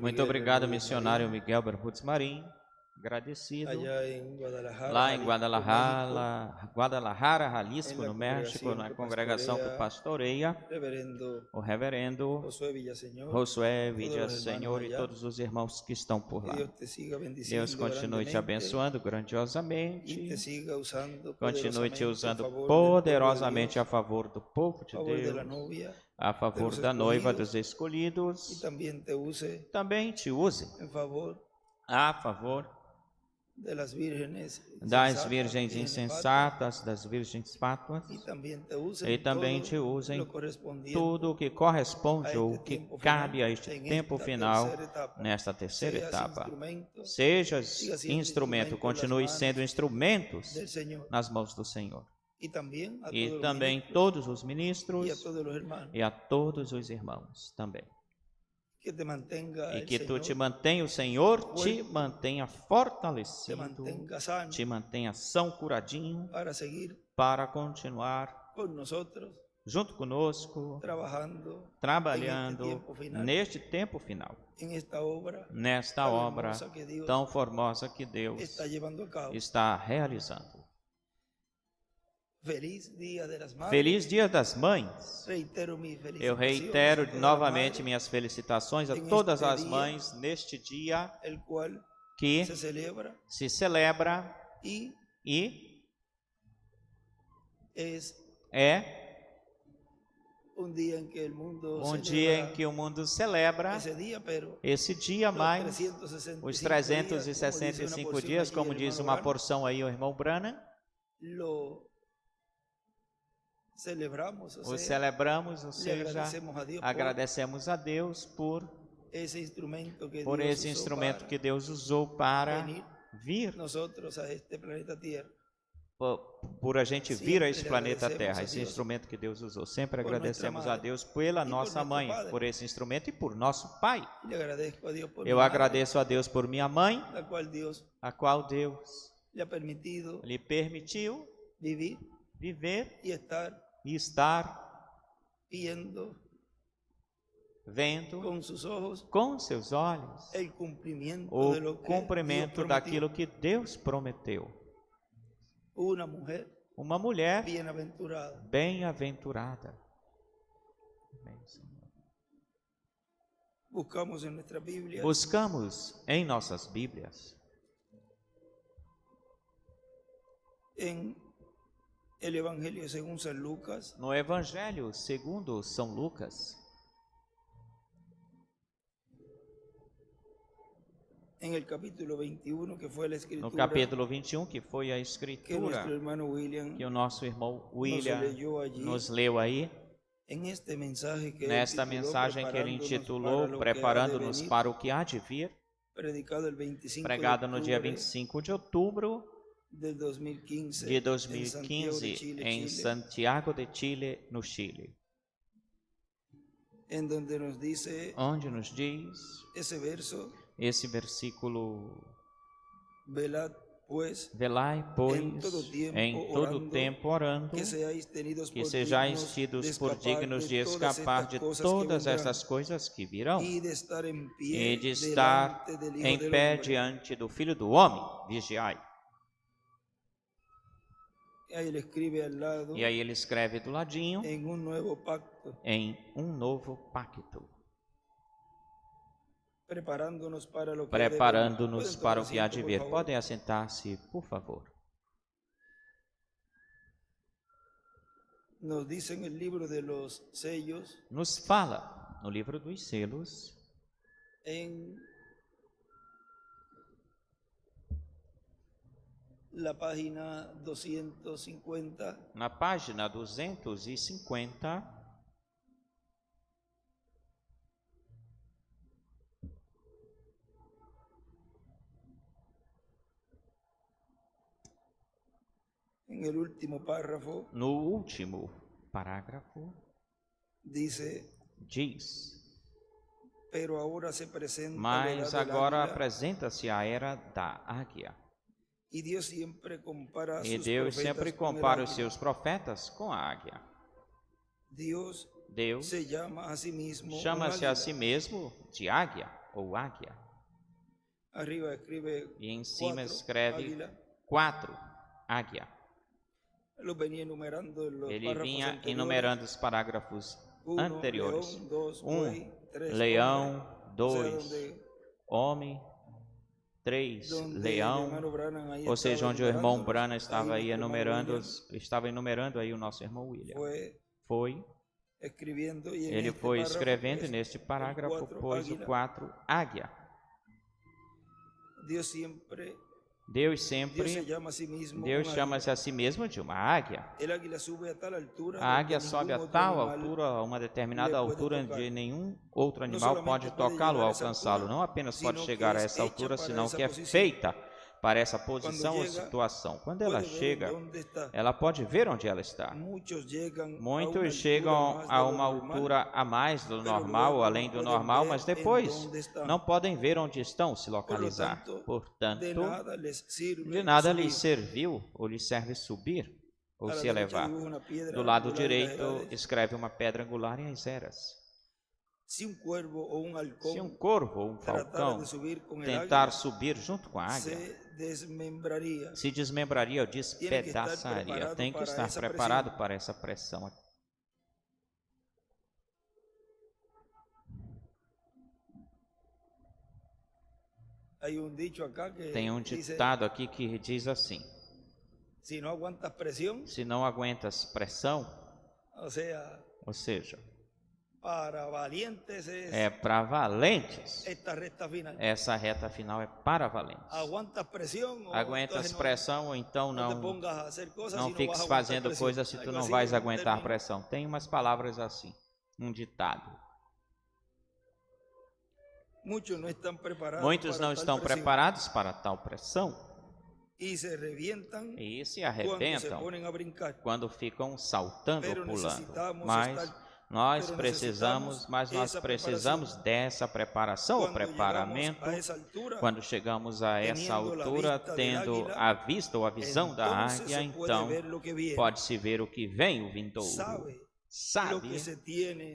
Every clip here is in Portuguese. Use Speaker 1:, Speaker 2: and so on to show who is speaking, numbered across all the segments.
Speaker 1: Muito obrigado, missionário Miguel Bermúdez Marim. Agradecido. Lá em Guadalajara, Jalisco, no México, na congregação que pastoreia, o reverendo Josué Villasenhor e todos os irmãos que estão por lá. Deus continue te abençoando grandiosamente, continue te usando poderosamente a favor do povo de Deus, a favor da noiva dos escolhidos, também te use a favor das virgens insensatas, das virgens fátuas, e também te use em tudo o que corresponde ou que cabe a este tempo final, nesta terceira etapa. Sejas instrumento, continue sendo instrumentos nas mãos do Senhor. E também todos os ministros e a todos os irmãos também. E que tu te mantenha, o Senhor te mantenha fortalecido, te mantenha são, curadinho, para continuar junto conosco, trabalhando neste tempo final, nesta obra tão formosa que Deus está realizando. Feliz Dia das Mães. Eu reitero novamente minhas felicitações a todas as mães neste dia que se celebra e é um dia em que o mundo celebra esse dia, mais os 365 dias, como diz uma porção aí o irmão Branham. O celebramos, ou seja, agradecemos a Deus por esse instrumento que Deus usou para vir, por a gente vir a este planeta Terra, esse instrumento que Deus usou. Sempre agradecemos a Deus pela nossa mãe, por esse instrumento, e por nosso pai. Eu agradeço a Deus por minha mãe, a qual Deus lhe permitiu viver e estar vendo com seus olhos o cumprimento daquilo que Deus prometeu. Uma mulher bem-aventurada. Buscamos em nossas Bíblias no Evangelho segundo São Lucas, no capítulo 21, que foi a escritura que o nosso irmão William nos leu aí, nesta mensagem que ele intitulou Preparando-nos para o que há de vir, pregado no dia 25 de outubro de 2015 em Santiago de Chile, no Chile, onde nos diz esse versículo: velai, pois, em todo tempo orando, que sejais tidos por dignos de escapar de todas essas coisas que virão, e de estar em pé diante do Filho do Homem. Vigiai. E aí ele escreve do ladinho, em um novo pacto. Preparando-nos para o que há de vir. Podem assentar-se, por favor. Nos fala no livro dos selos, na página 250, no último parágrafo, diz: mas agora apresenta-se a era da águia. E Deus sempre compara os seus profetas com a águia. Deus Deus chama-se a si mesmo de águia ou águia. E em cima escreve 4, águia. Ele vinha enumerando os parágrafos anteriores. 1, leão. 2, homem. 3, leão. Ou seja, onde o irmão Branham estava aí enumerando aí o nosso irmão William. Ele foi escrevendo neste parágrafo, pois o 4, águia. Deus chama-se a si mesmo de uma águia. A águia sobe a tal altura, a uma determinada altura, onde nenhum outro animal pode tocá-lo ou alcançá-lo. Não apenas pode chegar a essa altura, senão que é feita para essa posição ou situação. Quando ela chega, ela pode ver onde ela está. Muitos chegam a uma altura a mais do normal, ou além do normal, mas depois não podem ver onde estão, se localizar. Portanto, de nada lhes serviu ou lhes serve subir ou se elevar. Do lado direito, escreve uma pedra angular em as eras. Se um corvo ou um falcão tentar subir junto com a águia, se desmembraria ou despedaçaria. Tem que estar preparado para essa pressão. Tem um ditado aqui que diz assim: se não aguentas pressão, ou seja, para valentes, essa reta final é para valentes. Aguentas pressão, ou então não fiques fazendo coisas se tu não vais aguentar pressão. Tem umas palavras assim, um ditado. Muitos não estão preparados para tal pressão e se arrebentam quando ficam saltando ou pulando. Mas nós precisamos dessa preparação ou preparamento. Quando chegamos a essa altura, tendo a vista ou a visão da águia, então pode-se ver o que vem, o vindouro. Sabe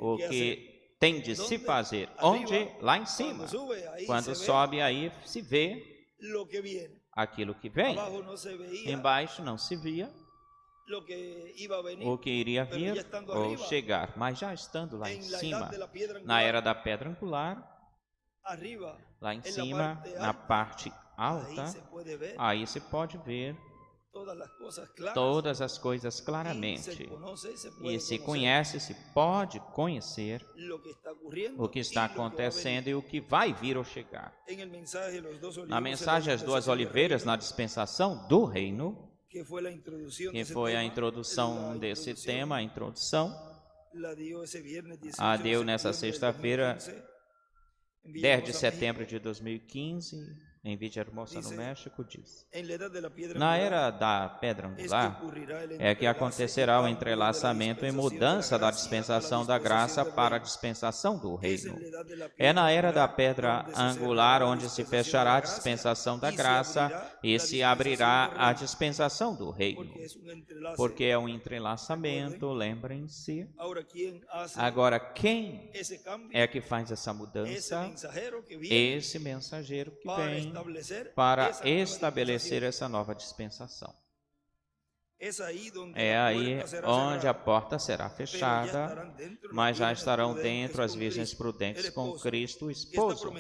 Speaker 1: o que tem de se fazer. Onde? Lá em cima. Quando sobe, aí se vê aquilo que vem. Embaixo não se via o que iria vir ou chegar, mas já estando lá em cima, na era da pedra angular, lá em cima, na parte alta, aí se pode ver todas as coisas claramente, e se conhece, se pode conhecer o que está acontecendo e o que vai vir ou chegar. Na mensagem As Duas Oliveiras, na dispensação do reino, que foi a introdução desse tema, a introdução, a deu nessa sexta-feira, 10 de setembro de 2015, em Villahermosa, no México, diz: na era da pedra angular é que acontecerá o entrelaçamento e mudança da dispensação da graça para a dispensação do reino. É na era da pedra angular onde se fechará a dispensação da graça e se abrirá a dispensação do reino. Porque é um entrelaçamento, lembrem-se. Agora, quem é que faz essa mudança? Esse mensageiro que vem para estabelecer essa nova dispensação. É aí onde a porta será fechada, mas já estarão dentro as virgens prudentes com Cristo, o esposo,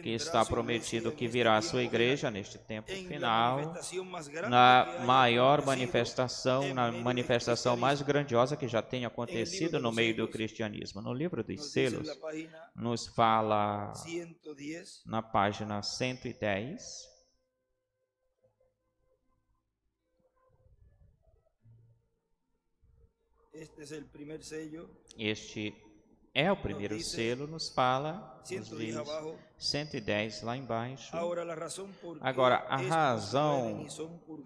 Speaker 1: que está prometido que virá à sua igreja neste tempo final, na maior manifestação, na manifestação mais grandiosa que já tenha acontecido no meio do cristianismo. No livro dos selos, nos fala na página 110, este é o primeiro selo, nos fala nos diz 110 lá embaixo. Agora, a razão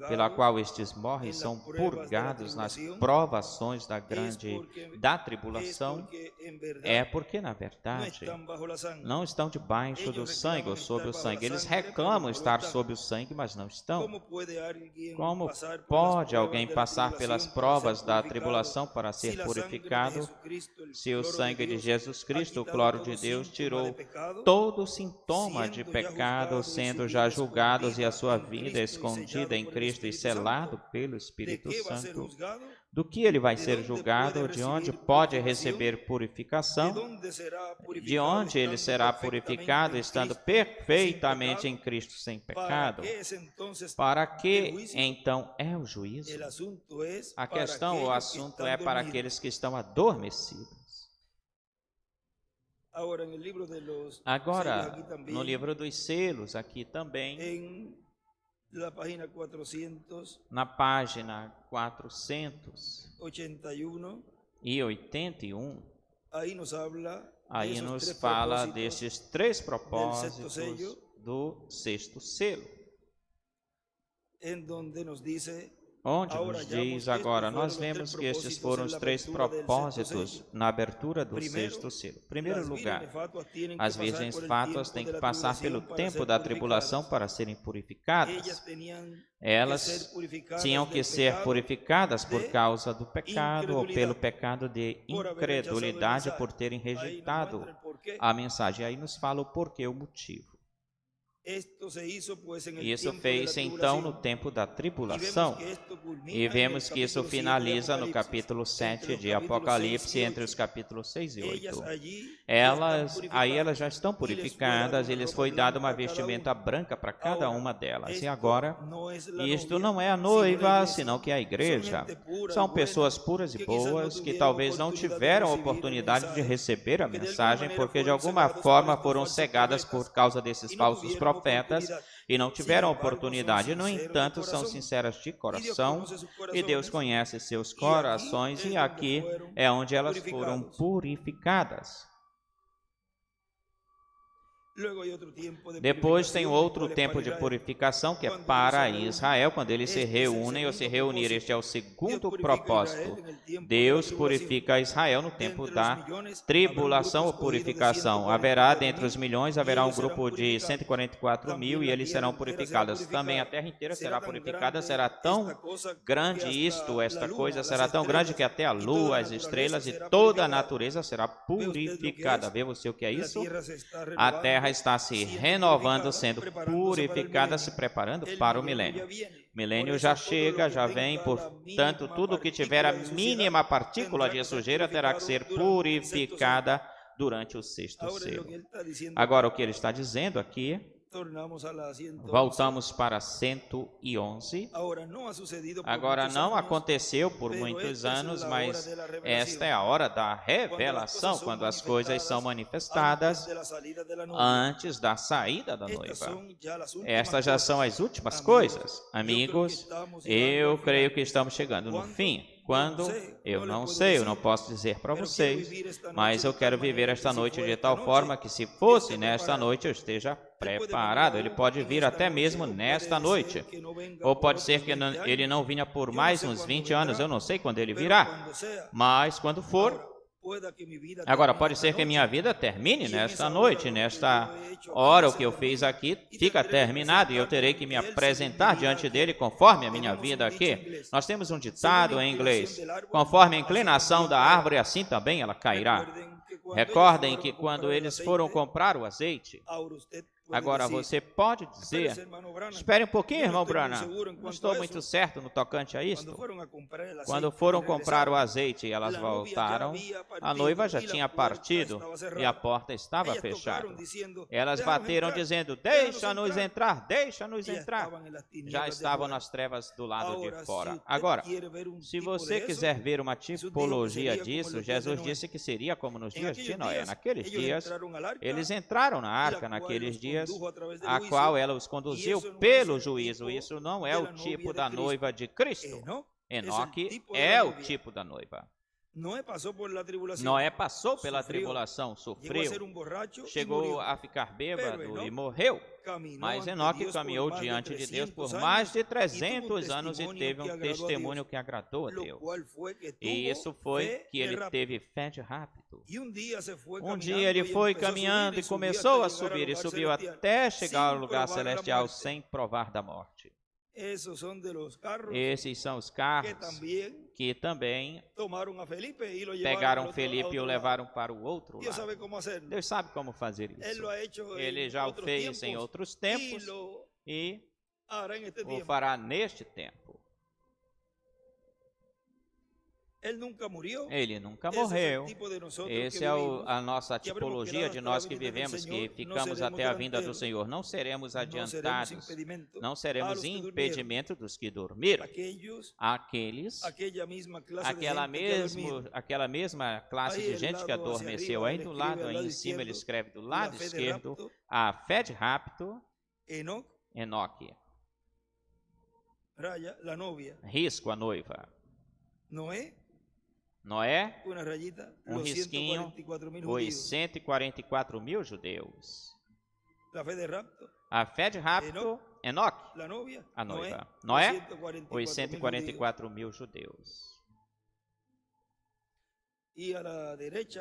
Speaker 1: pela qual estes morrem são purgados nas provações da tribulação é porque, na verdade, não estão debaixo do sangue ou sobre o sangue. Eles reclamam estar sob o sangue, mas não estão. Como pode alguém passar pelas provas da tribulação para ser purificado se o sangue de Jesus Cristo, o cloro de Deus, tirou todo sintoma de pecado, sendo já julgados e a sua vida escondida em Cristo e selado pelo Espírito Santo? Do que ele vai ser julgado? De onde pode receber purificação? De onde ele será purificado estando perfeitamente em Cristo sem pecado? Para que então é o juízo? A questão, o assunto é para aqueles que estão adormecidos. Agora, no livro dos selos, aqui também, na página 481, aí nos fala destes 3 propósitos do 6º selo, onde nos diz agora, nós vemos que estes foram os 3 propósitos na abertura do 6º selo. Em primeiro lugar, as virgens fátuas têm que passar pelo tempo da tribulação para serem purificadas. Elas tinham que ser purificadas por causa do pecado ou pelo pecado de incredulidade por terem rejeitado a mensagem. Aí nos fala o porquê, o motivo. Isso fez-se então no tempo da tribulação, e vemos que isso finaliza no capítulo 7 de Apocalipse, entre os capítulos 6 e 8. Elas já estão purificadas, e lhes foi dada uma vestimenta branca para cada uma delas. E agora, isto não é a noiva, senão que é a igreja. São pessoas puras e boas, que talvez não tiveram a oportunidade de receber a mensagem, porque de alguma forma foram cegadas por causa desses falsos profetas, e não tiveram oportunidade. No entanto, são sinceras de coração, e Deus conhece seus corações, e aqui é onde elas foram purificadas. Depois tem outro tempo de purificação, que é para Israel, quando eles se reúnem ou se reunirem. Este é o segundo propósito. Deus purifica Israel no tempo da tribulação ou purificação. Haverá, dentre os milhões, haverá um grupo de 144 mil, e eles serão purificados. Também a terra inteira será purificada. Será tão grande esta coisa será tão grande que até a lua, as estrelas e toda a natureza será purificada. Vê você o que é isso? A terra está se renovando, sendo purificada, se preparando para o milênio. O milênio já chega, já vem, portanto, tudo que tiver a mínima partícula de sujeira terá que ser purificada durante o 6º selo. Agora, o que ele está dizendo aqui, voltamos para 111. Agora, não aconteceu por muitos anos, mas esta é a hora da revelação, quando as coisas são manifestadas antes da saída da noiva. Estas já são as últimas coisas. Amigos, eu creio que estamos chegando no fim. Quando? Eu não sei, eu não posso dizer para vocês, mas eu quero viver esta noite de tal forma que, se fosse nesta noite, eu esteja preparado. Ele pode vir até mesmo nesta noite, ou pode ser que ele não vinha por mais uns 20 anos, eu não sei quando ele virá, mas quando for. Agora, pode ser que minha vida termine nesta noite, nesta hora. O que eu fiz aqui fica terminado, e eu terei que me apresentar diante dele conforme a minha vida aqui. Nós temos um ditado em inglês: conforme a inclinação da árvore, assim também ela cairá. Recordem que quando eles foram comprar o azeite, agora você pode dizer, espere um pouquinho, irmão Branham, não estou muito certo no tocante a isto. Quando foram comprar o azeite e elas voltaram, a noiva já tinha partido e a porta estava fechada. Elas bateram dizendo, deixa-nos entrar, deixa-nos entrar. Já estavam nas trevas do lado de fora. Agora, se você quiser ver uma tipologia disso, Jesus disse que seria como nos dias de Noé. Naqueles dias, eles entraram na arca, naqueles dias, a qual ela os conduziu pelo juízo. Isso não é o tipo da noiva de Cristo. Enoque é o tipo da noiva. Noé passou pela tribulação, sofreu, chegou a ficar bêbado e morreu. Mas Enoque caminhou diante de Deus por mais de 300 anos e teve um testemunho que agradou a Deus. E isso foi que ele teve fé de rápido. Um dia ele foi caminhando e começou a subir, e subiu até chegar ao lugar celestial sem provar da morte. Esses são os carros que também pegaram Felipe e o levaram para o outro lado. Deus sabe como fazer isso. Ele já o fez em outros tempos e o fará neste tempo. Ele nunca morreu. Essa é a nossa tipologia de nós que vivemos, que ficamos até a vinda do Senhor. Não seremos adiantados, não seremos impedimento dos que dormiram. Aqueles, aquela mesma classe de gente que adormeceu. Aí do lado, aí em cima, ele escreve do lado esquerdo, a fé de rapto, Enoque. Risco, a noiva. Noé, um risquinho, os 144 mil judeus. A fé de rapto, Enoque, a noiva. Noé, os 144 mil judeus.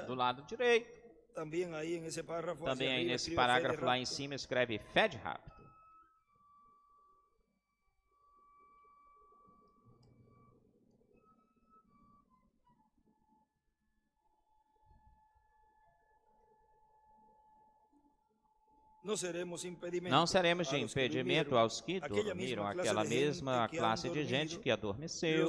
Speaker 1: Do lado direito, também aí nesse parágrafo lá em cima, escreve fé de rapto. Não seremos de impedimento aos que dormiram, aquela mesma classe de gente que adormeceu,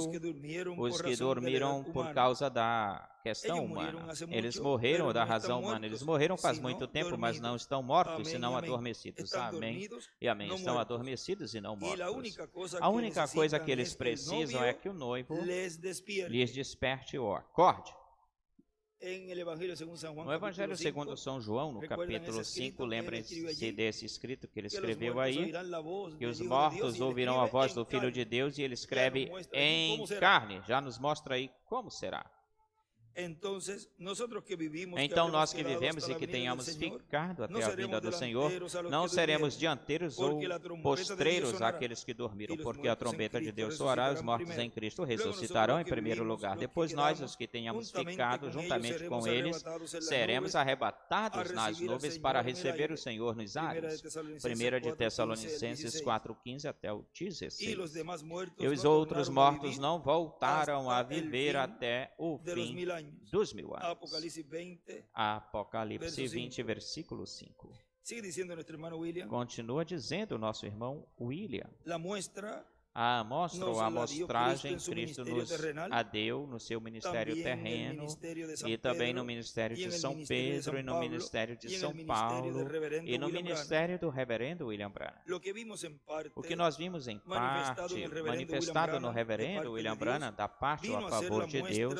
Speaker 1: os que dormiram por causa da questão humana. Eles morreram da razão humana, eles morreram faz muito tempo, mas não estão mortos, senão adormecidos. Amém e amém. Estão adormecidos e não mortos. A única coisa que eles precisam é que o noivo lhes desperte ou acorde. No Evangelho segundo São João, no capítulo 5, lembrem-se desse escrito que ele escreveu aí, que os mortos ouvirão a voz do Filho de Deus, e ele escreve em carne, já nos mostra aí como será. Então nós que vivemos e que tenhamos ficado até a vinda do Senhor, não seremos dianteiros ou postreiros àqueles que dormiram, porque a trombeta de Deus soará, os mortos em Cristo ressuscitarão em primeiro lugar. Depois nós, os que tenhamos ficado juntamente com eles, seremos arrebatados nas nuvens para receber o Senhor nos ares. 1 de Tessalonicenses 4:15 até o 16. E os outros mortos não voltaram a viver até o fim dos 1000 anos. Apocalipse 20, versículo 5. Continua dizendo o nosso irmão William. A amostragem Cristo nos deu no seu ministério terreno e também no ministério de São Pedro e no ministério de São Paulo e no ministério do reverendo William Branham. O que nós vimos em parte, manifestado no reverendo William Branham, da parte a favor de Deus,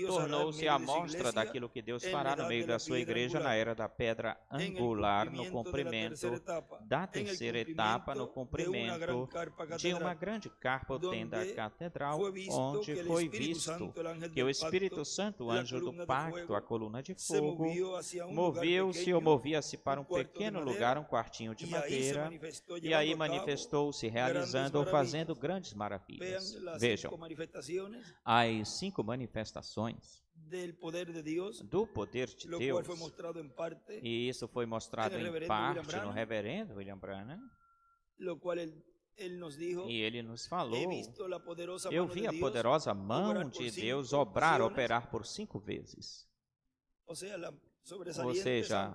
Speaker 1: tornou-se a mostra daquilo que Deus fará no meio da sua igreja na era da pedra angular, no cumprimento da terceira etapa, no cumprimento de uma grande carpa ou tenda catedral, onde foi visto que o Espírito Santo, o anjo do pacto, a coluna de fogo, moveu-se ou movia-se para um pequeno lugar, um quartinho de madeira, e aí manifestou-se, realizando ou fazendo grandes maravilhas. Vejam, as 5 manifestações do poder de Deus, e isso foi mostrado em parte no reverendo William Branham, e ele nos falou, eu vi a poderosa mão de Deus operar por 5 vezes. Ou seja,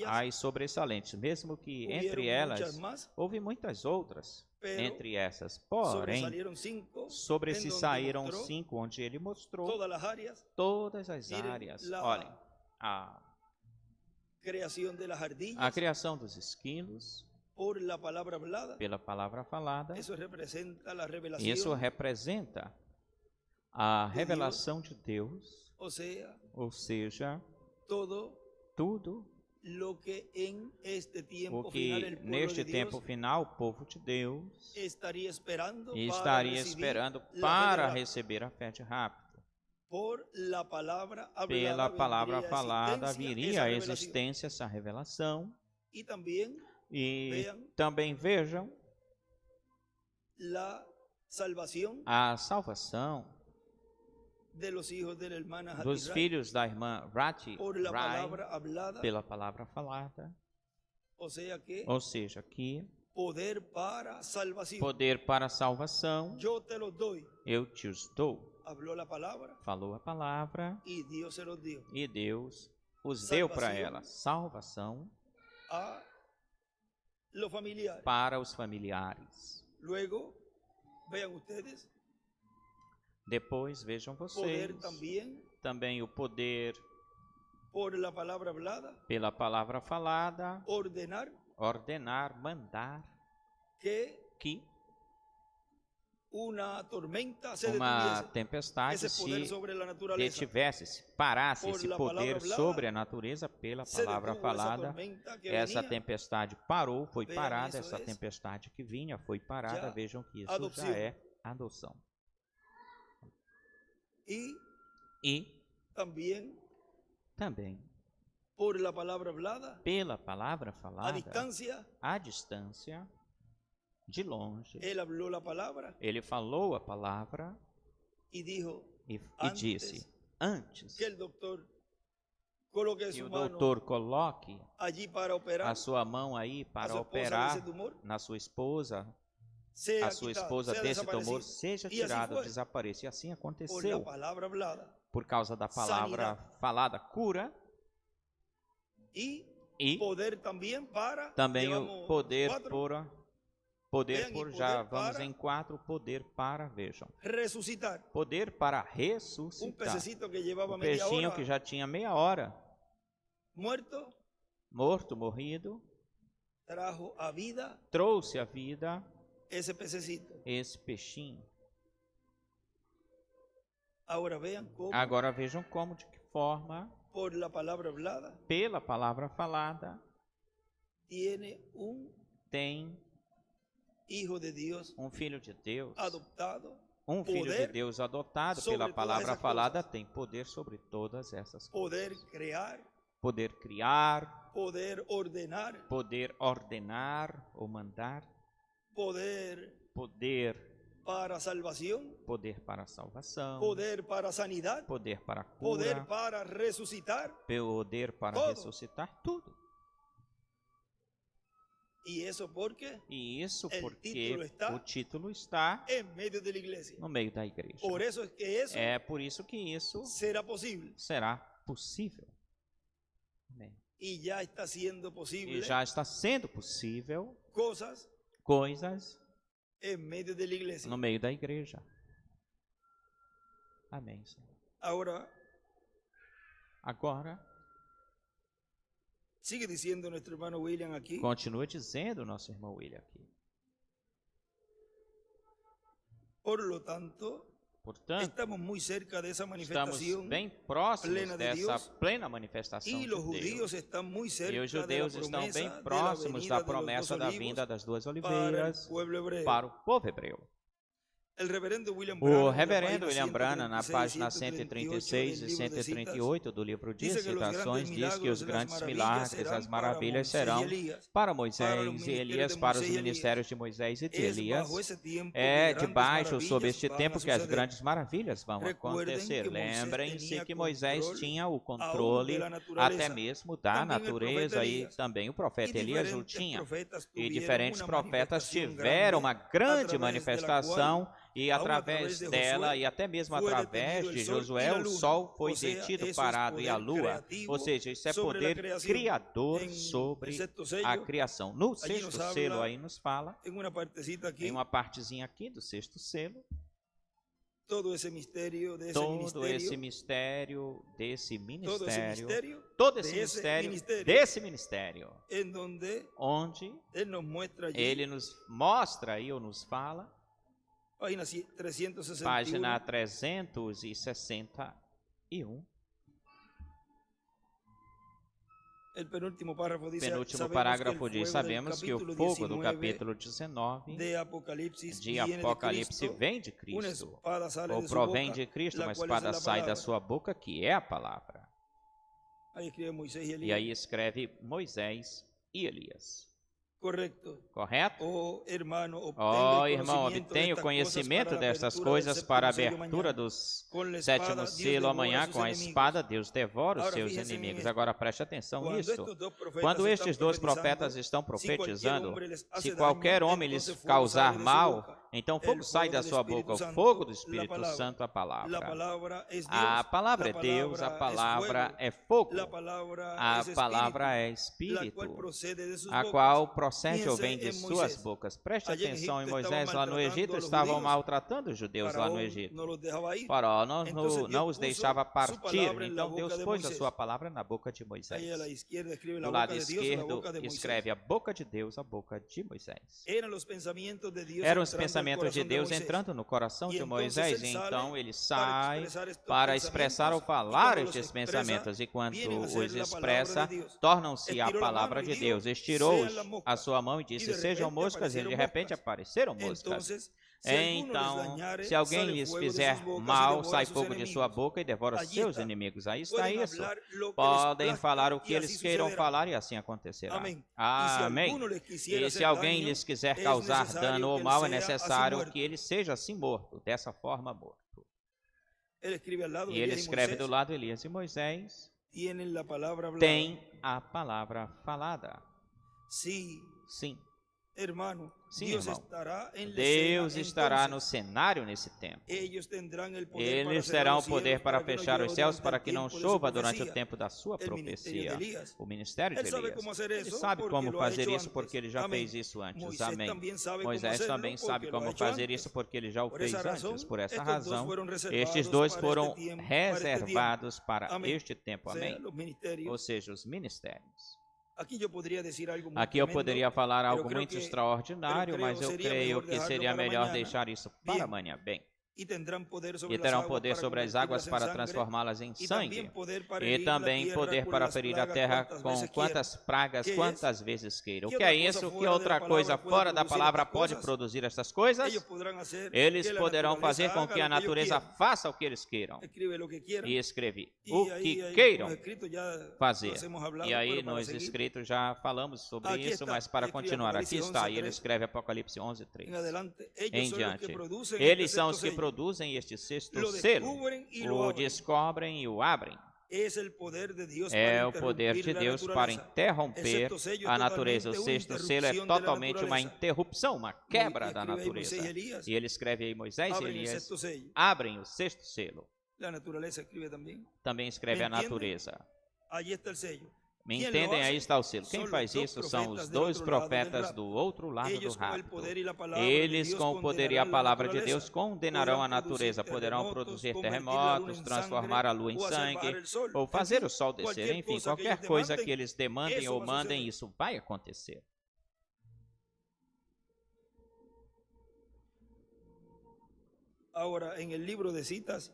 Speaker 1: as sobressalentes, mesmo que entre elas houve muitas outras entre essas, porém, sobre se saíram 5, onde ele mostrou todas as áreas. Olhem, a criação dos esquilos, pela palavra falada, isso representa a revelação de Deus, ou seja, tudo o que neste tempo final o povo de Deus estaria esperando para receber a fé de rapto. pela palavra falada viria a existência essa revelação. E também vejam a salvação dos filhos da irmã Rati pela palavra falada. Ou seja, aqui, poder para a salvação, eu te os dou. Falou a palavra e Deus os deu para ela. Salvação para os familiares. Depois, vejam vocês, também o poder pela palavra falada, ordenar, mandar que uma tempestade se detivesse, se parasse esse poder sobre a natureza pela palavra falada. Essa tempestade parou, foi parada, essa tempestade que vinha foi parada. Vejam que isso já é adoção. E também pela palavra falada, à distância, de longe, ele falou a palavra e disse, antes que o doutor coloque a sua mão aí para operar na sua esposa, a sua esposa desse tumor seja tirada, desapareça. E assim aconteceu, por causa da palavra falada, cura. E também o poder por, já vamos em 4, poder para, vejam, poder para ressuscitar. Um peixinho que já tinha meia hora, morrido, trouxe à vida esse peixinho. Agora vejam como, de que forma, pela palavra falada, tem um filho de Deus, um filho de Deus adotado pela palavra falada, tem poder sobre todas essas coisas. Poder criar, poder ordenar ou mandar, poder para a salvação, poder para a salvação, poder para a sanidade, poder para a cura, poder para ressuscitar, tudo. E isso porque o título está no meio da igreja. É por isso que isso será possível. Amém. E já está sendo possível coisas no meio da igreja. Amém, Senhor. Agora, sigue dizendo nosso irmão William aqui. Continua dizendo nosso irmão William aqui. Portanto, estamos muito cerca dessa manifestação. Estamos bem próximos dessa plena manifestação de Deus. E os judeus estão bem próximos da promessa da vinda das duas oliveiras para o povo hebreu. O reverendo William Branham, na página 136 e 138 do livro de Citações, diz que os grandes milagres, as maravilhas serão para Moisés e Elias, para os ministérios de Moisés e de Elias. É debaixo, sob este tempo, que as grandes maravilhas vão acontecer. Lembrem-se que Moisés tinha o controle até mesmo da natureza, e também o profeta Elias o tinha. E diferentes profetas tiveram uma grande manifestação, e através dela, e até mesmo através de Josué, o sol foi detido, parado, e a lua. Ou seja, isso é poder criador sobre a criação. No sexto selo aí nos fala, em uma partezinha aqui do sexto selo, todo esse mistério desse ministério, onde ele nos mostra aí, ou nos fala, página 361. penúltimo parágrafo diz: sabemos que o fogo do capítulo 19 de Apocalipse vem de Cristo, ou provém de Cristo, uma espada sai da sua boca, que é a palavra. E aí escreve Moisés e Elias. Correto? Oh, irmão, obtenha o conhecimento destas coisas para a abertura do sétimo selo amanhã. Com a espada, Deus devora os seus inimigos. Agora preste atenção nisso. Quando estes dois profetas estão profetizando, se qualquer homem lhes causar mal, então fogo sai da sua boca, o fogo do Espírito Santo, a palavra. A palavra é Deus, a palavra é fogo, a palavra é Espírito, a qual procede ou vem de suas bocas. Preste atenção, em Moisés lá no Egito estavam maltratando os judeus lá no Egito. Faraó não os deixava partir, então Deus pôs a sua palavra na boca de Moisés. Do lado esquerdo escreve a boca de Deus, a boca de Moisés. Eram os pensamentos de Deus entrando no coração de Moisés, e então ele sai para expressar ou falar estes pensamentos, e quando os expressa, tornam-se a palavra de Deus. Estirou a sua mão e disse: sejam moscas, e de repente apareceram moscas. Então, se alguém lhes fizer mal, sai fogo de sua boca e devora seus inimigos. Aí está isso. Podem falar o que eles queiram falar, e assim acontecerá. Amém. E se alguém lhes quiser causar dano ou mal, é necessário que ele seja assim morto, dessa forma morto. E ele escreve do lado Elias e Moisés tem a palavra falada. Sim. Sim, irmão. Deus estará no cenário nesse tempo. Eles terão o poder para fechar os céus para que não chova durante o tempo da sua profecia. O ministério de Elias. Ele sabe como fazer isso porque ele já fez isso antes. Amém. Moisés também sabe como fazer isso porque ele já o fez antes. Por essa razão, estes dois foram reservados para este tempo. Amém. Ou seja, os ministérios. Aqui eu poderia falar algo muito extraordinário, mas eu creio que seria melhor deixar isso para amanhã. Bem, e terão poder sobre as águas para transformá-las em sangue, e também poder para ferir a terra com quantas pragas, quantas vezes queiram. O que é isso? Que outra coisa fora da palavra pode produzir essas coisas? Eles poderão fazer com que a natureza faça o que eles queiram. E escrevi o que queiram fazer. E aí nos escritos já falamos sobre isso, mas para continuar, aqui está. E ele escreve Apocalipse 11:3. Em diante. Eles são os que produzem este sexto selo, o descobrem e o abrem. É o poder de Deus para interromper a natureza. O sexto selo é totalmente uma interrupção, uma quebra da natureza. E ele escreve aí, Moisés e Elias abrem o sexto selo. Também escreve a natureza. Me entendem? Aí está o selo. Quem faz isso são os dois profetas do outro lado do rapto. Eles, com o poder e a palavra de Deus, condenarão a natureza. Poderão produzir terremotos, transformar a lua em sangue, ou fazer o sol descer. Enfim, qualquer coisa que eles demandem ou mandem, isso vai acontecer.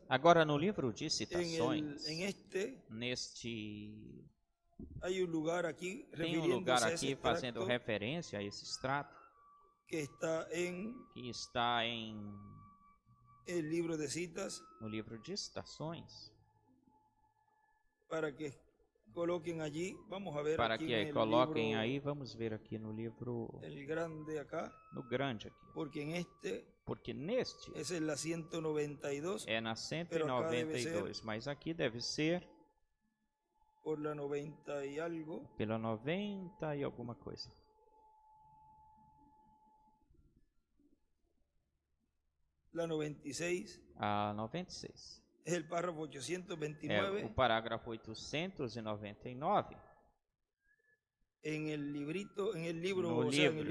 Speaker 1: Agora, no livro de citações, neste... Tem um lugar aqui fazendo referência a esse extrato que está em no livro de citações, para que coloquem aí, vamos ver aqui no livro, no grande aqui, porque neste é na 192, mas aqui deve ser pela 90 e alguma coisa. A 96. É o parágrafo 899.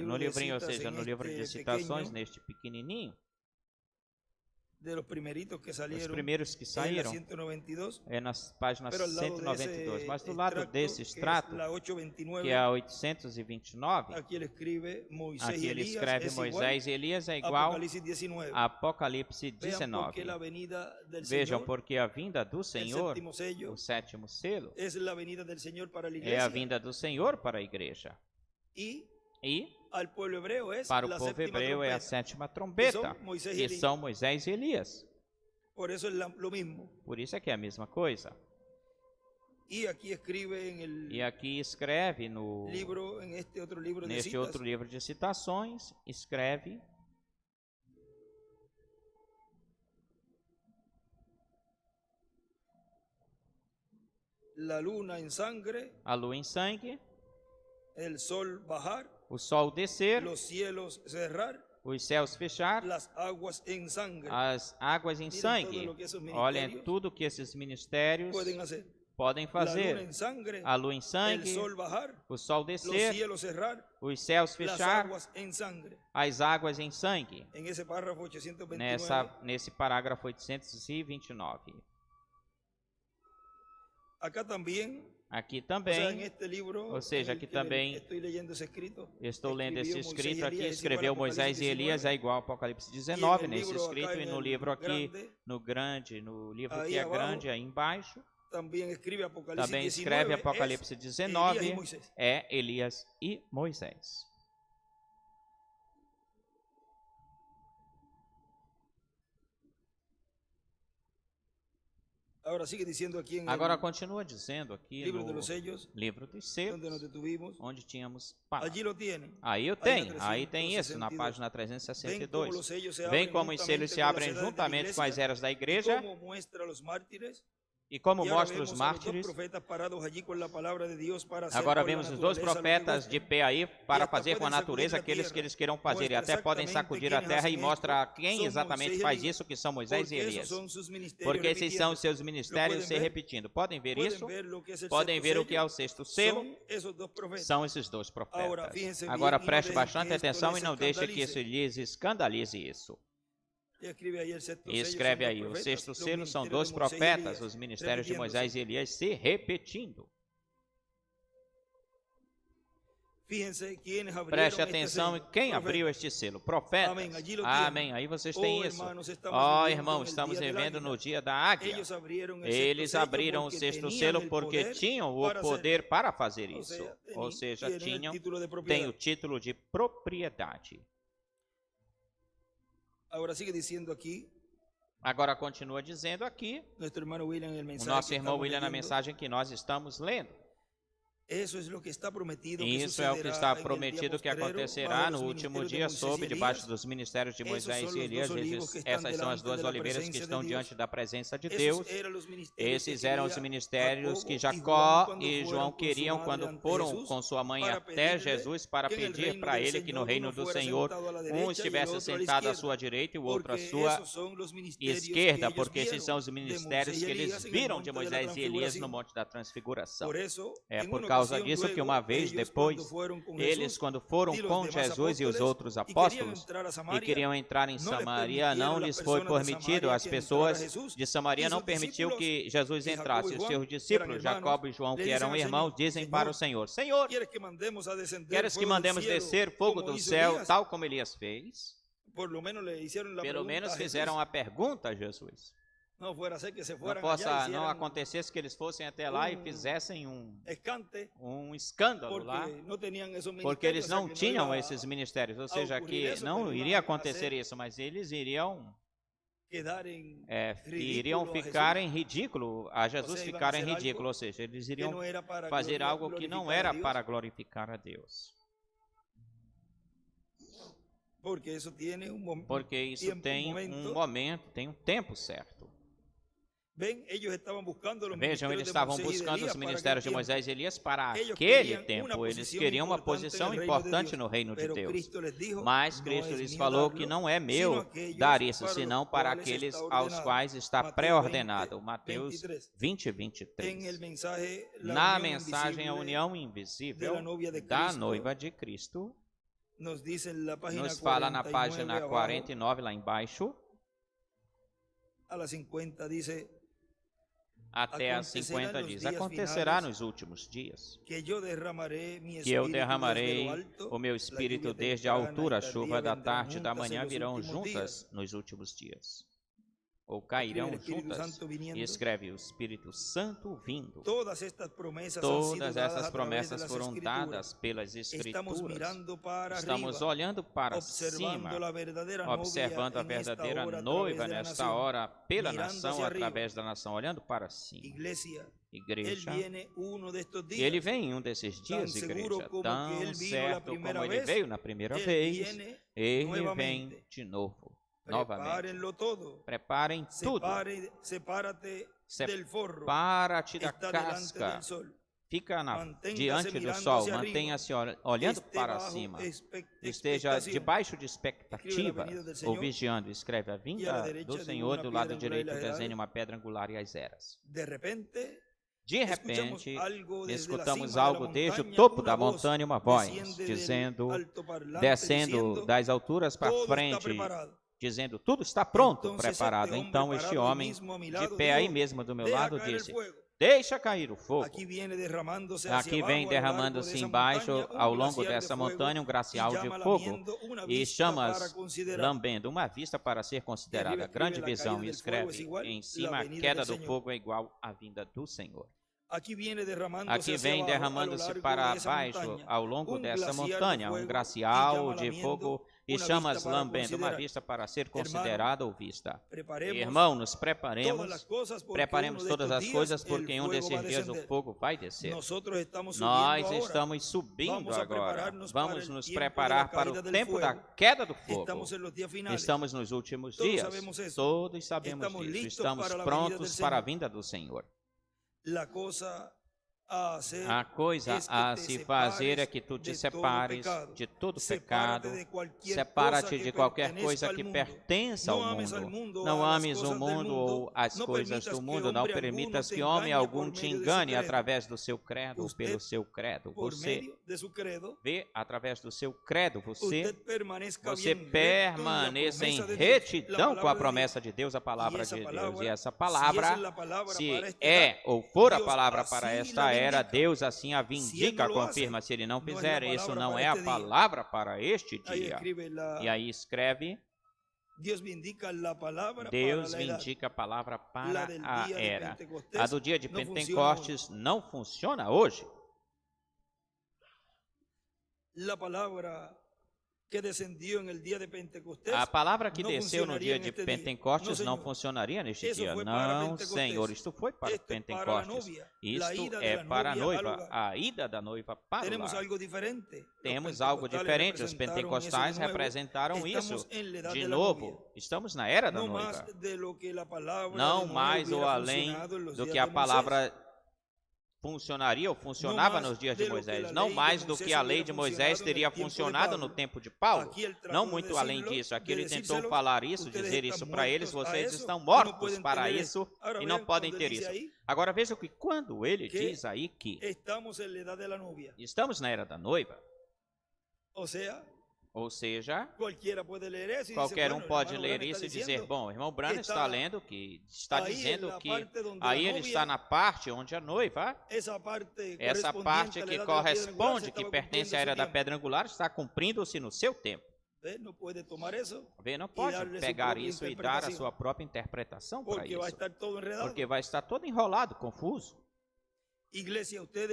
Speaker 1: No livrinho, ou seja, no livro de citações, neste pequenininho. Os primeiros que saíram é na página 192, mas do lado desse extrato, que é a 829, aqui ele escreve Moisés e Elias é igual a Apocalipse 19. Vejam, porque a vinda do Senhor, o sétimo selo, é a vinda do Senhor para a igreja. E para o povo hebreu é a sétima trombeta, que são Moisés e Elias. Por isso é que é a mesma coisa. E aqui escreve neste outro livro de citações, escreve: a lua em sangue, o sol descer, os céus fechar, as águas em sangue. Olhem tudo que esses ministérios podem fazer. A lua em sangue, o sol descer, os céus fechar, as águas em sangue. Nesse parágrafo 829. Aqui também, ou seja, aqui também, estou lendo esse escrito aqui, escreveu Moisés e Elias é igual a Apocalipse 19, nesse escrito, e no livro aqui, no livro que é grande, aí embaixo, também escreve Apocalipse 19, é Elias e Moisés. Agora continua dizendo aqui no livro dos selos, onde tínhamos parado. Aí eu tenho, aí tem isso na página 362. Vem como os selos se abrem juntamente com as eras da igreja e como mostra os mártires. Agora vemos os dois profetas de pé aí para fazer com a natureza aqueles que eles queiram fazer, e até podem sacudir a terra, e mostra quem exatamente faz isso, que são Moisés e Elias. Porque esses são os seus ministérios se repetindo. Podem ver isso? Podem ver o que é o sexto selo? São esses dois profetas. Agora preste bastante atenção e não deixe que isso lhes escandalize isso. E escreve aí, o sexto selo são dois profetas, os ministérios de Moisés e Elias se repetindo. Preste atenção em quem abriu este selo, profetas. Amém, aí vocês têm isso. Ó, irmão, estamos vivendo no dia da águia. Eles abriram o sexto selo porque tinham o poder para fazer isso. Ou seja, têm o título de propriedade. Agora continua dizendo aqui, o nosso irmão William na mensagem que nós estamos lendo. Isso é o que está prometido que acontecerá no último dia sob debaixo dos ministérios de Moisés e Elias. Essas são as duas oliveiras que estão diante da presença de Deus. Esses eram os ministérios que Jacó e João queriam quando foram com sua mãe até Jesus para pedir para ele que no reino do Senhor um estivesse sentado à sua direita e o outro à sua esquerda, porque esses são os ministérios que eles viram de Moisés e Elias no Monte da Transfiguração. É por causa disso que uma vez depois, eles quando foram com Jesus e os outros apóstolos e queriam entrar em Samaria, não lhes foi permitido, as pessoas de Samaria não permitiu que Jesus entrasse. Os seus discípulos, Jacó e João, que eram irmãos, dizem para o Senhor: Senhor, queres que mandemos descer fogo do céu, tal como Elias fez? Pelo menos fizeram a pergunta a Jesus. Não acontecesse que eles fossem até lá e fizessem um escândalo lá, porque eles não tinham esses ministérios, ou seja, que não iria acontecer isso, mas eles iriam ficar em ridículo, a Jesus ficar em ridículo, ou seja, eles iriam fazer algo que não era para glorificar a Deus. Porque isso tem um momento, tem um tempo certo. Vejam, eles estavam buscando os ministérios de Moisés e Elias para aquele tempo. Eles queriam uma posição importante no reino de Deus. Mas Cristo lhes falou que não é meu dar isso, senão para aqueles aos quais está pré-ordenado. Mateus 20, 23. Na mensagem A União Invisível da Noiva de Cristo, nos fala na página 49, lá embaixo, até as 50 diz, acontecerá nos últimos dias que eu derramarei o meu Espírito desde a altura, a chuva da tarde e da manhã virão juntas nos últimos dias. Ou cairão juntas, e escreve o Espírito Santo vindo. Todas essas promessas foram dadas pelas Escrituras. Estamos olhando para cima, observando a verdadeira noiva nesta hora pela nação, através da nação, olhando para cima. Igreja, ele vem em um desses dias, igreja, tão certo como ele veio na primeira vez, ele vem de novo. Novamente, preparem tudo, separa-te da casca, fica diante do sol, mantenha-se olhando para cima, esteja debaixo de expectativa ou vigiando, escreve a vinda do Senhor, do lado direito desenhe uma pedra angular e as eras. De repente, escutamos algo desde o topo da montanha, uma voz, dizendo, descendo das alturas para frente, dizendo, tudo está pronto, preparado. Então este homem, de pé aí mesmo do meu lado, disse, deixa cair o fogo. Aqui vem derramando-se embaixo, ao longo dessa montanha, um glacial de fogo e chamas lambendo, uma vista para ser considerada grande visão, e escreve em cima, a queda do fogo é igual à vinda do Senhor. Aqui vem derramando-se para baixo, ao longo dessa montanha, um glacial de fogo e chamas lambendo, uma vista para ser considerada ou vista. Irmão, nos preparemos todas as coisas, porque em um desses dias o fogo vai descer. Nós estamos subindo agora. Vamos nos preparar para o tempo da queda do fogo. Estamos nos últimos dias. Todos sabemos disso. Estamos prontos para a vinda do Senhor. A coisa a se fazer é que tu te separes de todo pecado, separa-te de qualquer coisa que pertença ao mundo. Não ames o mundo ou as coisas do mundo, não permitas que homem algum te engane através do seu credo ou pelo seu credo. Você vê através do seu credo, você permaneça em retidão com a promessa de Deus, a palavra de Deus. E essa palavra, se é ou for a palavra para esta era, Deus assim a vindica, confirma. Se ele não fizer, isso não é a palavra para este dia. E aí escreve, Deus vindica a palavra para a era. A do dia de Pentecostes não funciona hoje. A palavra que desceu no dia de Pentecostes não funcionaria neste dia. Não, Senhor, isto foi para Pentecostes. Isto é para a noiva, a ida da noiva para lá. Temos algo diferente. Os pentecostais representaram isso. De novo, estamos na era da noiva. Não mais ou além do que a palavra funcionaria ou funcionava nos dias de Moisés, não mais do que a lei de Moisés teria funcionado no tempo de Paulo, não muito além disso. Aqui ele tentou falar isso, dizer isso para eles, vocês estão mortos para isso e não podem ter isso. Agora veja que quando ele diz aí que estamos na era da noiva, ou seja, qualquer um pode ler isso e dizer, bom, o irmão Branham está lendo que está dizendo que aí ele está na parte onde a noiva, essa parte que corresponde, que pertence à era da pedra angular, está cumprindo-se no seu tempo. Não pode pegar isso e dar a sua própria interpretação para isso, porque vai estar todo enrolado, confuso.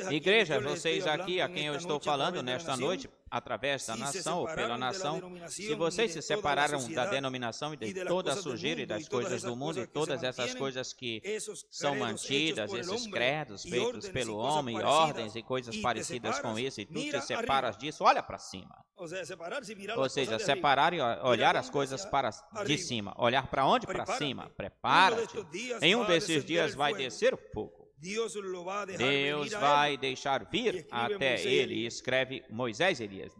Speaker 1: Igreja, vocês aqui a quem eu estou falando nesta noite, através da nação ou pela nação, se vocês se separaram da denominação e de toda a sujeira e das coisas do mundo e todas essas coisas que são mantidas, esses credos feitos pelo homem, ordens e coisas parecidas com isso, e tu te separas disso, olha para cima. Ou seja, separar e olhar as coisas de cima. Olhar para onde? Para cima. Prepara-te. Em um desses dias vai descer o fogo. Deus vai deixar vir até ele, escreve Moisés e Elias.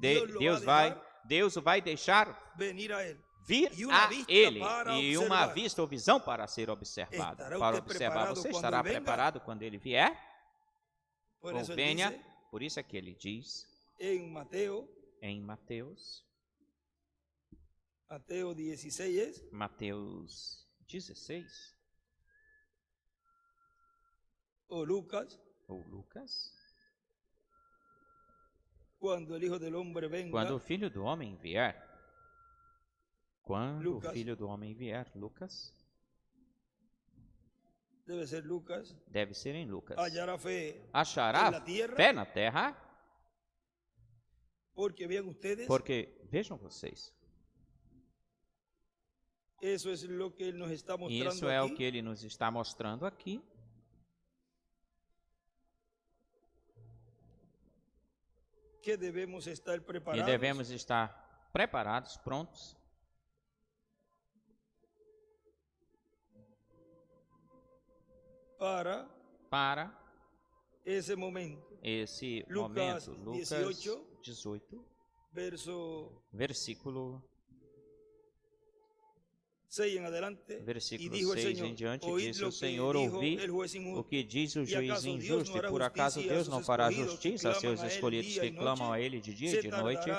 Speaker 1: Deus vai deixar vir a ele e uma vista ou visão para ser observada. Para observar, você estará preparado quando ele vier? Ou venha, por isso é que ele diz em Mateus 16.
Speaker 2: O Lucas. Quando
Speaker 1: o Filho do Homem vier. Quando o Filho do Homem vier. Lucas. Deve ser em Lucas. Achará fé na terra? Porque, vejam vocês,
Speaker 2: isso
Speaker 1: é o que ele nos está mostrando aqui.
Speaker 2: Que devemos estar preparados.
Speaker 1: E devemos estar preparados, prontos. Para
Speaker 2: esse momento.
Speaker 1: Lucas 18, versículo
Speaker 2: 6 em adelante.
Speaker 1: Versículo 6 em diante, disse o Senhor: ouvi o que diz o juiz injusto, e por acaso Deus não fará justiça a seus escolhidos que clamam a Ele de dia e de noite?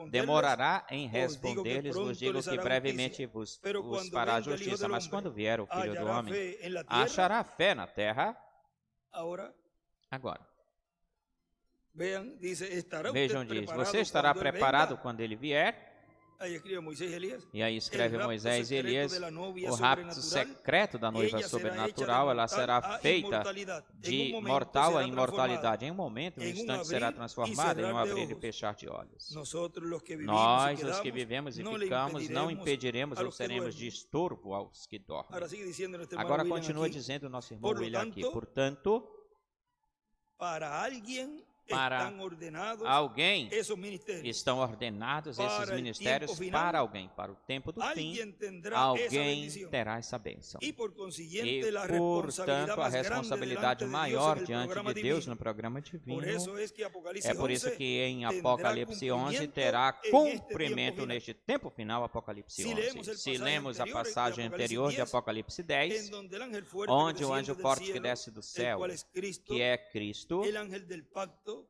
Speaker 1: Demorará em responder-lhes, vos digo que brevemente vos fará justiça. Mas quando vier o Filho do Homem, achará fé na terra? Agora, vejam, diz, você estará preparado quando Ele vier? E aí escreve Moisés e Elias, o rapto secreto da noiva sobrenatural, ela será feita de mortal a imortalidade. Em um momento, um instante, será transformada em um abrir e fechar de olhos. Nós, os que vivemos e ficamos, não impediremos ou seremos de estorvo aos que dormem. Agora continua dizendo o nosso irmão William aqui, portanto, para alguém estão ordenados esses ministérios para alguém, para o tempo do fim, alguém terá essa bênção. E, portanto, a responsabilidade maior diante de Deus no programa divino, é por isso que em Apocalipse 11 terá cumprimento neste tempo final, Apocalipse 11. Se lemos a passagem anterior de Apocalipse 10, onde o anjo forte que desce do céu, que é Cristo,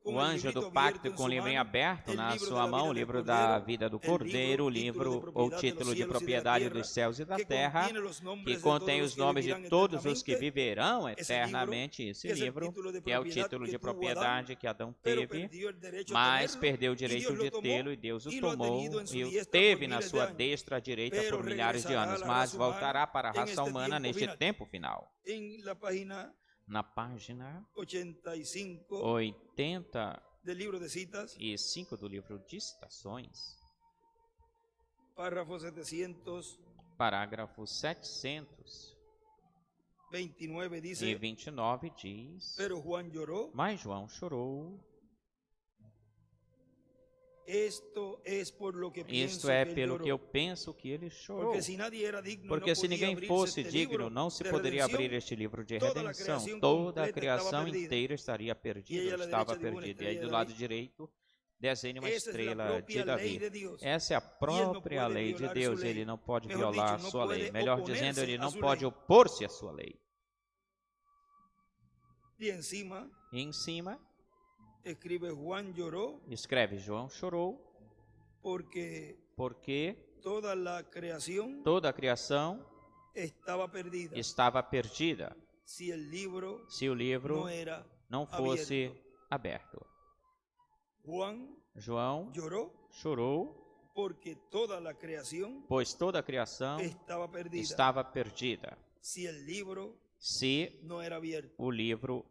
Speaker 1: o anjo do pacto com o livro em aberto na sua mão, o livro da vida do Cordeiro, o livro ou título de propriedade dos céus e da terra, que contém os nomes de todos os que viverão eternamente. Esse livro, que é o título de propriedade que Adão teve, mas perdeu o direito de tê-lo e Deus o tomou e o teve na sua destra direita por milhares de anos, mas voltará para a raça humana neste tempo final. Na página 85 do livro de Citações, parágrafo 729 diz: mas João chorou. Isto é pelo que eu penso que ele chorou. Porque se ninguém fosse digno, não se poderia abrir este livro de redenção. Toda a criação inteira estaria perdida, estava perdida. E aí do lado direito, desenhe uma estrela de Davi. Essa é a própria lei de Deus. Ele não pode violar a sua lei. Melhor dizendo, ele não pode opor-se à sua lei. E em cima, escreve João chorou, porque toda a criação estava perdida se o livro não fosse aberto. João chorou, pois toda a criação estava perdida se o livro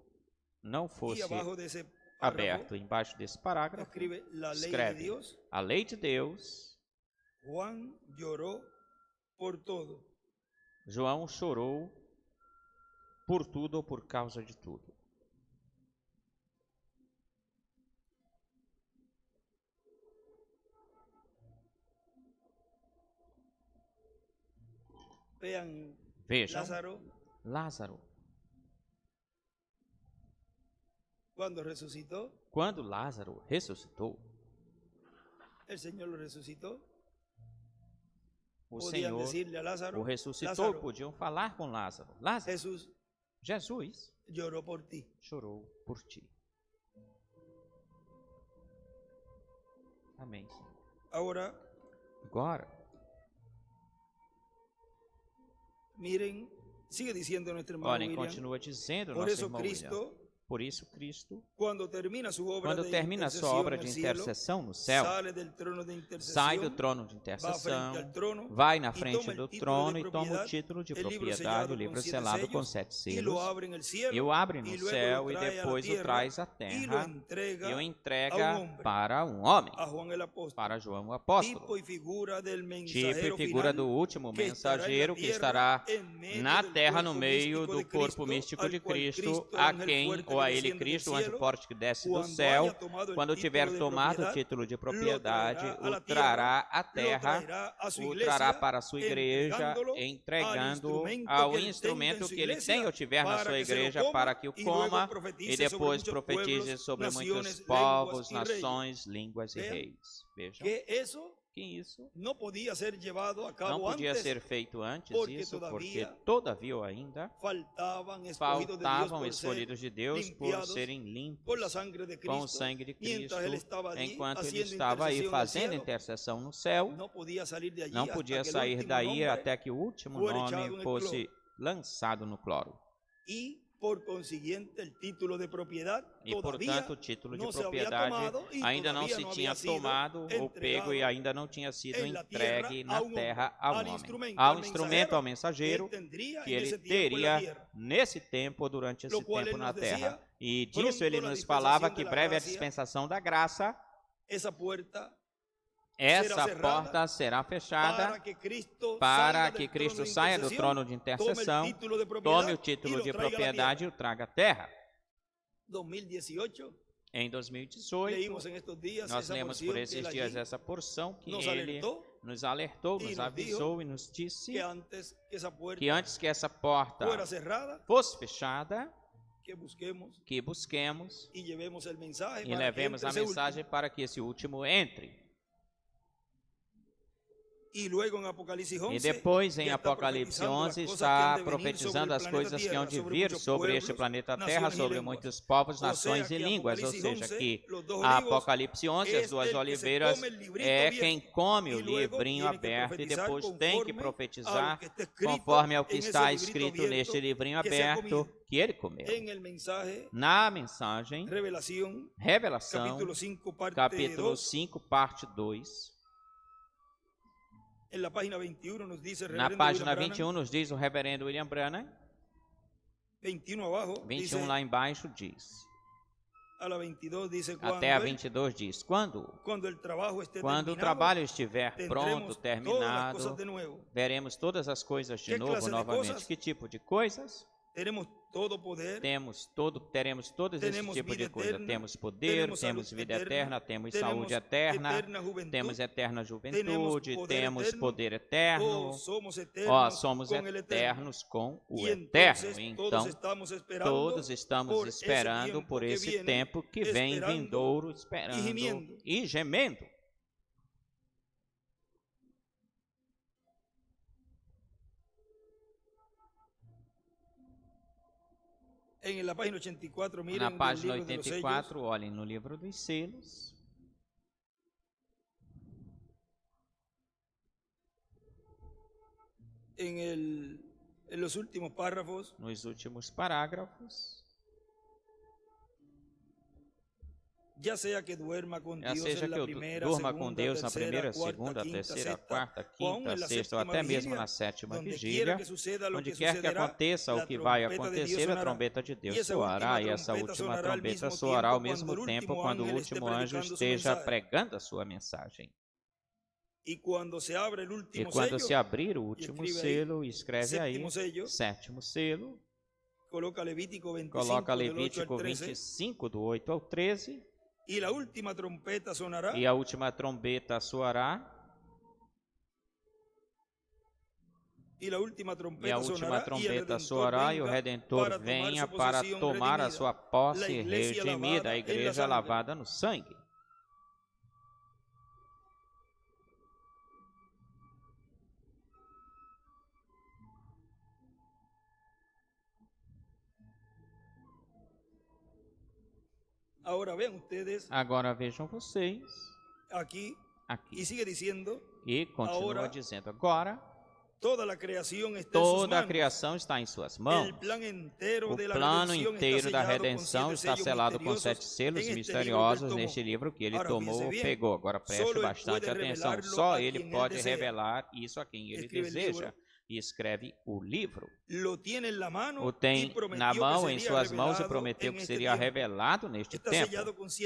Speaker 1: não fosse aberto. Embaixo desse parágrafo, escreve a lei de Deus. João chorou por tudo ou por causa de tudo. Vejam, Lázaro. Quando Lázaro ressuscitou, o Senhor o ressuscitou. Podiam falar com Lázaro: Lázaro, Jesus chorou por ti. Amém. Agora,
Speaker 2: Miren, sigue diciendo nuestro hermano
Speaker 1: Olhem,
Speaker 2: William,
Speaker 1: continua dizendo
Speaker 2: por
Speaker 1: nosso
Speaker 2: eso
Speaker 1: irmão William.
Speaker 2: Cristo,
Speaker 1: Por isso, Cristo,
Speaker 2: quando termina sua
Speaker 1: obra de intercessão no céu, sai do trono de intercessão, vai na frente do trono e toma o título de propriedade, o livro selado com 7 selos, e o abre no céu e depois o traz à terra e o entrega para um homem, para João o apóstolo, tipo e figura do último mensageiro que estará na terra no meio do corpo místico de Cristo, a quem ou a ele Cristo, o anjo forte que desce do céu, quando tiver tomado o título de propriedade, o trará à terra, o trará para a sua igreja, entregando ao instrumento que ele tem ou tiver na sua igreja para que o coma e depois profetize sobre muitos povos, nações, línguas e reis. Vejam que isso não podia ser feito antes isso, porque todavia ainda faltavam escolhidos de Deus por serem limpos com o sangue de Cristo, enquanto ele estava aí fazendo intercessão no céu, não podia sair daí até que o último nome fosse lançado no cloro.
Speaker 2: Por consiguiente, o título de propriedade,
Speaker 1: e portanto o título de propriedade ainda não se tinha tomado ou pego e ainda não tinha sido entregue na terra ao homem, ao instrumento, ao mensageiro, que ele teria nesse tempo, durante esse tempo na terra. E disso ele nos falava que breve é a dispensação da graça. Essa porta será fechada para que Cristo saia do trono de intercessão, tome o título de propriedade e o traga à terra. Em 2018, nós lemos por esses dias essa porção que ele nos alertou, nos avisou e nos disse que antes que essa porta fosse fechada, que busquemos e levemos a mensagem para que esse último entre. E depois, em Apocalipse 11, está profetizando as coisas que hão de vir sobre este planeta Terra, sobre muitos povos, nações e línguas. Ou seja, que a Apocalipse 11, as duas oliveiras, é quem come o livrinho aberto e depois tem que profetizar conforme ao que está escrito neste livrinho aberto que ele comeu. Na mensagem, Revelação, capítulo 5, parte 2, na página 21 nos diz o reverendo William Branham, 21 lá embaixo diz, até a 22 diz, quando o trabalho estiver pronto, terminado, veremos todas as coisas de novo, novamente. Que tipo de coisas? Teremos todos esse tipo de coisa. Temos poder, temos vida eterna, temos saúde eterna, temos eterna juventude, temos poder eterno. Somos eternos com o eterno. Então, todos estamos esperando por esse tempo que vem vindouro, esperando e gemendo. Na página 84, olhem no livro dos selos. Nos últimos parágrafos. Já seja que eu durma com Deus na primeira, segunda, terceira, quarta, quinta, sexta ou até mesmo na sétima vigília, onde quer que aconteça o que vai acontecer, a trombeta de Deus soará, e essa última trombeta soará ao mesmo tempo quando o último anjo esteja pregando a sua mensagem. E quando se abrir o último selo, escreve aí, sétimo selo, coloca Levítico 25, do 8 ao 13, e a última trombeta soará, e o Redentor venha para tomar a sua posse redimida, a igreja lavada no sangue. Agora vejam vocês, aqui, e continua dizendo, agora, Toda a criação está em suas mãos. O plano inteiro da redenção está selado com 7 selos misteriosos neste livro que ele tomou ou pegou. Agora preste bastante atenção. Só ele pode revelar isso a quem ele deseja. E escreve o livro. O tem na mão, em suas mãos, e prometeu que seria revelado neste tempo.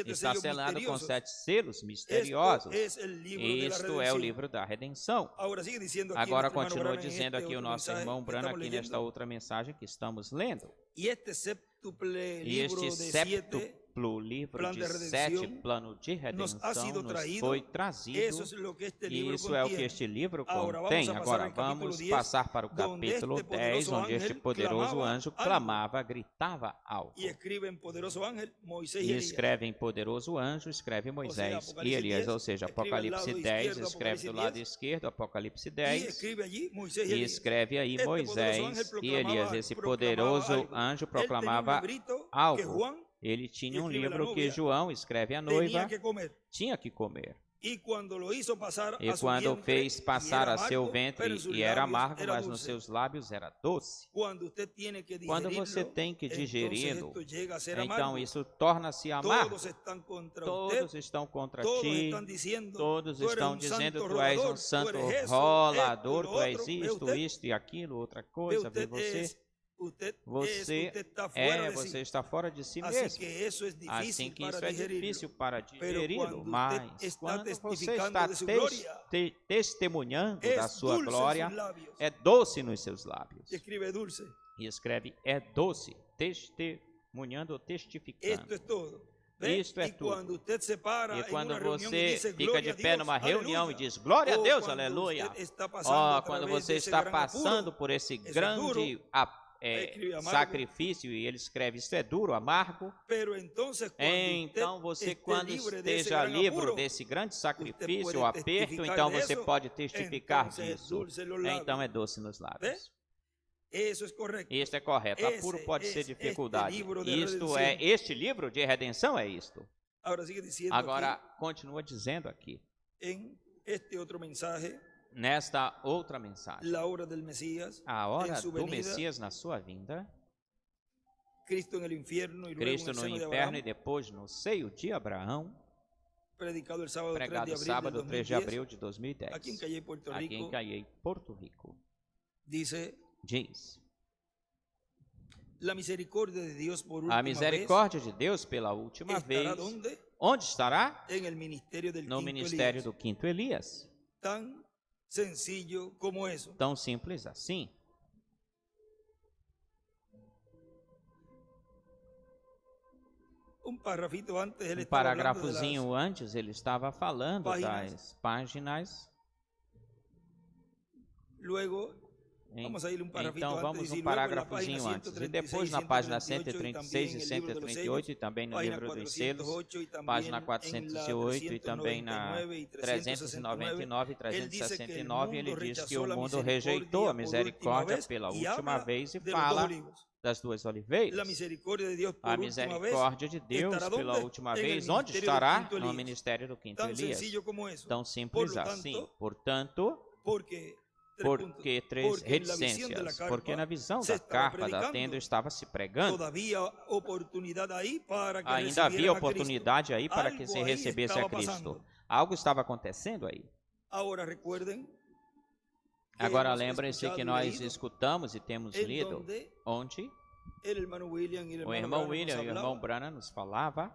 Speaker 1: Está selado com 7 selos misteriosos. Isto é o livro da redenção. Agora continua dizendo aqui o nosso irmão Branham, aqui nesta outra mensagem que estamos lendo. E este séptuplo livro de 7 planos de redenção nos foi trazido, e isso é o que este livro contém. Agora vamos passar para o capítulo 10, onde este poderoso anjo clamava, gritava algo. E escreve em poderoso anjo, escreve Moisés e Elias, ou seja, Apocalipse 10, escreve do lado esquerdo, Apocalipse 10, e escreve aí Moisés e Elias. Esse poderoso anjo proclamava algo. Ele tinha um livro que João escreve à noiva, tinha que comer. E quando fez passar a seu ventre e era amargo, mas nos seus lábios era doce. Quando você tem que digeri-lo, então isso torna-se amargo. Todos estão contra ti, todos estão dizendo tu és um santo rolador, tu és isto e aquilo, outra coisa, vê você. Você está fora de si mesmo. Assim que isso é difícil para digeri-lo, mas quando você está testemunhando da sua glória, é doce nos seus lábios. E escreve, é doce, testemunhando ou testificando. Isto é tudo. E quando você fica de pé numa reunião e diz, glória a Deus, aleluia. Quando você está passando por esse grande sacrifício, e ele escreve, isso é duro, amargo. Então você, quando esteja livre desse grande sacrifício, o aperto, então você pode testificar disso. Então é doce nos lábios. Isto é correto. Apuro pode ser dificuldade. Este livro de redenção é isto. Agora continua dizendo aqui, nesta outra mensagem, a hora do Messias na sua vinda, Cristo no inferno e depois no seio de Abraão, pregado sábado 3 de abril de 2010, aqui em Cayey, Porto Rico, diz, a misericórdia de Deus pela última vez, onde estará? No ministério do quinto Elias. Tão simples assim. Um parágrafozinho antes ele estava falando das páginas. Então vamos um parágrafozinho antes. E depois na página 136 e 138 e também no livro dos selos, página 408 e também na 399 e 369, ele diz que o mundo rejeitou a misericórdia pela última vez e fala das duas oliveiras. A misericórdia de Deus pela última vez, onde estará? No ministério do quinto Elias. Tão simples assim. Portanto, porque 3 reticências? Porque na visão da carpa da tenda estava se pregando. Ainda havia oportunidade aí para que se recebesse a Cristo. Algo estava acontecendo aí. Agora lembrem-se que nós escutamos e temos lido onde o irmão William e o irmão Branham nos falavam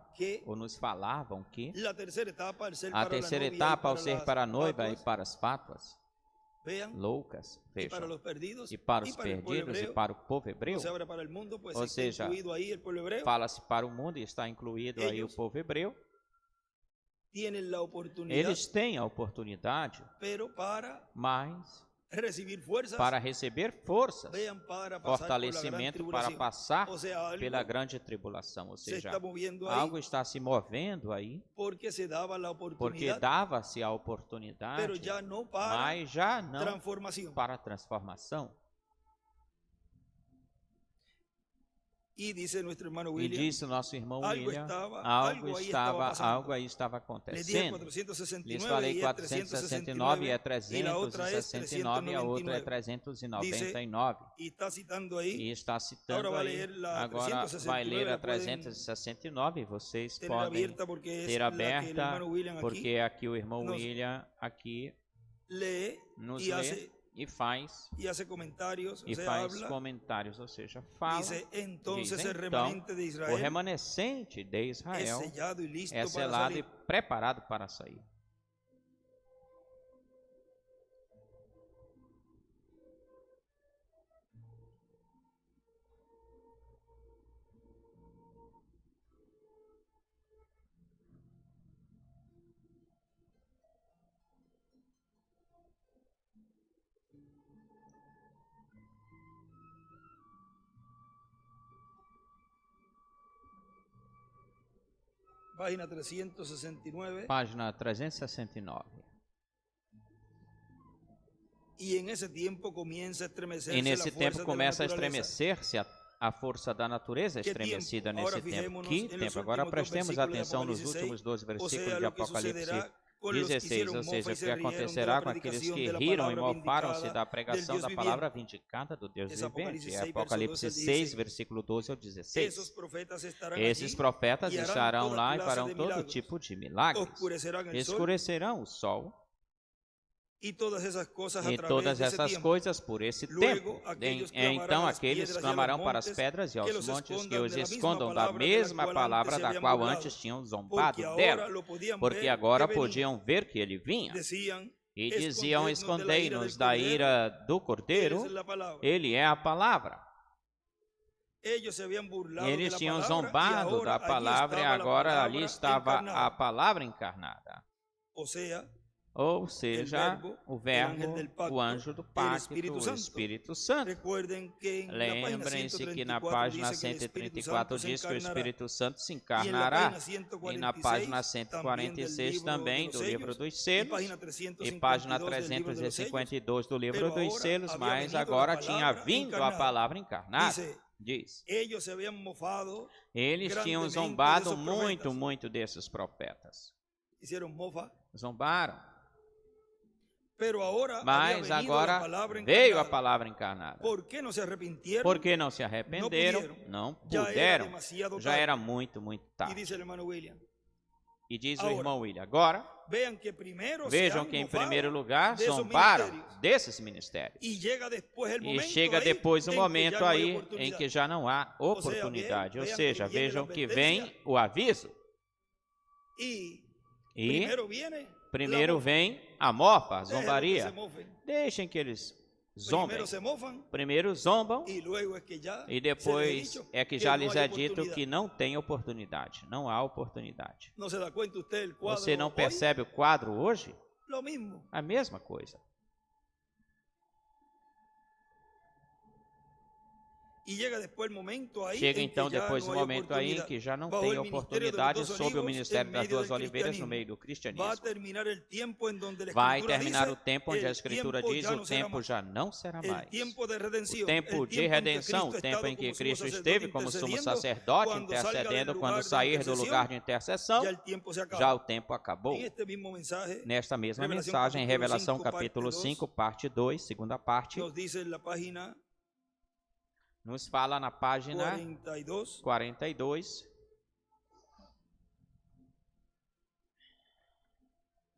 Speaker 1: que a terceira etapa, ao ser para a noiva e para as fátuas loucas, vejam, e para os perdidos e para o povo hebreu, ou seja, fala-se para o mundo e está incluído aí o povo hebreu. Eles têm a oportunidade, mas para receber forças, fortalecimento para passar pela grande tribulação, ou seja, algo está se movendo aí, porque dava-se a oportunidade, mas já não para a transformação.
Speaker 2: Y dice nuestro hermano
Speaker 1: E
Speaker 2: William,
Speaker 1: disse o nosso irmão
Speaker 2: algo
Speaker 1: William,
Speaker 2: estava-
Speaker 1: algo
Speaker 2: algo aí estava
Speaker 1: estava
Speaker 2: les dije
Speaker 1: acontecendo.
Speaker 2: 469
Speaker 1: Lhes falei
Speaker 2: y es
Speaker 1: 469 e é
Speaker 2: 369 y la otra es
Speaker 1: 369 e a outra é
Speaker 2: 399.
Speaker 1: 399.
Speaker 2: Y está citando ahí.
Speaker 1: E está citando
Speaker 2: Agora vai
Speaker 1: aí.
Speaker 2: ler lá
Speaker 1: Agora vai ler a
Speaker 2: 369,
Speaker 1: 369. Vocês
Speaker 2: tener
Speaker 1: podem
Speaker 2: abierta porque es
Speaker 1: ter
Speaker 2: la que el
Speaker 1: aberta,
Speaker 2: hermano William
Speaker 1: porque aqui o irmão
Speaker 2: nos
Speaker 1: William aqui
Speaker 2: lee
Speaker 1: nos
Speaker 2: y
Speaker 1: lê
Speaker 2: hace,
Speaker 1: e faz
Speaker 2: y hace comentarios,
Speaker 1: e
Speaker 2: o sea,
Speaker 1: faz
Speaker 2: habla.
Speaker 1: comentários, ou seja, fala.
Speaker 2: Dice, entonces
Speaker 1: Diz,
Speaker 2: el remanente de
Speaker 1: o
Speaker 2: Israel
Speaker 1: remanescente de
Speaker 2: es
Speaker 1: Israel
Speaker 2: sellado y listo
Speaker 1: é
Speaker 2: para
Speaker 1: selado e
Speaker 2: salir.
Speaker 1: preparado para sair.
Speaker 2: Página 369.
Speaker 1: Página 369.
Speaker 2: Y en ese tiempo comienza a estremecerse
Speaker 1: E nesse
Speaker 2: la
Speaker 1: tempo
Speaker 2: fuerza
Speaker 1: começa a
Speaker 2: de la naturaleza.
Speaker 1: estremecer-se a força da natureza
Speaker 2: Que
Speaker 1: estremecida
Speaker 2: tempo?
Speaker 1: nesse
Speaker 2: Agora
Speaker 1: tempo.
Speaker 2: fijémonos
Speaker 1: Que
Speaker 2: em los
Speaker 1: tempo? Agora
Speaker 2: últimos
Speaker 1: prestemos
Speaker 2: versículos de
Speaker 1: atenção nos
Speaker 2: Apocalipse
Speaker 1: últimos 12
Speaker 2: ou
Speaker 1: versículos
Speaker 2: seja,
Speaker 1: de
Speaker 2: lo que
Speaker 1: Apocalipse
Speaker 2: sucederá com os que
Speaker 1: 16,
Speaker 2: hicieron
Speaker 1: ou
Speaker 2: mofa
Speaker 1: seja,
Speaker 2: y
Speaker 1: o
Speaker 2: se
Speaker 1: que
Speaker 2: rieron de
Speaker 1: acontecerá
Speaker 2: la
Speaker 1: com aqueles
Speaker 2: predicación
Speaker 1: que
Speaker 2: de la
Speaker 1: riram e
Speaker 2: palabra
Speaker 1: mofaram-se
Speaker 2: vindicada
Speaker 1: da
Speaker 2: del
Speaker 1: pregação
Speaker 2: Dios
Speaker 1: da palavra
Speaker 2: viviente.
Speaker 1: vindicada do Deus
Speaker 2: Esse
Speaker 1: vivente.
Speaker 2: Apocalipse
Speaker 1: É
Speaker 2: 6,
Speaker 1: Apocalipse
Speaker 2: verso 12 ao
Speaker 1: 6,
Speaker 2: 16.
Speaker 1: versículo 12 ao 16.
Speaker 2: Esos profetas estarán
Speaker 1: Esses
Speaker 2: allí
Speaker 1: profetas
Speaker 2: y harán
Speaker 1: estarão
Speaker 2: toda
Speaker 1: lá e
Speaker 2: clase
Speaker 1: farão
Speaker 2: de
Speaker 1: todo
Speaker 2: milagros.
Speaker 1: tipo de milagres.
Speaker 2: Oscurecerán el sol
Speaker 1: Escurecerão o sol
Speaker 2: y todas esas cosas a
Speaker 1: e
Speaker 2: través
Speaker 1: todas
Speaker 2: de ese
Speaker 1: essas
Speaker 2: tiempo.
Speaker 1: coisas por esse
Speaker 2: Luego,
Speaker 1: tempo.
Speaker 2: aquellos
Speaker 1: Então
Speaker 2: clamarán a las
Speaker 1: aqueles
Speaker 2: piedras y a los
Speaker 1: clamarão para as
Speaker 2: montes
Speaker 1: pedras e
Speaker 2: que
Speaker 1: aos
Speaker 2: los
Speaker 1: montes que
Speaker 2: escondan
Speaker 1: os
Speaker 2: de la misma
Speaker 1: escondam da
Speaker 2: palabra de la
Speaker 1: mesma
Speaker 2: cual
Speaker 1: palavra
Speaker 2: antes se
Speaker 1: da
Speaker 2: habían
Speaker 1: qual
Speaker 2: burlado,
Speaker 1: antes tinham zombado
Speaker 2: porque
Speaker 1: dela.
Speaker 2: ahora lo podían
Speaker 1: Porque
Speaker 2: ver
Speaker 1: agora
Speaker 2: que venía.
Speaker 1: podiam ver que ele vinha.
Speaker 2: Decían,
Speaker 1: E diziam:
Speaker 2: escondei-nos
Speaker 1: escondei-nos da ira do Cordeiro.
Speaker 2: Eres la palabra.
Speaker 1: Ele é a palavra.
Speaker 2: Ellos se habían burlado de
Speaker 1: Eles
Speaker 2: la
Speaker 1: tinham
Speaker 2: palabra,
Speaker 1: zombado
Speaker 2: y ahora
Speaker 1: da
Speaker 2: allí
Speaker 1: palavra e
Speaker 2: estaba la
Speaker 1: agora
Speaker 2: palabra
Speaker 1: ali estava
Speaker 2: encarnada.
Speaker 1: a palavra encarnada.
Speaker 2: O sea,
Speaker 1: Ou seja, o Verbo,
Speaker 2: ángel del pacto,
Speaker 1: o anjo do
Speaker 2: el
Speaker 1: pacto,
Speaker 2: Espírito
Speaker 1: o
Speaker 2: Santo.
Speaker 1: Espírito Santo.
Speaker 2: recuerden que en la página
Speaker 1: Lembrem-se que na
Speaker 2: 134
Speaker 1: página
Speaker 2: dice que el Espíritu
Speaker 1: 134
Speaker 2: Santo se
Speaker 1: diz que o
Speaker 2: encarnará.
Speaker 1: Espírito Santo se
Speaker 2: Y en la
Speaker 1: encarnará.
Speaker 2: página
Speaker 1: E na página
Speaker 2: 146
Speaker 1: 146 também do livro dos
Speaker 2: y
Speaker 1: selos.
Speaker 2: página
Speaker 1: E página
Speaker 2: 352
Speaker 1: 352 do
Speaker 2: del libro de los sellos,
Speaker 1: livro
Speaker 2: Pero
Speaker 1: dos
Speaker 2: agora
Speaker 1: selos,
Speaker 2: havia
Speaker 1: mas
Speaker 2: venido a
Speaker 1: agora
Speaker 2: palavra
Speaker 1: tinha vindo a
Speaker 2: encarnada.
Speaker 1: palavra encarnada.
Speaker 2: Dice,
Speaker 1: Diz,
Speaker 2: ellos se habían mofado,
Speaker 1: eles tinham
Speaker 2: grandemente
Speaker 1: zombado
Speaker 2: desses profetas.
Speaker 1: muito desses profetas.
Speaker 2: hicieron mofa,
Speaker 1: Zombaram.
Speaker 2: pero ahora
Speaker 1: Mas
Speaker 2: había venido la
Speaker 1: agora
Speaker 2: palabra
Speaker 1: veio a
Speaker 2: encarnada.
Speaker 1: palavra encarnada.
Speaker 2: ¿Por qué no se arrepintieron?
Speaker 1: Por que não se arrependeram?
Speaker 2: pudieron.
Speaker 1: Não
Speaker 2: Ya era
Speaker 1: puderam.
Speaker 2: demasiado
Speaker 1: Já
Speaker 2: tarde.
Speaker 1: era muito
Speaker 2: Y
Speaker 1: tarde.
Speaker 2: dice el hermano William,
Speaker 1: E diz o
Speaker 2: Agora,
Speaker 1: irmão William, agora
Speaker 2: vean que primero se
Speaker 1: vejam
Speaker 2: han
Speaker 1: que em
Speaker 2: mofado
Speaker 1: primeiro lugar
Speaker 2: de esos
Speaker 1: zombaram
Speaker 2: ministerios.
Speaker 1: desses ministérios.
Speaker 2: Y llega después el
Speaker 1: E
Speaker 2: momento
Speaker 1: chega
Speaker 2: ahí
Speaker 1: depois o
Speaker 2: en que ya
Speaker 1: momento
Speaker 2: no hay
Speaker 1: aí em
Speaker 2: oportunidad.
Speaker 1: que já não há oportunidade. Ou
Speaker 2: vean
Speaker 1: seja,
Speaker 2: que viene
Speaker 1: vejam
Speaker 2: la
Speaker 1: que
Speaker 2: advertencia.
Speaker 1: vem o aviso.
Speaker 2: Y
Speaker 1: E
Speaker 2: primero viene
Speaker 1: primeiro
Speaker 2: la mofa.
Speaker 1: vem a mofa, a
Speaker 2: Déjenlo que
Speaker 1: zombaria.
Speaker 2: se mofen.
Speaker 1: Deixem que eles zombem.
Speaker 2: Primero se mofan
Speaker 1: Primeiro zombam
Speaker 2: y luego es que ya
Speaker 1: e
Speaker 2: se
Speaker 1: depois
Speaker 2: les ha dicho
Speaker 1: é que
Speaker 2: que
Speaker 1: já
Speaker 2: no
Speaker 1: lhes
Speaker 2: hay
Speaker 1: é dito
Speaker 2: oportunidad.
Speaker 1: que não tem oportunidade. Não há oportunidade.
Speaker 2: ¿No se da cuenta usted el cuadro
Speaker 1: Você não
Speaker 2: hoy?
Speaker 1: percebe o quadro hoje?
Speaker 2: Lo mismo.
Speaker 1: A mesma coisa.
Speaker 2: Y llega después el momento ahí
Speaker 1: Chega
Speaker 2: en que
Speaker 1: então
Speaker 2: ya
Speaker 1: depois
Speaker 2: no
Speaker 1: o
Speaker 2: hay
Speaker 1: momento aí em
Speaker 2: oportunidad.
Speaker 1: que já não
Speaker 2: Bajo
Speaker 1: tem
Speaker 2: el ministerio de los
Speaker 1: oportunidade
Speaker 2: dos
Speaker 1: sob o
Speaker 2: olivos,
Speaker 1: ministério
Speaker 2: en
Speaker 1: das
Speaker 2: medio
Speaker 1: duas
Speaker 2: del
Speaker 1: oliveiras no
Speaker 2: cristianismo.
Speaker 1: meio do
Speaker 2: Va a
Speaker 1: cristianismo.
Speaker 2: terminar el tiempo en donde la
Speaker 1: Vai
Speaker 2: escritura
Speaker 1: terminar
Speaker 2: dice,
Speaker 1: o tempo onde a
Speaker 2: el
Speaker 1: escritura
Speaker 2: tiempo
Speaker 1: diz
Speaker 2: ya
Speaker 1: o
Speaker 2: no será
Speaker 1: tempo
Speaker 2: más.
Speaker 1: já não será
Speaker 2: El
Speaker 1: mais.
Speaker 2: tiempo de redención,
Speaker 1: O tempo
Speaker 2: el
Speaker 1: de
Speaker 2: tiempo en que
Speaker 1: redenção, o
Speaker 2: Cristo
Speaker 1: tempo
Speaker 2: estado
Speaker 1: em que
Speaker 2: como sumo
Speaker 1: Cristo
Speaker 2: sacerdote
Speaker 1: esteve como sumo
Speaker 2: intercediendo,
Speaker 1: sacerdote
Speaker 2: cuando salga del
Speaker 1: intercedendo,
Speaker 2: lugar
Speaker 1: quando
Speaker 2: de
Speaker 1: sair do
Speaker 2: intercesión,
Speaker 1: lugar de intercessão,
Speaker 2: ya el tiempo se acaba.
Speaker 1: já o tempo acabou.
Speaker 2: En este mismo mensaje
Speaker 1: Nesta mesma
Speaker 2: Revelação
Speaker 1: mensagem,
Speaker 2: capítulo
Speaker 1: Revelação
Speaker 2: 5,
Speaker 1: capítulo
Speaker 2: parte
Speaker 1: 5, parte 2, segunda parte,
Speaker 2: nos dice en la página
Speaker 1: nos fala na página
Speaker 2: 42,
Speaker 1: 42,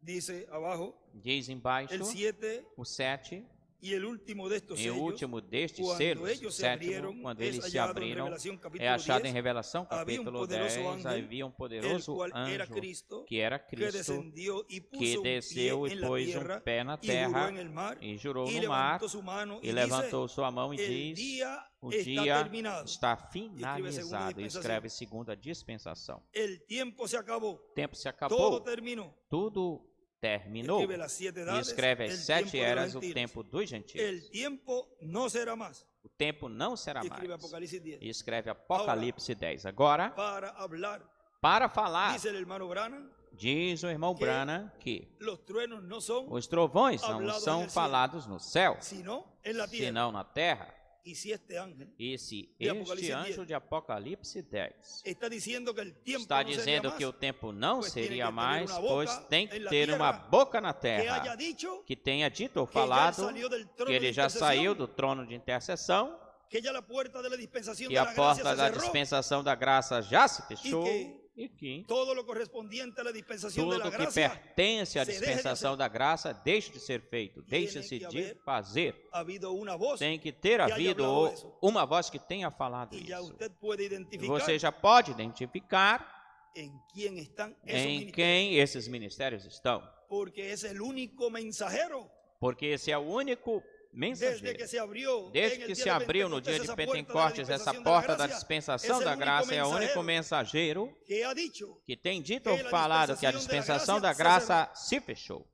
Speaker 2: dice abajo,
Speaker 1: diz embaixo,
Speaker 2: el 7
Speaker 1: o 7,
Speaker 2: y el último de estos
Speaker 1: e o
Speaker 2: sellos,
Speaker 1: último destes
Speaker 2: cuando
Speaker 1: selos,
Speaker 2: ellos
Speaker 1: o
Speaker 2: se abrieron,
Speaker 1: sétimo, quando
Speaker 2: es
Speaker 1: eles se
Speaker 2: hallado en
Speaker 1: abriram,
Speaker 2: Revelación capítulo
Speaker 1: é achado em
Speaker 2: 10,
Speaker 1: Revelação
Speaker 2: havia
Speaker 1: capítulo
Speaker 2: poderoso
Speaker 1: 10,
Speaker 2: ángel,
Speaker 1: havia um
Speaker 2: el
Speaker 1: poderoso
Speaker 2: cual era
Speaker 1: anjo,
Speaker 2: Cristo,
Speaker 1: que era
Speaker 2: que
Speaker 1: Cristo,
Speaker 2: descendió y puso
Speaker 1: que
Speaker 2: un pie
Speaker 1: desceu e
Speaker 2: en la
Speaker 1: pôs
Speaker 2: tierra
Speaker 1: um pé na
Speaker 2: y juró
Speaker 1: terra
Speaker 2: en el mar
Speaker 1: e jurou
Speaker 2: y
Speaker 1: no mar
Speaker 2: levantó su mano
Speaker 1: e
Speaker 2: y
Speaker 1: levantou
Speaker 2: dice,
Speaker 1: sua mão e
Speaker 2: el
Speaker 1: diz:
Speaker 2: día
Speaker 1: o
Speaker 2: está
Speaker 1: dia
Speaker 2: terminado.
Speaker 1: está
Speaker 2: segunda
Speaker 1: finalizado. E
Speaker 2: dispensação.
Speaker 1: escreve segunda dispensação.
Speaker 2: El tiempo se acabou.
Speaker 1: O tempo se
Speaker 2: Todo
Speaker 1: acabou,
Speaker 2: terminou.
Speaker 1: tudo terminou.
Speaker 2: Escribe las 7
Speaker 1: E
Speaker 2: edades,
Speaker 1: escreve as
Speaker 2: el
Speaker 1: 7
Speaker 2: tiempo de los
Speaker 1: eras, o
Speaker 2: gentiles.
Speaker 1: tempo dos gentios.
Speaker 2: El tiempo no será más.
Speaker 1: O tempo não será
Speaker 2: Y
Speaker 1: mais.
Speaker 2: escribe Apocalipsis 10.
Speaker 1: E escreve Apocalipse 10. Agora,
Speaker 2: Para hablar,
Speaker 1: para falar,
Speaker 2: dice el hermano Branham,
Speaker 1: diz o irmão
Speaker 2: que
Speaker 1: Branham que
Speaker 2: los truenos no son
Speaker 1: os trovões não
Speaker 2: hablados
Speaker 1: são
Speaker 2: no céu,
Speaker 1: falados no céu,
Speaker 2: sino en la tierra.
Speaker 1: senão na terra.
Speaker 2: Y si este ángel
Speaker 1: E se
Speaker 2: de
Speaker 1: este
Speaker 2: Apocalipse
Speaker 1: anjo
Speaker 2: 10
Speaker 1: de Apocalipse 10
Speaker 2: está diciendo que el tiempo
Speaker 1: está
Speaker 2: no sería
Speaker 1: dizendo
Speaker 2: más,
Speaker 1: que o tempo não
Speaker 2: pues tiene
Speaker 1: seria
Speaker 2: que tener
Speaker 1: mais,
Speaker 2: una boca
Speaker 1: pois tem que
Speaker 2: en la
Speaker 1: ter uma
Speaker 2: tierra
Speaker 1: boca na
Speaker 2: que
Speaker 1: terra
Speaker 2: haya dicho
Speaker 1: que tenha dito ou
Speaker 2: que ya él
Speaker 1: falado
Speaker 2: salió del trono
Speaker 1: que
Speaker 2: de
Speaker 1: ele já
Speaker 2: intercesión,
Speaker 1: saiu do trono de intercessão,
Speaker 2: que ya la puerta de la dispensación
Speaker 1: que
Speaker 2: de
Speaker 1: a
Speaker 2: la gracia
Speaker 1: porta
Speaker 2: se
Speaker 1: da
Speaker 2: cerró
Speaker 1: dispensação da graça já se fechou
Speaker 2: y
Speaker 1: e que
Speaker 2: todo lo correspondiente a la dispensación de la
Speaker 1: tudo que
Speaker 2: gracia
Speaker 1: pertence à
Speaker 2: se deje de
Speaker 1: dispensação
Speaker 2: hacer.
Speaker 1: da graça deixe de ser feito, deixe-se
Speaker 2: que
Speaker 1: de
Speaker 2: haber
Speaker 1: fazer.
Speaker 2: Ha habido una voz
Speaker 1: Tem que ter
Speaker 2: haya
Speaker 1: havido
Speaker 2: hablado eso.
Speaker 1: uma voz que tenha falado
Speaker 2: y ya
Speaker 1: isso.
Speaker 2: usted puede
Speaker 1: E
Speaker 2: identificar
Speaker 1: você já pode identificar
Speaker 2: en quién están esos
Speaker 1: em
Speaker 2: ministerios,
Speaker 1: quem esses ministérios estão,
Speaker 2: porque es el único mensajero
Speaker 1: porque esse é o único
Speaker 2: desde
Speaker 1: mensageiro.
Speaker 2: que se abrió
Speaker 1: Desde
Speaker 2: en el
Speaker 1: que
Speaker 2: día
Speaker 1: se
Speaker 2: de
Speaker 1: abriu no dia
Speaker 2: Pentecostés
Speaker 1: de
Speaker 2: esa puerta de la
Speaker 1: Pentecostes, essa
Speaker 2: dispensación de la
Speaker 1: porta da
Speaker 2: gracia,
Speaker 1: dispensação
Speaker 2: es el
Speaker 1: da
Speaker 2: único
Speaker 1: graça é o único
Speaker 2: mensajero
Speaker 1: mensageiro
Speaker 2: que ha dicho
Speaker 1: que tem dito
Speaker 2: que
Speaker 1: ou
Speaker 2: a
Speaker 1: falado que a
Speaker 2: dispensação
Speaker 1: dispensação da
Speaker 2: da
Speaker 1: graça se fechou.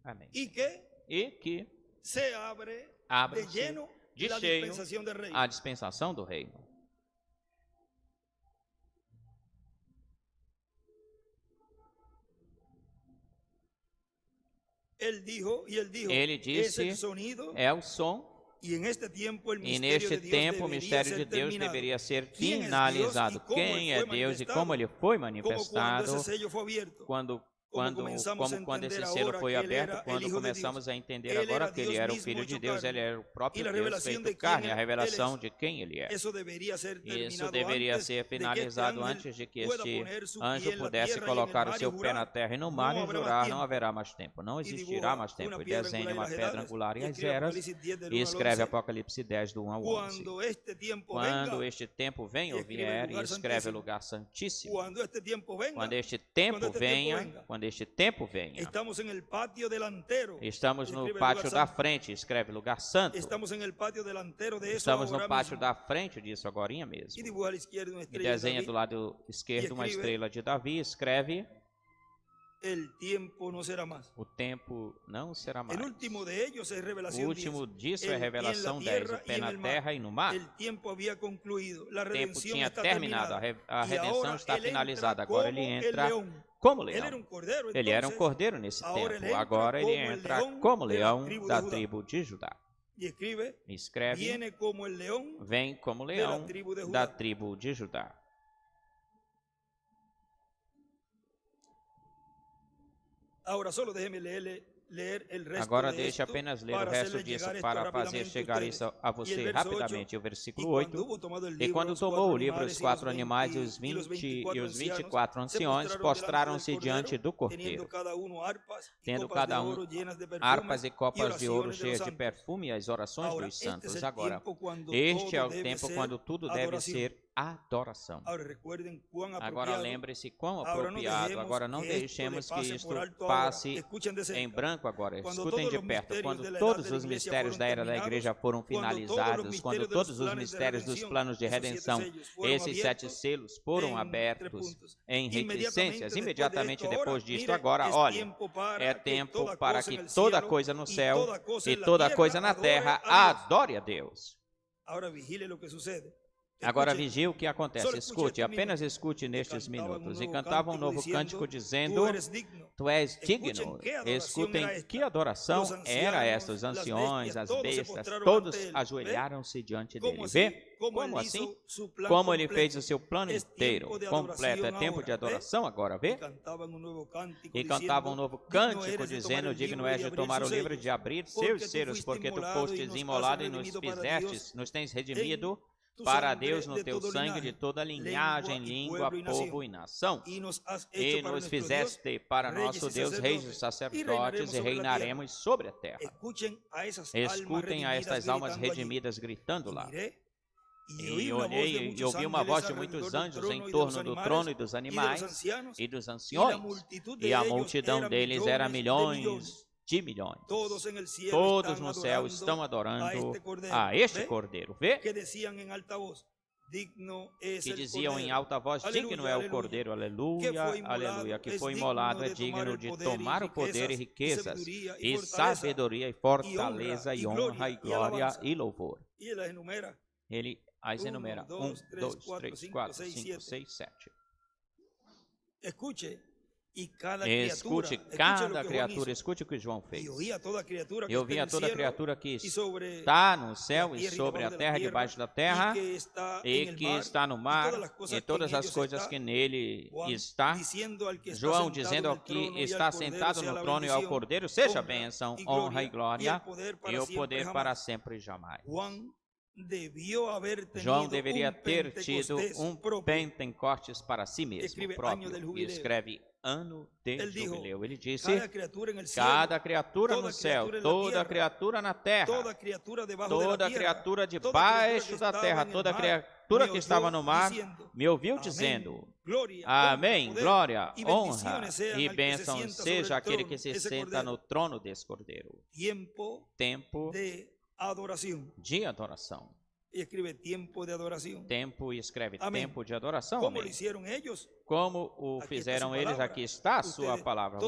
Speaker 1: Amém.
Speaker 2: y que
Speaker 1: E que
Speaker 2: se abre de
Speaker 1: abre-se
Speaker 2: lleno
Speaker 1: de
Speaker 2: la
Speaker 1: cheio
Speaker 2: dispensación del reino.
Speaker 1: a dispensação do reino.
Speaker 2: Él dijo,
Speaker 1: Ele
Speaker 2: es el
Speaker 1: disse,
Speaker 2: sonido,
Speaker 1: é o som,
Speaker 2: y en este tiempo el
Speaker 1: e
Speaker 2: misterio
Speaker 1: neste
Speaker 2: de Dios
Speaker 1: tempo o
Speaker 2: debería
Speaker 1: mistério de
Speaker 2: ser
Speaker 1: Deus
Speaker 2: terminado.
Speaker 1: deveria ser
Speaker 2: Quem é Deus
Speaker 1: finalizado.
Speaker 2: e como
Speaker 1: Quem
Speaker 2: ele
Speaker 1: é
Speaker 2: foi
Speaker 1: Deus e
Speaker 2: manifestado,
Speaker 1: como ele foi
Speaker 2: Como cuando
Speaker 1: manifestado,
Speaker 2: esse sello foi abierto,
Speaker 1: quando
Speaker 2: comenzamos a
Speaker 1: quando esse
Speaker 2: entender
Speaker 1: selo
Speaker 2: agora
Speaker 1: foi
Speaker 2: que ele
Speaker 1: aberto,
Speaker 2: era
Speaker 1: quando
Speaker 2: el Hijo de
Speaker 1: começamos a entender
Speaker 2: Ele
Speaker 1: agora
Speaker 2: era
Speaker 1: que ele
Speaker 2: Deus
Speaker 1: era o
Speaker 2: mismo
Speaker 1: Filho de
Speaker 2: hecho
Speaker 1: Deus,
Speaker 2: carne.
Speaker 1: ele era o próprio
Speaker 2: E a
Speaker 1: Deus
Speaker 2: revelação
Speaker 1: feito
Speaker 2: de
Speaker 1: carne,
Speaker 2: quem
Speaker 1: a
Speaker 2: ele
Speaker 1: revelação
Speaker 2: é.
Speaker 1: de quem ele é.
Speaker 2: Isso deveria ser
Speaker 1: Isso
Speaker 2: terminado
Speaker 1: deveria
Speaker 2: antes
Speaker 1: ser
Speaker 2: de que este
Speaker 1: finalizado
Speaker 2: ángel
Speaker 1: antes de que
Speaker 2: pueda
Speaker 1: este
Speaker 2: poner su
Speaker 1: anjo
Speaker 2: pie en la
Speaker 1: pudesse
Speaker 2: tierra y en el
Speaker 1: colocar o
Speaker 2: mar y
Speaker 1: seu pé
Speaker 2: jurar.
Speaker 1: na terra e no mar
Speaker 2: Não
Speaker 1: e
Speaker 2: haverá mais
Speaker 1: jurar,
Speaker 2: tempo.
Speaker 1: não haverá mais tempo, não
Speaker 2: E
Speaker 1: existirá
Speaker 2: dibuja
Speaker 1: mais tempo.
Speaker 2: uma
Speaker 1: E
Speaker 2: pedra
Speaker 1: desenha
Speaker 2: angular
Speaker 1: uma
Speaker 2: e las
Speaker 1: pedra
Speaker 2: edades,
Speaker 1: angular e
Speaker 2: e
Speaker 1: as
Speaker 2: escreve
Speaker 1: eras
Speaker 2: Apocalipse 10 del
Speaker 1: e
Speaker 2: 1 al
Speaker 1: escreve
Speaker 2: 11.
Speaker 1: Apocalipse 10 do 1 ao 11.
Speaker 2: Quando este tiempo
Speaker 1: Quando
Speaker 2: venga,
Speaker 1: este tempo vem ou
Speaker 2: escreve
Speaker 1: vier, e
Speaker 2: lugar
Speaker 1: escreve
Speaker 2: santíssimo.
Speaker 1: lugar santíssimo.
Speaker 2: Quando este tiempo venga,
Speaker 1: Quando este tempo
Speaker 2: Quando este tempo
Speaker 1: venha,
Speaker 2: venga.
Speaker 1: quando este tempo venha,
Speaker 2: estamos en el patio delantero.
Speaker 1: estamos no
Speaker 2: Escreve
Speaker 1: pátio
Speaker 2: lugar
Speaker 1: da
Speaker 2: santo.
Speaker 1: frente, escreve lugar santo.
Speaker 2: Estamos en el patio delantero de eso
Speaker 1: Estamos no
Speaker 2: ahora
Speaker 1: pátio
Speaker 2: mismo.
Speaker 1: da frente disso agorinha
Speaker 2: Y
Speaker 1: mesmo.
Speaker 2: dibuja a la izquierda una
Speaker 1: E
Speaker 2: estrella de
Speaker 1: desenha
Speaker 2: David.
Speaker 1: do lado esquerdo uma
Speaker 2: escreve-
Speaker 1: estrela de Davi, escreve:
Speaker 2: El tiempo no será más.
Speaker 1: o tempo não será mais.
Speaker 2: El último de ellos es
Speaker 1: O
Speaker 2: revelación
Speaker 1: último
Speaker 2: 10.
Speaker 1: disso é
Speaker 2: El pie en la
Speaker 1: Revelação 10,
Speaker 2: tierra
Speaker 1: o pé
Speaker 2: y en
Speaker 1: na
Speaker 2: el mar.
Speaker 1: terra e no mar.
Speaker 2: El tiempo había concluido. La
Speaker 1: O tempo
Speaker 2: redención
Speaker 1: tinha
Speaker 2: está
Speaker 1: terminado,
Speaker 2: terminada.
Speaker 1: a
Speaker 2: Y
Speaker 1: redenção
Speaker 2: ahora
Speaker 1: está
Speaker 2: él
Speaker 1: finalizada.
Speaker 2: entra
Speaker 1: Agora ele
Speaker 2: como el
Speaker 1: entra
Speaker 2: león.
Speaker 1: como
Speaker 2: Él era
Speaker 1: leão.
Speaker 2: un cordero,
Speaker 1: Ele era um
Speaker 2: entonces,
Speaker 1: cordeiro nesse
Speaker 2: agora ele
Speaker 1: tempo.
Speaker 2: entra
Speaker 1: Agora ele
Speaker 2: como el
Speaker 1: entra
Speaker 2: leão
Speaker 1: como
Speaker 2: de la
Speaker 1: leão
Speaker 2: tribo de
Speaker 1: da
Speaker 2: Judá.
Speaker 1: tribo de Judá.
Speaker 2: y escribe,
Speaker 1: Escreve:
Speaker 2: viene como el león.
Speaker 1: vem como
Speaker 2: la
Speaker 1: leão
Speaker 2: tribo de Judá.
Speaker 1: da tribo de Judá.
Speaker 2: Ahora solo déjeme leer el resto
Speaker 1: Agora
Speaker 2: de
Speaker 1: deixe
Speaker 2: esto
Speaker 1: apenas ler o
Speaker 2: para
Speaker 1: resto
Speaker 2: hacerles
Speaker 1: disso
Speaker 2: llegar esto
Speaker 1: para fazer
Speaker 2: rápidamente
Speaker 1: chegar
Speaker 2: ustedes.
Speaker 1: isso a
Speaker 2: Y el
Speaker 1: você
Speaker 2: verso
Speaker 1: rapidamente. O
Speaker 2: 8,
Speaker 1: versículo
Speaker 2: y cuando
Speaker 1: 8.
Speaker 2: hubo tomado el
Speaker 1: E
Speaker 2: libro,
Speaker 1: quando
Speaker 2: los
Speaker 1: tomou
Speaker 2: cuatro
Speaker 1: o livro, os
Speaker 2: animales y
Speaker 1: quatro animais e os 24 anciões
Speaker 2: se
Speaker 1: postraram-se diante do
Speaker 2: teniendo
Speaker 1: Cordeiro,
Speaker 2: cada uno arpas y
Speaker 1: tendo
Speaker 2: copas de
Speaker 1: cada
Speaker 2: oro llenas de perfume
Speaker 1: harpas e copas de ouro
Speaker 2: oraciones de los
Speaker 1: cheias de
Speaker 2: santos.
Speaker 1: perfume e as orações
Speaker 2: Ahora,
Speaker 1: dos
Speaker 2: este es
Speaker 1: santos.
Speaker 2: el
Speaker 1: Agora,
Speaker 2: tiempo cuando
Speaker 1: este
Speaker 2: todo
Speaker 1: é o
Speaker 2: debe
Speaker 1: tempo
Speaker 2: ser
Speaker 1: quando tudo deve
Speaker 2: adoración.
Speaker 1: ser adoração.
Speaker 2: Ahora recuerden cuán
Speaker 1: Agora
Speaker 2: apropiado.
Speaker 1: lembre-se quão
Speaker 2: Ahora no
Speaker 1: apropriado.
Speaker 2: dejemos
Speaker 1: Agora não
Speaker 2: que esto
Speaker 1: deixemos
Speaker 2: le
Speaker 1: que
Speaker 2: pase
Speaker 1: isto
Speaker 2: por alto
Speaker 1: passe
Speaker 2: ahora. Escuchen de cerca.
Speaker 1: em branco agora.
Speaker 2: Quando
Speaker 1: Escutem
Speaker 2: todos
Speaker 1: de
Speaker 2: os
Speaker 1: perto.
Speaker 2: mistérios
Speaker 1: Quando
Speaker 2: da idade
Speaker 1: todos
Speaker 2: da
Speaker 1: os
Speaker 2: igreja
Speaker 1: mistérios
Speaker 2: foram
Speaker 1: da era da
Speaker 2: terminados,
Speaker 1: igreja foram
Speaker 2: quando todos os
Speaker 1: finalizados, quando
Speaker 2: mistérios
Speaker 1: todos os
Speaker 2: dos
Speaker 1: mistérios dos planos de
Speaker 2: esos
Speaker 1: redenção,
Speaker 2: 7 sellos foram
Speaker 1: esses 7
Speaker 2: abiertos
Speaker 1: selos foram
Speaker 2: em
Speaker 1: abertos
Speaker 2: 3 pontos.
Speaker 1: em reticências. Imediatamente
Speaker 2: Imediatamente
Speaker 1: depois disto,
Speaker 2: mire,
Speaker 1: agora,
Speaker 2: es
Speaker 1: olha,
Speaker 2: tiempo para
Speaker 1: é
Speaker 2: que
Speaker 1: tempo
Speaker 2: toda
Speaker 1: para
Speaker 2: cosa
Speaker 1: que
Speaker 2: en el
Speaker 1: toda
Speaker 2: cielo
Speaker 1: coisa no
Speaker 2: y
Speaker 1: céu
Speaker 2: toda cosa
Speaker 1: e
Speaker 2: en la
Speaker 1: toda
Speaker 2: tierra
Speaker 1: coisa na
Speaker 2: adore
Speaker 1: terra
Speaker 2: a Dios.
Speaker 1: adore a Deus.
Speaker 2: Ahora vigile lo que sucede.
Speaker 1: Agora
Speaker 2: Escuchen,
Speaker 1: vigie o que acontece.
Speaker 2: solo escute
Speaker 1: Escute,
Speaker 2: este
Speaker 1: apenas
Speaker 2: minuto.
Speaker 1: escute nestes
Speaker 2: cantavam
Speaker 1: minutos.
Speaker 2: um
Speaker 1: E
Speaker 2: novo
Speaker 1: cantavam um
Speaker 2: cântico
Speaker 1: novo cântico
Speaker 2: dizendo,
Speaker 1: dizendo:
Speaker 2: "Tu eres digno."
Speaker 1: Tu és
Speaker 2: Escutem
Speaker 1: digno.
Speaker 2: que adoração
Speaker 1: Escutem
Speaker 2: era esta.
Speaker 1: que adoração
Speaker 2: Os ancianos,
Speaker 1: era esta. Os
Speaker 2: las
Speaker 1: anciões,
Speaker 2: bestias,
Speaker 1: as
Speaker 2: todos se
Speaker 1: bestas,
Speaker 2: postraram
Speaker 1: todos
Speaker 2: ante ele.
Speaker 1: ajoelharam-se diante
Speaker 2: Como
Speaker 1: dele.
Speaker 2: assim?
Speaker 1: Vê?
Speaker 2: Como
Speaker 1: Como
Speaker 2: ele
Speaker 1: assim?
Speaker 2: hizo su plan
Speaker 1: Como ele
Speaker 2: completo.
Speaker 1: fez o seu plano
Speaker 2: Es
Speaker 1: inteiro,
Speaker 2: tiempo de
Speaker 1: completo. É
Speaker 2: adoración
Speaker 1: tempo de
Speaker 2: ahora.
Speaker 1: adoração agora.
Speaker 2: Y
Speaker 1: Vê?
Speaker 2: cantaban un nuevo cántico
Speaker 1: E cantavam um
Speaker 2: diciendo,
Speaker 1: novo
Speaker 2: "Digno
Speaker 1: cântico
Speaker 2: eres de tomar
Speaker 1: dizendo:
Speaker 2: el
Speaker 1: Digno
Speaker 2: libro
Speaker 1: és
Speaker 2: y
Speaker 1: de
Speaker 2: abrir
Speaker 1: tomar o
Speaker 2: sus
Speaker 1: livro
Speaker 2: sellos,
Speaker 1: de abrir
Speaker 2: porque
Speaker 1: seus
Speaker 2: tu
Speaker 1: selos,
Speaker 2: fuiste
Speaker 1: porque tu
Speaker 2: inmolado y
Speaker 1: fostes
Speaker 2: nos has
Speaker 1: imolado e nos
Speaker 2: redimido para
Speaker 1: fizestes,
Speaker 2: Dios
Speaker 1: nos tens redimido
Speaker 2: tu
Speaker 1: para
Speaker 2: sangre
Speaker 1: Deus no
Speaker 2: de
Speaker 1: teu
Speaker 2: todo
Speaker 1: sangue de
Speaker 2: linaje,
Speaker 1: toda linhagem, língua,
Speaker 2: pueblo y
Speaker 1: povo e nação.
Speaker 2: y nos has
Speaker 1: E
Speaker 2: hecho para
Speaker 1: nos
Speaker 2: nuestro
Speaker 1: fizeste
Speaker 2: Dios
Speaker 1: para
Speaker 2: reyes
Speaker 1: nosso
Speaker 2: y
Speaker 1: Deus reis e
Speaker 2: sacerdotes,
Speaker 1: sacerdotes e reinaremos sobre a terra.
Speaker 2: Escuchen a esas
Speaker 1: Escutem a estas almas redimidas gritando lá. E olhei e ouvi uma voz de muitos anjos em torno do trono e dos animais e dos anciões, e a multidão deles era milhões de milhões. Todos no céu estão adorando a este Cordeiro. Vê?
Speaker 2: Que diziam em alta voz, digno es
Speaker 1: Que
Speaker 2: el
Speaker 1: diziam em
Speaker 2: Cordero.
Speaker 1: alta voz: Digno é o Cordeiro, aleluia, aleluia, que foi imolado, é digno de tomar o poder e riquezas, e sabedoria e fortaleza, e honra e glória e louvor.
Speaker 2: E ele enumera.
Speaker 1: Ele as enumera: 1, 2, 3, 4, 5,
Speaker 2: 6,
Speaker 1: 6, 7.
Speaker 2: Escuche,
Speaker 1: Escute cada criatura, escute o que João fez. Eu vi a toda criatura que está no céu e sobre a terra, debaixo da terra, e que está no mar, e todas as coisas que nele está. João dizendo ao que está sentado no trono e ao Cordeiro, seja bênção, honra e glória, e o poder para sempre e jamais. João deveria ter tido um Pentecostes para si mesmo próprio, e escreve ano de jubileu. Ele disse, cada criatura no céu, toda criatura na terra, toda criatura debaixo da terra, toda criatura que estava no mar, me ouviu dizendo, amém, glória, honra e bênção seja aquele que se senta no trono desse Cordeiro. Tempo de adoração. Tempo e escreve tempo de adoração. Amém. Como o fizeram eles, aqui está a sua palavra.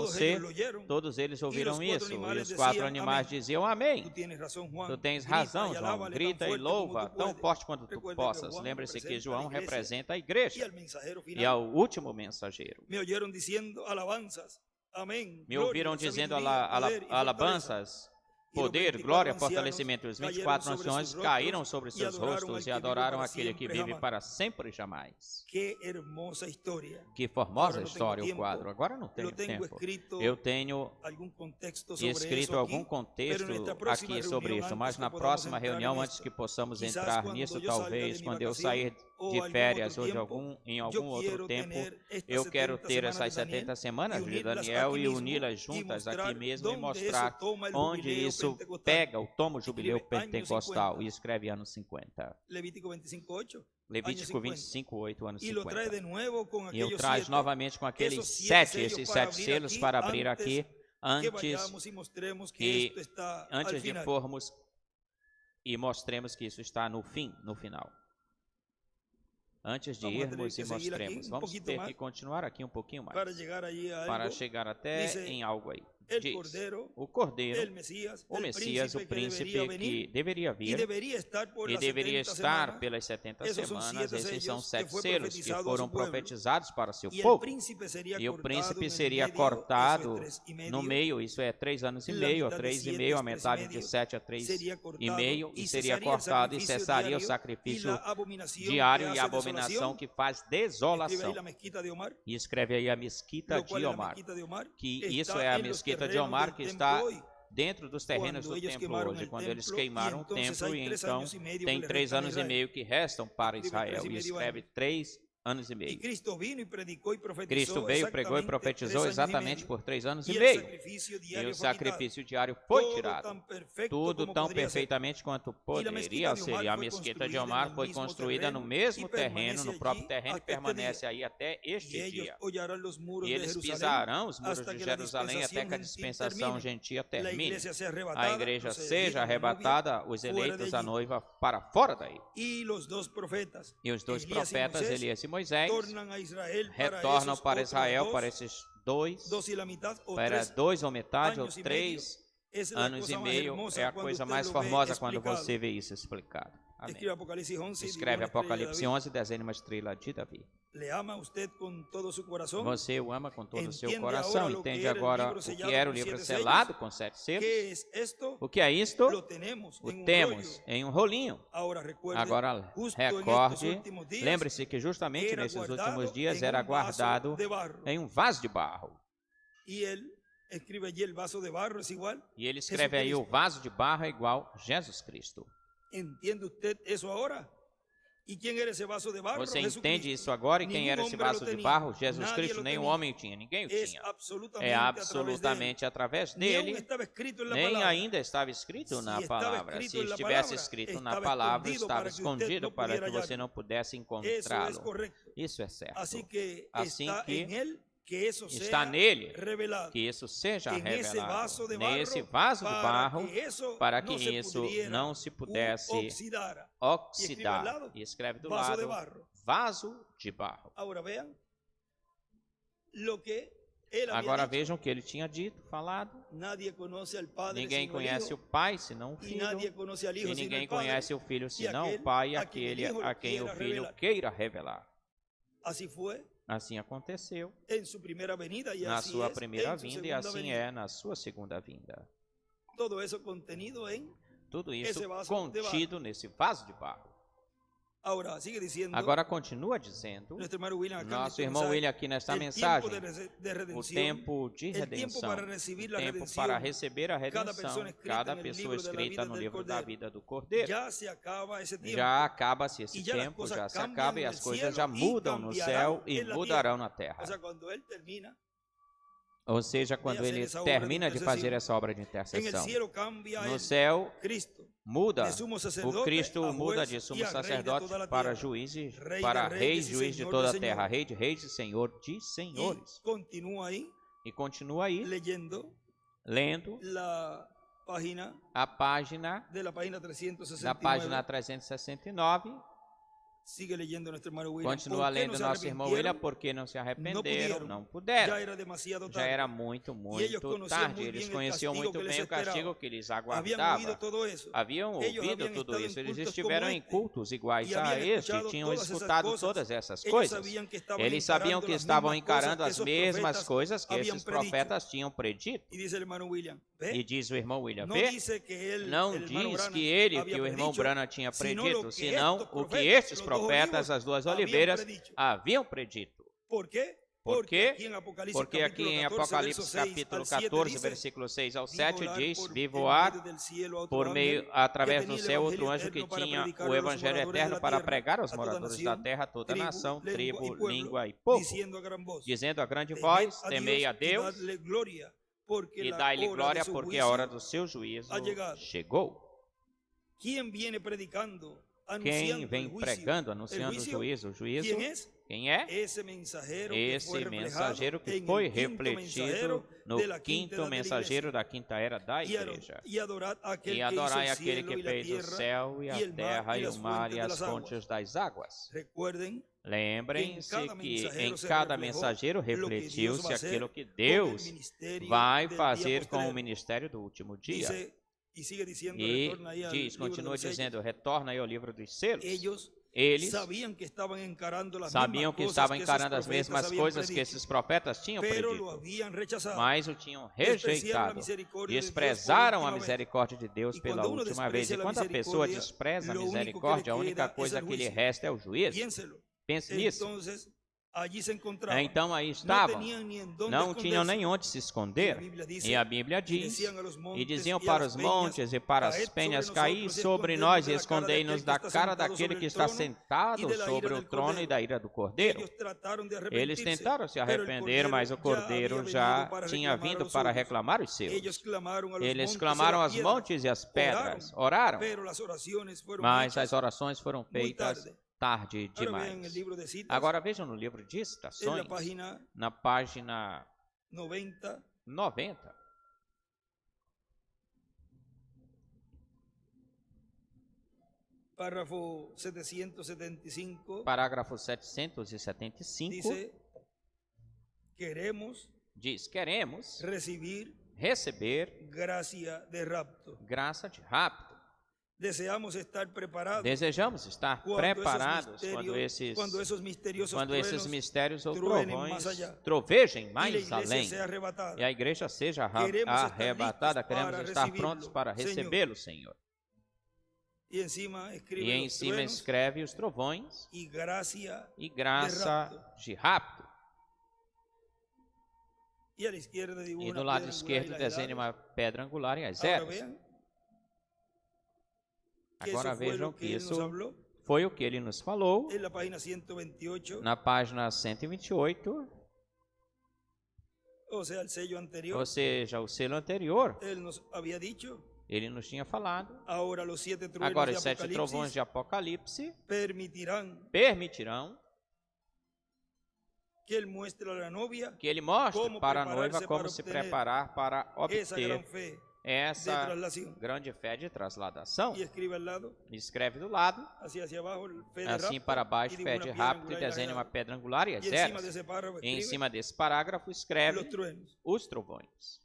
Speaker 1: Todos eles ouviram isso. E os 4 animais diziam amém. Tu tens razão, João. Grita e louva tão forte quanto tu possas. Lembre-se que João representa a igreja e é o último mensageiro. Me ouviram dizendo alabanças, poder, glória, fortalecimento. Os 24 nações caíram sobre seus rostos e adoraram aquele que vive para sempre e jamais. Que formosa história o quadro. Agora não tenho tempo. Eu tenho escrito algum contexto aqui sobre isso, mas na próxima reunião, antes que possamos entrar nisso, talvez, quando eu sair de férias ou em algum outro tempo, eu quero ter essas 70 semanas de Daniel e uni-las juntas aqui mesmo e mostrar onde isso pega o tomo jubileu pentecostal e escreve anos 50. Levítico 25, 8, anos 50. E eu traz novamente com aqueles 7, esses 7 selos para abrir aqui, antes de formos e mostremos que isso está no fim, no final. Antes de irmos e mostremos, vamos ter que continuar aqui um pouquinho mais, para chegar até em algo aí. Diz, o Cordeiro, o Messias, o Príncipe que deveria vir e deveria estar pelas 70 semanas. Esses são 7 selos que foram profetizados para seu povo. E o príncipe seria cortado no meio, isso é 3 anos e meio, a 3 e meio, a metade de 7 a 3 e meio, e seria cortado e cessaria o sacrifício diário e a abominação que faz desolação. E escreve aí a mesquita de Omar, que isso é a mesquita de Omar que está dentro dos terrenos do templo hoje, quando eles queimaram o templo, e então tem 3 anos e meio que restam para Israel, e escreve 3 anos e meio. Cristo veio, pregou e profetizou exatamente por 3 anos e meio. E o sacrifício diário foi tirado. Tudo tão perfeitamente quanto poderia ser. A mesquita de Omar foi construída no mesmo terreno, no próprio terreno, e permanece aí até este dia. E eles pisarão os muros de Jerusalém até que a dispensação gentia termine. A igreja seja arrebatada, os eleitos, a noiva, para fora daí. E os 2 profetas, Elias e Moisés, retornam para Israel para esses 2, para 2 ou metade, ou 3 anos e meio. É a coisa mais formosa quando você vê isso explicado. Amém. Escreve Apocalipse 11, desenha uma estrela de Davi. Você o ama com todo o seu coração. Entende agora o que era o livro selado com 7 selos? O que é isto? O temos em um rolinho. Agora recorde, lembre-se que justamente nesses últimos dias era guardado em um vaso de barro. E ele escreve aí, o vaso de barro é igual a Jesus Cristo. Você entende isso agora? E quem era esse vaso de barro? Jesus Cristo. Nem o homem tinha, ninguém o tinha. É absolutamente através dele. Nem ainda estava escrito na palavra. Se estivesse escrito na palavra, estava escondido para que você não pudesse encontrá-lo. Isso é certo. Assim que está nele, que isso seja revelado nesse vaso de barro, para que isso não se pudesse oxidar. E escreve do lado, vaso de barro. Agora vejam o que ele tinha dito, falado. Ninguém conhece o Pai senão o Filho, e ninguém conhece o Filho senão o Pai, aquele a quem o Filho queira revelar. Assim aconteceu
Speaker 2: en su primera venida y
Speaker 1: na
Speaker 2: así
Speaker 1: sua
Speaker 2: es
Speaker 1: primeira
Speaker 2: en su
Speaker 1: vinda e
Speaker 2: segunda
Speaker 1: assim
Speaker 2: venida.
Speaker 1: é na sua segunda vinda.
Speaker 2: Todo eso contenido en
Speaker 1: Tudo isso
Speaker 2: esse vaso de barro.
Speaker 1: contido nesse vaso de barro.
Speaker 2: Ahora sigue diciendo
Speaker 1: Agora continua dizendo,
Speaker 2: nuestro hermano William acá en
Speaker 1: nosso
Speaker 2: este
Speaker 1: irmão
Speaker 2: mensaje,
Speaker 1: William aqui nesta
Speaker 2: el
Speaker 1: mensagem,
Speaker 2: tiempo de
Speaker 1: o
Speaker 2: redención,
Speaker 1: tempo de
Speaker 2: el tiempo
Speaker 1: redenção,
Speaker 2: para recibir la
Speaker 1: o tempo
Speaker 2: redención,
Speaker 1: para receber a
Speaker 2: cada
Speaker 1: redenção,
Speaker 2: persona escrita
Speaker 1: cada
Speaker 2: en el
Speaker 1: pessoa
Speaker 2: libro de la
Speaker 1: escrita
Speaker 2: vida
Speaker 1: no
Speaker 2: del
Speaker 1: livro da
Speaker 2: Cordero.
Speaker 1: vida do Cordeiro.
Speaker 2: Ya se acaba ese tiempo.
Speaker 1: Já acaba-se esse
Speaker 2: Y ya las
Speaker 1: tempo,
Speaker 2: cosas
Speaker 1: já se
Speaker 2: cambian
Speaker 1: acaba e
Speaker 2: en
Speaker 1: as
Speaker 2: el
Speaker 1: coisas
Speaker 2: cielo
Speaker 1: já
Speaker 2: y
Speaker 1: mudam no céu
Speaker 2: cambiarán
Speaker 1: e
Speaker 2: en la
Speaker 1: mudarão na
Speaker 2: O
Speaker 1: terra.
Speaker 2: sea, cuando él termina,
Speaker 1: Ou seja, quando
Speaker 2: hacer
Speaker 1: ele
Speaker 2: essa obra de
Speaker 1: termina de
Speaker 2: intercessão.
Speaker 1: fazer essa obra de
Speaker 2: en el
Speaker 1: intercessão.
Speaker 2: cielo cambia
Speaker 1: No
Speaker 2: el
Speaker 1: céu
Speaker 2: Cristo
Speaker 1: muda,
Speaker 2: de sumo
Speaker 1: o
Speaker 2: sacerdote
Speaker 1: Cristo
Speaker 2: a
Speaker 1: muda
Speaker 2: juez
Speaker 1: de
Speaker 2: y
Speaker 1: sumo
Speaker 2: a rey de
Speaker 1: sacerdote
Speaker 2: toda la
Speaker 1: para
Speaker 2: tierra.
Speaker 1: juiz,
Speaker 2: Rey de
Speaker 1: para
Speaker 2: reyes
Speaker 1: rei,
Speaker 2: y
Speaker 1: juiz de
Speaker 2: señor
Speaker 1: toda a
Speaker 2: de
Speaker 1: terra,
Speaker 2: señores.
Speaker 1: rei de reis e senhor de
Speaker 2: Y
Speaker 1: senhores.
Speaker 2: continúa ahí
Speaker 1: E continua aí,
Speaker 2: leyendo
Speaker 1: lendo
Speaker 2: la página
Speaker 1: a página
Speaker 2: de la página 369.
Speaker 1: da página 369.
Speaker 2: Sigue leyendo nuestro hermano William.
Speaker 1: Continua
Speaker 2: ¿Por qué
Speaker 1: lendo
Speaker 2: no se
Speaker 1: nosso irmão William,
Speaker 2: arrepintieron?
Speaker 1: porque não se arrependeram,
Speaker 2: pudieron.
Speaker 1: não
Speaker 2: Ya
Speaker 1: puderam.
Speaker 2: era demasiado
Speaker 1: Já
Speaker 2: tarde.
Speaker 1: era muito,
Speaker 2: E eles
Speaker 1: muito
Speaker 2: conheciam
Speaker 1: tarde.
Speaker 2: muito
Speaker 1: Eles
Speaker 2: bem o
Speaker 1: conheciam
Speaker 2: castigo
Speaker 1: muito
Speaker 2: que lhes
Speaker 1: bem o castigo
Speaker 2: esperava.
Speaker 1: que lhes
Speaker 2: Habían
Speaker 1: aguardava.
Speaker 2: oído todo eso.
Speaker 1: Haviam
Speaker 2: Ellos
Speaker 1: ouvido
Speaker 2: habían
Speaker 1: tudo
Speaker 2: estado
Speaker 1: isso.
Speaker 2: en
Speaker 1: Eles
Speaker 2: cultos
Speaker 1: estiveram
Speaker 2: como
Speaker 1: em
Speaker 2: este.
Speaker 1: cultos iguais
Speaker 2: E
Speaker 1: a
Speaker 2: haviam
Speaker 1: este,
Speaker 2: escuchado
Speaker 1: tinham
Speaker 2: todas essas
Speaker 1: escutado
Speaker 2: coisas.
Speaker 1: todas essas
Speaker 2: Ellos
Speaker 1: coisas.
Speaker 2: sabían que estaban
Speaker 1: Eles sabiam
Speaker 2: encarando
Speaker 1: que
Speaker 2: las
Speaker 1: estavam
Speaker 2: mismas
Speaker 1: encarando
Speaker 2: cosas
Speaker 1: as
Speaker 2: que esos
Speaker 1: mesmas
Speaker 2: profetas
Speaker 1: coisas que
Speaker 2: habían
Speaker 1: esses
Speaker 2: predicho.
Speaker 1: profetas tinham predito.
Speaker 2: Y dice el hermano William,
Speaker 1: E diz o irmão William,
Speaker 2: no
Speaker 1: vê?
Speaker 2: dice que él,
Speaker 1: Não
Speaker 2: el hermano
Speaker 1: diz
Speaker 2: Branham
Speaker 1: que ele,
Speaker 2: había
Speaker 1: que o irmão
Speaker 2: predicho,
Speaker 1: Branham tinha
Speaker 2: sino
Speaker 1: predito,
Speaker 2: lo que
Speaker 1: senão
Speaker 2: estos
Speaker 1: o que
Speaker 2: profetas,
Speaker 1: estes
Speaker 2: los dos
Speaker 1: profetas,
Speaker 2: olivos,
Speaker 1: as duas
Speaker 2: habían
Speaker 1: oliveiras,
Speaker 2: predicho.
Speaker 1: haviam predito.
Speaker 2: ¿Por qué?
Speaker 1: Por
Speaker 2: Porque
Speaker 1: quê?
Speaker 2: aqui em Apocalipse,
Speaker 1: Porque aqui em
Speaker 2: capítulo 14,
Speaker 1: Apocalipse
Speaker 2: verso 6
Speaker 1: capítulo
Speaker 2: al 7
Speaker 1: 14,
Speaker 2: dice,
Speaker 1: versículo 6 ao
Speaker 2: vi
Speaker 1: 7
Speaker 2: volar
Speaker 1: diz,
Speaker 2: por
Speaker 1: vi
Speaker 2: en
Speaker 1: voar
Speaker 2: medio del cielo a outro
Speaker 1: por meio,
Speaker 2: ángel
Speaker 1: através
Speaker 2: que
Speaker 1: do
Speaker 2: tenía el
Speaker 1: céu, outro
Speaker 2: evangelio
Speaker 1: anjo que
Speaker 2: eterno para
Speaker 1: tinha
Speaker 2: predicar
Speaker 1: o
Speaker 2: a los
Speaker 1: evangelho
Speaker 2: moradores de
Speaker 1: eterno
Speaker 2: la
Speaker 1: para
Speaker 2: tierra,
Speaker 1: pregar aos
Speaker 2: a toda
Speaker 1: moradores da
Speaker 2: nación,
Speaker 1: terra, a toda
Speaker 2: tribu,
Speaker 1: nação,
Speaker 2: lengua
Speaker 1: tribo,
Speaker 2: y pueblo,
Speaker 1: língua e povo,
Speaker 2: diciendo a gran voz,
Speaker 1: dizendo a grande
Speaker 2: temed
Speaker 1: voz,
Speaker 2: a
Speaker 1: temei a
Speaker 2: y
Speaker 1: Deus
Speaker 2: dadle gloria, porque
Speaker 1: e
Speaker 2: la
Speaker 1: dai-lhe
Speaker 2: hora
Speaker 1: glória,
Speaker 2: de su
Speaker 1: porque a
Speaker 2: juicio
Speaker 1: hora do seu juízo
Speaker 2: ha llegado.
Speaker 1: chegou.
Speaker 2: ¿Quién viene predicando,
Speaker 1: Quem
Speaker 2: anunciando
Speaker 1: vem
Speaker 2: el juicio?
Speaker 1: pregando,
Speaker 2: El
Speaker 1: anunciando o
Speaker 2: juicio,
Speaker 1: juízo? O juízo,
Speaker 2: ¿quién es?
Speaker 1: quem é?
Speaker 2: Ese mensajero que fue
Speaker 1: Esse
Speaker 2: reflejado
Speaker 1: mensageiro que
Speaker 2: en el
Speaker 1: foi
Speaker 2: quinto
Speaker 1: refletido
Speaker 2: mensajero
Speaker 1: no
Speaker 2: de la quinta
Speaker 1: quinto
Speaker 2: edad de la
Speaker 1: mensageiro
Speaker 2: iglesia.
Speaker 1: da quinta era da igreja.
Speaker 2: Y adorad a aquel
Speaker 1: E
Speaker 2: que hizo
Speaker 1: adorai
Speaker 2: el
Speaker 1: aquele
Speaker 2: cielo
Speaker 1: que
Speaker 2: y la
Speaker 1: fez o
Speaker 2: tierra
Speaker 1: céu e a
Speaker 2: y el mar
Speaker 1: terra
Speaker 2: y
Speaker 1: e o
Speaker 2: las
Speaker 1: mar e
Speaker 2: fuentes de
Speaker 1: as
Speaker 2: las aguas.
Speaker 1: fontes das águas.
Speaker 2: Recuerden
Speaker 1: Lembrem-se
Speaker 2: cada
Speaker 1: que
Speaker 2: mensageiro
Speaker 1: em
Speaker 2: se
Speaker 1: cada
Speaker 2: reflejou
Speaker 1: mensageiro
Speaker 2: lo que Deus
Speaker 1: refletiu-se
Speaker 2: vai fazer
Speaker 1: aquilo que
Speaker 2: com
Speaker 1: Deus
Speaker 2: o ministério
Speaker 1: vai
Speaker 2: del
Speaker 1: fazer
Speaker 2: dia
Speaker 1: com o
Speaker 2: postrero.
Speaker 1: ministério do último dia.
Speaker 2: Dice, y sigue diciendo,
Speaker 1: E
Speaker 2: retorna ahí al
Speaker 1: diz,
Speaker 2: libro de
Speaker 1: continua
Speaker 2: los sellos.
Speaker 1: dizendo, retorna aí ao livro dos selos.
Speaker 2: Ellos
Speaker 1: Eles
Speaker 2: sabían que estaban encarando las
Speaker 1: sabiam
Speaker 2: mismas
Speaker 1: que
Speaker 2: cosas
Speaker 1: estavam
Speaker 2: que esos
Speaker 1: encarando as
Speaker 2: profetas
Speaker 1: mesmas
Speaker 2: habían
Speaker 1: coisas que
Speaker 2: predicho,
Speaker 1: esses profetas tinham
Speaker 2: pero lo
Speaker 1: predito,
Speaker 2: habían rechazado.
Speaker 1: mas o tinham
Speaker 2: Despreciaram a
Speaker 1: rejeitado,
Speaker 2: misericórdia de Deus por
Speaker 1: desprezaram a
Speaker 2: última vez.
Speaker 1: misericórdia de Deus
Speaker 2: E
Speaker 1: pela
Speaker 2: quando uno
Speaker 1: última vez. E
Speaker 2: desprecia a
Speaker 1: quando a pessoa
Speaker 2: misericórdia,
Speaker 1: despreza a
Speaker 2: lo único que
Speaker 1: misericórdia, a
Speaker 2: le
Speaker 1: única
Speaker 2: queda
Speaker 1: coisa
Speaker 2: es el
Speaker 1: que lhe
Speaker 2: juicio.
Speaker 1: resta é o juízo.
Speaker 2: Piénselo.
Speaker 1: Pense nisso.
Speaker 2: Entonces, allí se encontraban.
Speaker 1: Então aí
Speaker 2: No
Speaker 1: estavam,
Speaker 2: tenían ni en dónde
Speaker 1: não tinham
Speaker 2: esconderse.
Speaker 1: nem onde se
Speaker 2: E
Speaker 1: esconder.
Speaker 2: a Bíblia diz,
Speaker 1: E a Bíblia
Speaker 2: e
Speaker 1: diz,
Speaker 2: desciam a los
Speaker 1: e
Speaker 2: montes
Speaker 1: diziam
Speaker 2: e a
Speaker 1: para
Speaker 2: las
Speaker 1: os
Speaker 2: peñas,
Speaker 1: montes e para as
Speaker 2: caed
Speaker 1: penhas,
Speaker 2: sobre
Speaker 1: caí
Speaker 2: nosotros e
Speaker 1: sobre nós e
Speaker 2: escondei-nos
Speaker 1: escondei-nos da cara daquele que está sentado sobre o trono e da ira do Cordeiro.
Speaker 2: Ellos trataram de
Speaker 1: Eles
Speaker 2: arrepentirse,
Speaker 1: tentaram se
Speaker 2: pero el
Speaker 1: arrepender, mas o Cordeiro já tinha vindo para reclamar os seus.
Speaker 2: Ellos clamaram a los
Speaker 1: Eles
Speaker 2: montes
Speaker 1: clamaram
Speaker 2: e
Speaker 1: aos
Speaker 2: las
Speaker 1: montes e às pedras, oraram,
Speaker 2: pero las oraciones fueron
Speaker 1: mas
Speaker 2: hechas
Speaker 1: as orações foram feitas
Speaker 2: tarde.
Speaker 1: tarde
Speaker 2: Ahora vean el
Speaker 1: demais.
Speaker 2: libro de citas,
Speaker 1: Agora vejam no livro de
Speaker 2: en la
Speaker 1: Citações,
Speaker 2: página
Speaker 1: na página
Speaker 2: 90,
Speaker 1: 90,
Speaker 2: párrafo 775,
Speaker 1: parágrafo 775,
Speaker 2: dice, queremos
Speaker 1: diz: queremos receber
Speaker 2: gracia de rapto.
Speaker 1: graça de rapto.
Speaker 2: Deseamos estar preparados
Speaker 1: Desejamos estar preparados quando
Speaker 2: esos misteriosos
Speaker 1: esses
Speaker 2: truenos
Speaker 1: mistérios ou
Speaker 2: truenem
Speaker 1: trovões
Speaker 2: mais allá.
Speaker 1: trovejem
Speaker 2: y la
Speaker 1: mais
Speaker 2: iglesia
Speaker 1: além
Speaker 2: sea arrebatada.
Speaker 1: e a igreja seja
Speaker 2: Queremos estar
Speaker 1: arrebatada.
Speaker 2: listos
Speaker 1: Queremos
Speaker 2: para
Speaker 1: estar
Speaker 2: recibirlo,
Speaker 1: prontos para recebê-lo, Senhor.
Speaker 2: Y encima escribe
Speaker 1: E em
Speaker 2: los
Speaker 1: cima
Speaker 2: truenos
Speaker 1: escreve os trovões
Speaker 2: y gracia
Speaker 1: e graça de rapto.
Speaker 2: y a la izquierda dibuja
Speaker 1: E do
Speaker 2: una
Speaker 1: lado
Speaker 2: piedra
Speaker 1: esquerdo
Speaker 2: angular y las
Speaker 1: desenha
Speaker 2: edades.
Speaker 1: uma pedra angular e as
Speaker 2: Ahora
Speaker 1: eras.
Speaker 2: vean que
Speaker 1: Agora
Speaker 2: eso fue
Speaker 1: vejam
Speaker 2: lo
Speaker 1: que
Speaker 2: que él nos
Speaker 1: isso
Speaker 2: habló
Speaker 1: foi o que ele nos falou
Speaker 2: en la página 128,
Speaker 1: na página 128,
Speaker 2: o sea, el sello anterior.
Speaker 1: ou seja, o selo anterior.
Speaker 2: Él nos había dicho,
Speaker 1: Ele nos tinha falado.
Speaker 2: ahora los 7 truenos
Speaker 1: Agora
Speaker 2: de
Speaker 1: os 7 trovões
Speaker 2: Apocalipsis
Speaker 1: de Apocalipse
Speaker 2: permitirán que él muestre a la novia
Speaker 1: que ele mostre
Speaker 2: como
Speaker 1: para a noiva
Speaker 2: prepararse
Speaker 1: como
Speaker 2: para
Speaker 1: se
Speaker 2: obtener
Speaker 1: preparar para
Speaker 2: esa gran
Speaker 1: obter
Speaker 2: fe de
Speaker 1: essa
Speaker 2: traslación.
Speaker 1: grande fé de trasladação.
Speaker 2: Y escribe al lado,
Speaker 1: Escreve do lado,
Speaker 2: hacia abajo, fe de
Speaker 1: assim
Speaker 2: rapto,
Speaker 1: para baixo,
Speaker 2: y dibuja
Speaker 1: fé
Speaker 2: una
Speaker 1: de
Speaker 2: piedra
Speaker 1: rápido, e
Speaker 2: angular y las
Speaker 1: desenha uma
Speaker 2: edades.
Speaker 1: pedra angular e as
Speaker 2: Y encima de
Speaker 1: eras.
Speaker 2: ese párrafo
Speaker 1: E em
Speaker 2: escribe
Speaker 1: cima desse parágrafo escreve
Speaker 2: los truenos.
Speaker 1: os trovões.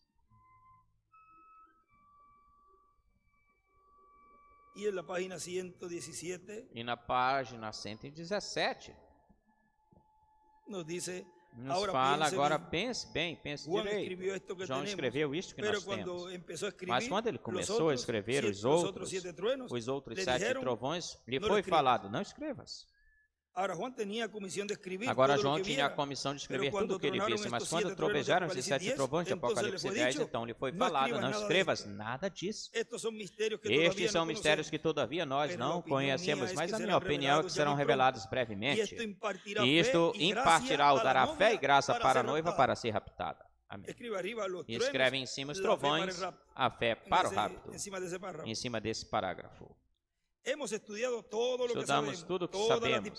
Speaker 2: Y en la página 117,
Speaker 1: E na página 117, Nos fala, agora pense bem, pense direito. João escreveu isto que nós temos. Mas quando ele começou a escrever os outros 7 trovões, lhe foi falado, não escrevas. Agora João tinha a comissão de escrever tudo o que ele visse, mas quando trovejaram esses 7 trovões de Apocalipse 10, então lhe foi falado, não escrevas nada disso. Estes são mistérios que todavia nós não conhecemos, mas a minha opinião é que serão revelados brevemente. E isto impartirá ou dará fé e graça para a noiva para ser raptada. Amém. E escreve em cima os trovões, a fé para o rapto, em cima desse parágrafo. Estudamos tudo o que sabemos,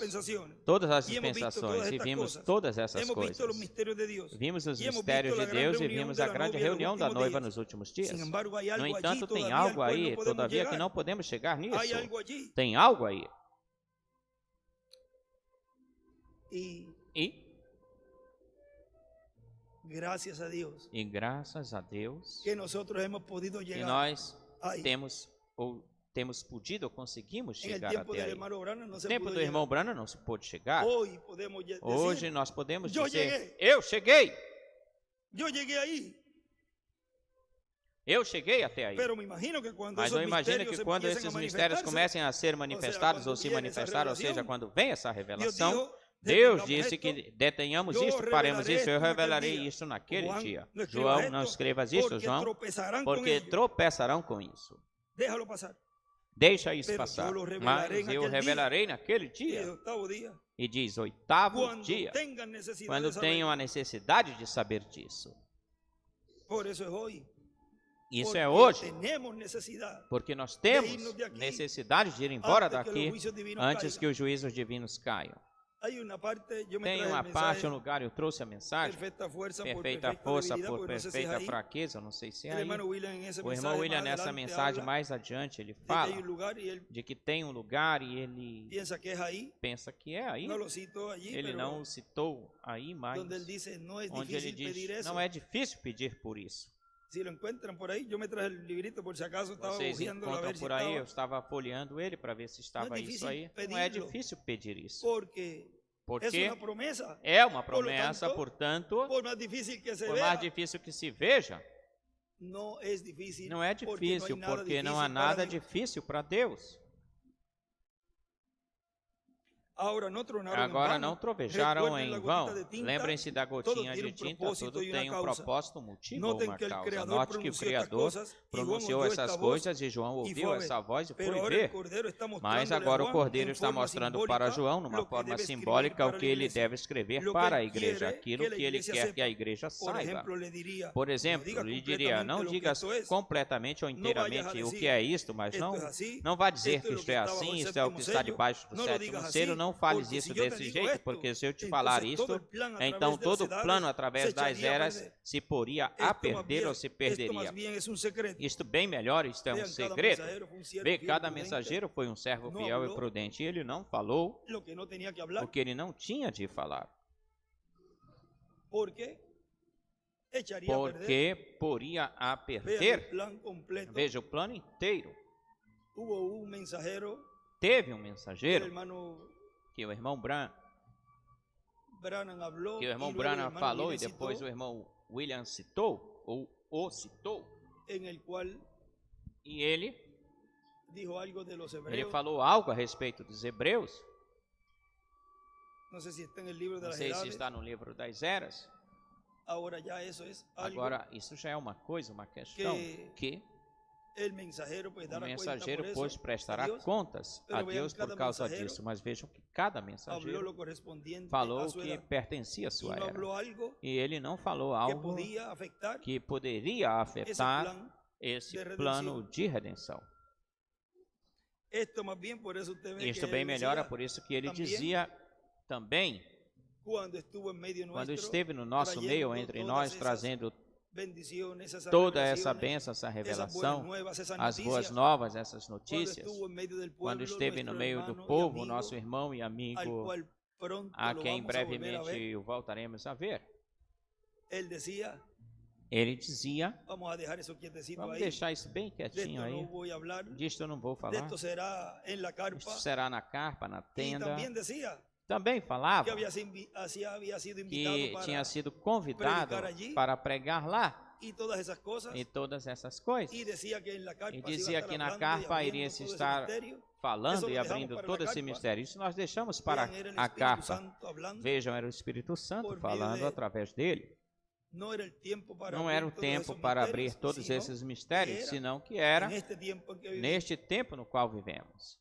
Speaker 1: todas as dispensações, e vimos todas essas coisas. Vimos os mistérios de Deus e vimos a grande reunião da noiva nos últimos dias. No entanto, tem algo aí, todavia, que não podemos chegar nisso. Tem algo aí. E graças a Deus que nós temos podido ou conseguimos chegar até aí. No tempo do irmão Branham não se pôde chegar. Hoje nós podemos dizer, eu cheguei. Eu cheguei até aí. Mas eu imagino que quando esses mistérios comecem a ser manifestados ou se manifestar, ou seja, quando vem essa revelação, Deus disse que detenhamos isto, paremos isso, eu revelarei isto naquele dia. João, não escrevas isso, João, porque tropeçarão com isso. Deixa isso passar, mas eu revelarei naquele dia. E diz, 8º dia, quando tenham a necessidade de saber disso. Isso é hoje, porque nós temos necessidade de ir embora daqui antes que os juízos divinos caiam. Tem uma parte, um lugar, eu trouxe a mensagem, perfeita força por perfeita fraqueza, eu não sei se é aí. O irmão William, nessa mensagem mais adiante, ele fala de que tem um lugar e ele pensa que é aí. Ele não citou aí, mas onde ele diz, não é difícil pedir por isso.
Speaker 2: Se lo encuentran por ahí, yo me traje el librito por si acaso estaba
Speaker 1: buscando a ver por aí, eu estava folheando ele para ver se estava isso aí. Não é difícil pedir isso. Porque é uma promessa, portanto, por mais difícil que se veja, não é difícil, porque não há nada difícil para Deus. Agora não trovejaram em vão. Lembrem-se da gotinha de tinta, tudo tem um propósito, um motivo ou uma causa. Note que o Criador pronunciou essas coisas e João ouviu essa voz e foi ver. Mas agora o Cordeiro está mostrando para João, numa forma simbólica, o que ele deve escrever para a igreja, aquilo que ele quer que a igreja saiba. Por exemplo, ele diria, não diga completamente ou inteiramente o que é isto, mas não vá dizer que isto é assim, isto é o que está debaixo do 7º selo, não fales isso desse jeito, porque se eu te falar isto, então todo o plano através das eras se poria a perder ou se perderia. Isto bem melhor, isto é um segredo. Vê, cada mensageiro foi um servo fiel e prudente, e ele não falou o que ele não tinha de falar. Porque poria a perder. Veja o plano inteiro. Teve um mensageiro que o irmão Branham falou e depois o irmão William citou, ou o citou, e ele falou algo a respeito dos hebreus. Não sei se está no livro das eras. Agora, isso já é uma coisa, uma questão que o mensageiro, pois, prestará contas a Deus por causa disso. Mas vejam que cada mensageiro falou o que pertencia à sua era. E ele não falou algo que poderia afetar esse plano de redenção. Isto bem melhora, por isso que ele dizia também, quando esteve no nosso meio, entre nós, trazendo toda essa bênção, essa revelação, as boas novas, essas notícias, quando esteve no meio do povo, nosso irmão e amigo, a quem brevemente voltaremos a ver, ele dizia, vamos deixar isso bem quietinho aí, disto eu não vou falar, isto será na carpa, na tenda. também falava
Speaker 2: que había sido invitado
Speaker 1: que
Speaker 2: para
Speaker 1: tinha sido convidado
Speaker 2: predicar allí,
Speaker 1: para pregar lá
Speaker 2: y todas esas cosas,
Speaker 1: e todas essas coisas.
Speaker 2: y decía que en la carpa
Speaker 1: E
Speaker 2: se iba a
Speaker 1: dizia
Speaker 2: estar
Speaker 1: que na
Speaker 2: hablando y
Speaker 1: carpa
Speaker 2: abriendo
Speaker 1: iria se
Speaker 2: todo ese
Speaker 1: estar
Speaker 2: misterio.
Speaker 1: falando
Speaker 2: Eso
Speaker 1: e
Speaker 2: lo dejamos
Speaker 1: abrindo
Speaker 2: para
Speaker 1: todo
Speaker 2: la
Speaker 1: esse
Speaker 2: carpa.
Speaker 1: mistério. Isso nós deixamos para
Speaker 2: Vean, era el
Speaker 1: a
Speaker 2: Espíritu
Speaker 1: carpa.
Speaker 2: Santo hablando.
Speaker 1: Vejam, era o Espírito Santo
Speaker 2: Por meio
Speaker 1: falando
Speaker 2: de-
Speaker 1: através dele.
Speaker 2: No era el tiempo para
Speaker 1: Não
Speaker 2: abrir
Speaker 1: era o
Speaker 2: todos
Speaker 1: tempo
Speaker 2: esos
Speaker 1: para
Speaker 2: misterios,
Speaker 1: abrir todos
Speaker 2: sino
Speaker 1: esses mistérios,
Speaker 2: que era
Speaker 1: senão que era
Speaker 2: en este tiempo en que vivimos.
Speaker 1: neste tempo no qual vivemos.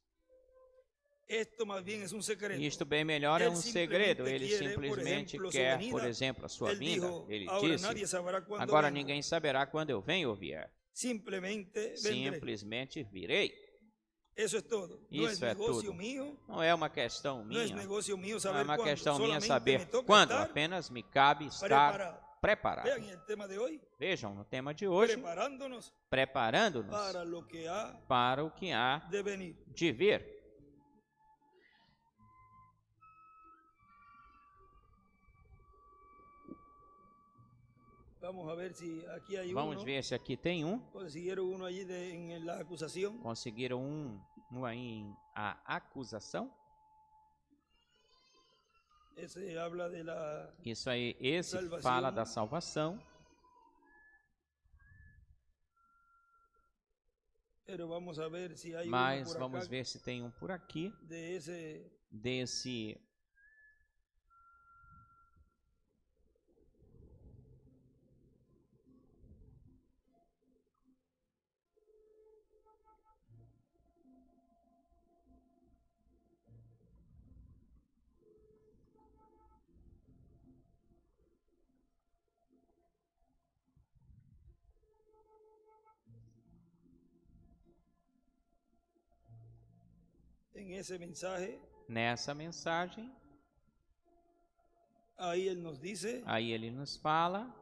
Speaker 2: Esto más bien es un secreto.
Speaker 1: Isto bem melhor é
Speaker 2: Él
Speaker 1: um segredo. Ele
Speaker 2: simplesmente quiere, por
Speaker 1: simplesmente
Speaker 2: ejemplo, su
Speaker 1: quer,
Speaker 2: venida.
Speaker 1: por exemplo, a sua
Speaker 2: Él
Speaker 1: vinda.
Speaker 2: dijo,
Speaker 1: Ele
Speaker 2: ahora nadie
Speaker 1: disse,
Speaker 2: sabrá cuándo
Speaker 1: agora
Speaker 2: vengo.
Speaker 1: ninguém saberá quando eu venho ou vier.
Speaker 2: Simplemente vendré.
Speaker 1: Simplesmente virei.
Speaker 2: Eso es todo. No es
Speaker 1: Isso é
Speaker 2: negocio
Speaker 1: tudo.
Speaker 2: mío.
Speaker 1: Não é uma questão
Speaker 2: No es
Speaker 1: minha.
Speaker 2: negocio mío
Speaker 1: Não é
Speaker 2: saber
Speaker 1: uma
Speaker 2: cuándo.
Speaker 1: questão minha
Speaker 2: Solamente
Speaker 1: saber
Speaker 2: me toca
Speaker 1: quando.
Speaker 2: estar
Speaker 1: Apenas me cabe estar preparado.
Speaker 2: Vean el tema de hoy.
Speaker 1: Vejam, no tema de hoje,
Speaker 2: Preparándonos
Speaker 1: preparando-nos
Speaker 2: para lo que ha
Speaker 1: para o que há
Speaker 2: de venir.
Speaker 1: de vir.
Speaker 2: Vamos a ver si aquí hay
Speaker 1: Vamos
Speaker 2: uno.
Speaker 1: ver se aqui tem um.
Speaker 2: Consiguieron uno allí en la acusación.
Speaker 1: Conseguiram um aí em a acusação.
Speaker 2: Ese habla de la...
Speaker 1: Isso aí, esse
Speaker 2: Salvação.
Speaker 1: fala da salvação.
Speaker 2: Pero vamos a ver si hay uno
Speaker 1: Mas
Speaker 2: por
Speaker 1: vamos
Speaker 2: acá
Speaker 1: ver se tem um por aqui
Speaker 2: de ese...
Speaker 1: desse
Speaker 2: En ese mensaje,
Speaker 1: nessa mensagem.
Speaker 2: ahí él nos dice,
Speaker 1: Aí ele nos fala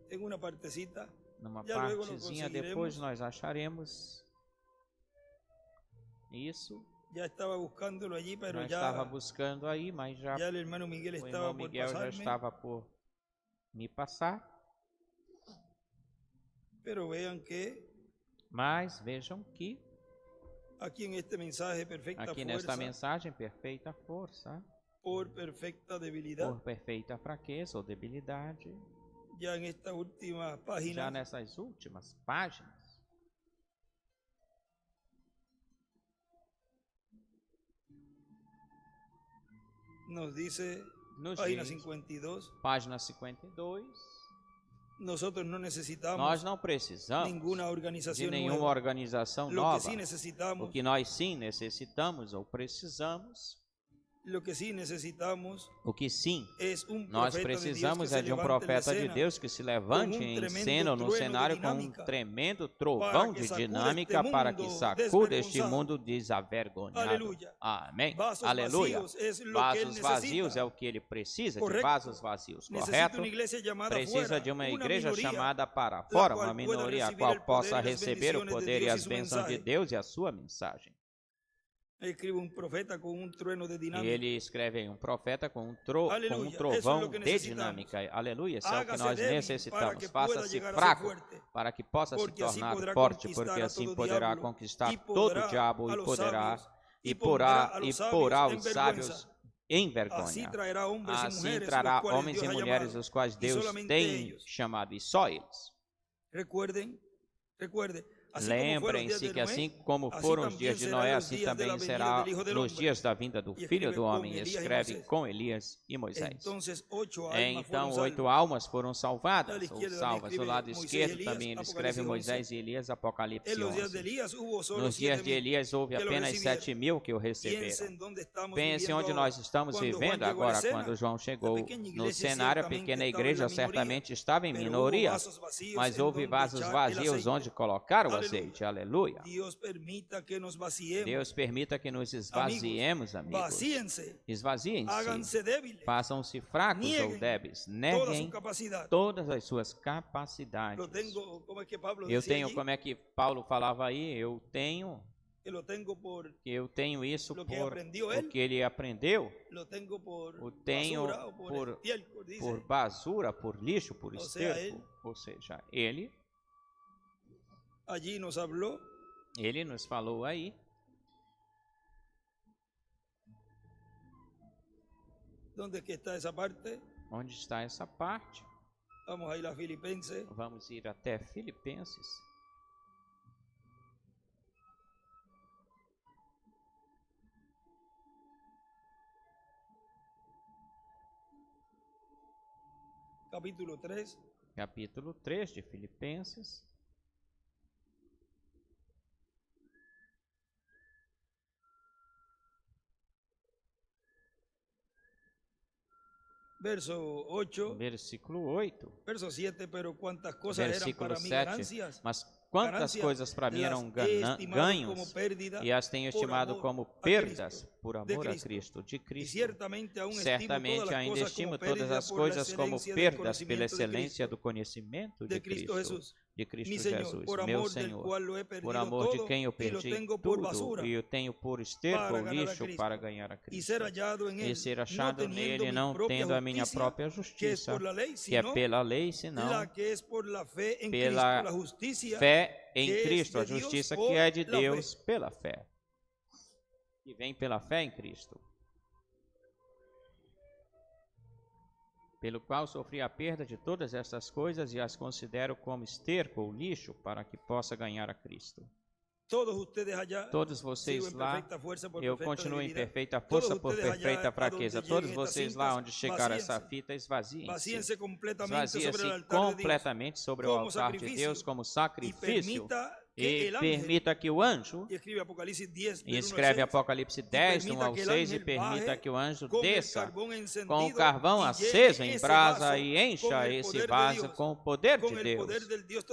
Speaker 2: en una partecita,
Speaker 1: numa
Speaker 2: Já luego lo
Speaker 1: partezinha,
Speaker 2: conseguiremos.
Speaker 1: depois nós acharemos isso.
Speaker 2: ya estaba buscándolo allí, pero
Speaker 1: Nós
Speaker 2: ya,
Speaker 1: estava buscando aí, mas já
Speaker 2: ya el hermano Miguel
Speaker 1: o
Speaker 2: estaba
Speaker 1: irmão
Speaker 2: por
Speaker 1: Miguel já
Speaker 2: pasarme.
Speaker 1: estava por me passar.
Speaker 2: Pero vean que
Speaker 1: Mas vejam que
Speaker 2: aquí en este mensaje, perfecta
Speaker 1: aqui nesta
Speaker 2: fuerza
Speaker 1: mensagem, perfeita força,
Speaker 2: por perfecta debilidad,
Speaker 1: por perfeita fraqueza ou debilidade,
Speaker 2: ya en esta última
Speaker 1: já
Speaker 2: página,
Speaker 1: nessas últimas páginas,
Speaker 2: nos dice,
Speaker 1: nos
Speaker 2: página
Speaker 1: diz,
Speaker 2: 52,
Speaker 1: página 52,
Speaker 2: nosotros no necesitamos
Speaker 1: nós não precisamos
Speaker 2: ninguna
Speaker 1: de
Speaker 2: organización
Speaker 1: nenhuma
Speaker 2: nueva.
Speaker 1: organização
Speaker 2: Lo que
Speaker 1: nova.
Speaker 2: sí necesitamos,
Speaker 1: O que nós sim necessitamos ou precisamos,
Speaker 2: lo que sí necesitamos
Speaker 1: o que sim
Speaker 2: es un
Speaker 1: nós
Speaker 2: profeta de Dios que
Speaker 1: precisamos
Speaker 2: se
Speaker 1: é de um
Speaker 2: levante en la
Speaker 1: profeta de
Speaker 2: escena
Speaker 1: Deus que se levante
Speaker 2: com
Speaker 1: em
Speaker 2: tremendo
Speaker 1: cena no
Speaker 2: trueno de
Speaker 1: cenário com um
Speaker 2: dinâmica,
Speaker 1: tremendo trovão
Speaker 2: para que
Speaker 1: de
Speaker 2: sacuda
Speaker 1: dinâmica
Speaker 2: este
Speaker 1: para que
Speaker 2: mundo
Speaker 1: sacuda este
Speaker 2: desvergonzado.
Speaker 1: mundo desavergonhado.
Speaker 2: Aleluia.
Speaker 1: Amém.
Speaker 2: Vasos
Speaker 1: Aleluia.
Speaker 2: vazios es lo que él
Speaker 1: Vasos vazios
Speaker 2: necesita.
Speaker 1: é o que ele precisa, de
Speaker 2: Correcto.
Speaker 1: vasos vazios,
Speaker 2: Necesita
Speaker 1: correto?
Speaker 2: una iglesia llamada
Speaker 1: Precisa
Speaker 2: fuera,
Speaker 1: de uma
Speaker 2: una
Speaker 1: igreja
Speaker 2: minoría,
Speaker 1: chamada para fora,
Speaker 2: cual
Speaker 1: uma
Speaker 2: pueda
Speaker 1: minoria a
Speaker 2: recibir
Speaker 1: qual
Speaker 2: el poder
Speaker 1: possa
Speaker 2: y las
Speaker 1: receber o
Speaker 2: bendiciones de
Speaker 1: poder e
Speaker 2: Dios y
Speaker 1: as
Speaker 2: su
Speaker 1: bênçãos de
Speaker 2: mensaje.
Speaker 1: Deus e a sua mensagem.
Speaker 2: Escribe un profeta con un trueno de
Speaker 1: E
Speaker 2: dinámica.
Speaker 1: ele escreve aí um profeta com um
Speaker 2: Aleluia. Isso é
Speaker 1: trovão
Speaker 2: o que
Speaker 1: de
Speaker 2: necessitamos.
Speaker 1: dinâmica. Aleluia, isso é o que
Speaker 2: Hágase
Speaker 1: nós
Speaker 2: débil para
Speaker 1: necessitamos.
Speaker 2: que pueda
Speaker 1: Faça-se
Speaker 2: llegar a ser
Speaker 1: fraco
Speaker 2: fuerte.
Speaker 1: para que possa se
Speaker 2: Porque assim
Speaker 1: tornar
Speaker 2: poderá
Speaker 1: forte,
Speaker 2: conquistar
Speaker 1: porque
Speaker 2: a
Speaker 1: assim
Speaker 2: todo
Speaker 1: poderá
Speaker 2: diablo,
Speaker 1: conquistar
Speaker 2: e
Speaker 1: todo
Speaker 2: poderá
Speaker 1: o diabo
Speaker 2: a
Speaker 1: e
Speaker 2: los
Speaker 1: poderá
Speaker 2: sábios,
Speaker 1: e
Speaker 2: e pondrá
Speaker 1: porá
Speaker 2: a
Speaker 1: e
Speaker 2: los
Speaker 1: porá
Speaker 2: sábios
Speaker 1: os
Speaker 2: en
Speaker 1: sábios
Speaker 2: vergüenza.
Speaker 1: em vergonha.
Speaker 2: Assim trará hombres e
Speaker 1: Assim
Speaker 2: mulheres,
Speaker 1: trará
Speaker 2: los cuales
Speaker 1: homens
Speaker 2: Dios
Speaker 1: e
Speaker 2: ha
Speaker 1: mulheres
Speaker 2: llamado,
Speaker 1: os quais
Speaker 2: y
Speaker 1: Deus
Speaker 2: solamente
Speaker 1: tem
Speaker 2: ellos.
Speaker 1: chamado, e só eles.
Speaker 2: Recuerde, assim como fueron los días
Speaker 1: Lembrem-se
Speaker 2: de
Speaker 1: que
Speaker 2: Noé,
Speaker 1: assim como
Speaker 2: assim
Speaker 1: foram os
Speaker 2: também
Speaker 1: dias de
Speaker 2: será
Speaker 1: Noé,
Speaker 2: los
Speaker 1: assim
Speaker 2: días de la
Speaker 1: também
Speaker 2: venida
Speaker 1: será
Speaker 2: del Hijo del
Speaker 1: nos
Speaker 2: Hombre.
Speaker 1: dias da vinda do
Speaker 2: E
Speaker 1: Filho
Speaker 2: escreve
Speaker 1: do
Speaker 2: com
Speaker 1: Homem,
Speaker 2: Elias e
Speaker 1: escreve
Speaker 2: Moisés.
Speaker 1: com Elias e Moisés.
Speaker 2: Entonces, 8 almas
Speaker 1: Então,
Speaker 2: fueron
Speaker 1: 8
Speaker 2: salvas.
Speaker 1: almas foram
Speaker 2: Ao
Speaker 1: salvadas
Speaker 2: lado
Speaker 1: ou
Speaker 2: esquerdo
Speaker 1: salvas.
Speaker 2: também
Speaker 1: Do lado
Speaker 2: escreve
Speaker 1: esquerdo
Speaker 2: Moisés e
Speaker 1: também ele
Speaker 2: Elias,
Speaker 1: escreve
Speaker 2: Apocalipse
Speaker 1: Moisés e Elias, Apocalipse
Speaker 2: En los días de
Speaker 1: 11.
Speaker 2: Elías hubo solo
Speaker 1: Nos dias de
Speaker 2: 7,000
Speaker 1: Elias houve
Speaker 2: que lo
Speaker 1: apenas
Speaker 2: recibieron.
Speaker 1: 7.000 que o receberam.
Speaker 2: Piensen dónde estamos
Speaker 1: Pense
Speaker 2: viviendo
Speaker 1: onde
Speaker 2: ahora.
Speaker 1: nós estamos
Speaker 2: Quando
Speaker 1: vivendo
Speaker 2: Juan chegou à
Speaker 1: agora,
Speaker 2: cena,
Speaker 1: quando João chegou
Speaker 2: a pequena
Speaker 1: no
Speaker 2: igreja
Speaker 1: cenário, a
Speaker 2: certamente
Speaker 1: pequena
Speaker 2: estava
Speaker 1: igreja
Speaker 2: na minoria,
Speaker 1: certamente estava em
Speaker 2: pero
Speaker 1: minoria,
Speaker 2: hubo vasos vacíos
Speaker 1: mas
Speaker 2: en
Speaker 1: houve
Speaker 2: donde
Speaker 1: vasos
Speaker 2: echar el
Speaker 1: vazios
Speaker 2: aceite.
Speaker 1: onde colocar o
Speaker 2: Aleluia.
Speaker 1: azeite. Aleluia.
Speaker 2: Deus permita que nos vaciemos.
Speaker 1: Deus permita que nos esvaziemos, amigos.
Speaker 2: Vacíense,
Speaker 1: Esvaziem-se.
Speaker 2: háganse débiles,
Speaker 1: Façam-se fracos ou
Speaker 2: Nieguem
Speaker 1: débeis.
Speaker 2: toda su
Speaker 1: Neguem
Speaker 2: capacidad.
Speaker 1: todas as suas capacidades.
Speaker 2: Lo tengo, como es que Pablo
Speaker 1: Eu
Speaker 2: decía
Speaker 1: tenho,
Speaker 2: allí?
Speaker 1: como é que Paulo falava aí, eu tenho isso
Speaker 2: lo que
Speaker 1: por
Speaker 2: aprendió
Speaker 1: o
Speaker 2: él,
Speaker 1: que ele aprendeu,
Speaker 2: lo tengo por
Speaker 1: o tenho
Speaker 2: basura o por
Speaker 1: por,
Speaker 2: estiércol, dice.
Speaker 1: por basura, por lixo, por
Speaker 2: Ou seja,
Speaker 1: esterco. Ou seja, ele
Speaker 2: Allí nos habló
Speaker 1: nos falou aí
Speaker 2: ¿Dónde es que está esa parte?
Speaker 1: Onde está essa parte?
Speaker 2: Vamos a ir a Filipenses.
Speaker 1: Vamos ir até Filipenses.
Speaker 2: Capítulo 3.
Speaker 1: Capítulo 3 de Filipenses.
Speaker 2: Verso 8.
Speaker 1: Versículo 8.
Speaker 2: Verso 7. Pero cuántas cosas eran
Speaker 1: Versículo
Speaker 2: para mí
Speaker 1: 7.
Speaker 2: ganancias.
Speaker 1: Mas quantas coisas para mim eram ganhos e as tenho estimado como perdas por amor a Cristo, de Cristo.
Speaker 2: Certamente
Speaker 1: ainda estimo todas as coisas como perdas pela excelência do conhecimento de Cristo Jesus. Meu Senhor, por amor de quem eu perdi tudo e eu tenho por esterco ou lixo para ganhar a Cristo. E ser achado nele, não tendo a minha própria justiça, que é pela lei, senão pela fé em Cristo, a justiça que é de Deus pela fé. Que vem pela fé em Cristo. Pelo qual sofri a perda de todas estas coisas e as considero como esterco ou lixo para que possa ganhar a Cristo. Todos vocês lá, eu continuo em perfeita força por perfeita fraqueza. Todos vocês lá onde chegar essa fita, esvaziem-se. Esvaziem-se completamente sobre o altar de Deus como sacrifício. E permita que o anjo, e escreve Apocalipse 10, 1 ao 6, e permita que o anjo desça com o carvão aceso em brasa e encha esse vaso com o poder de Deus,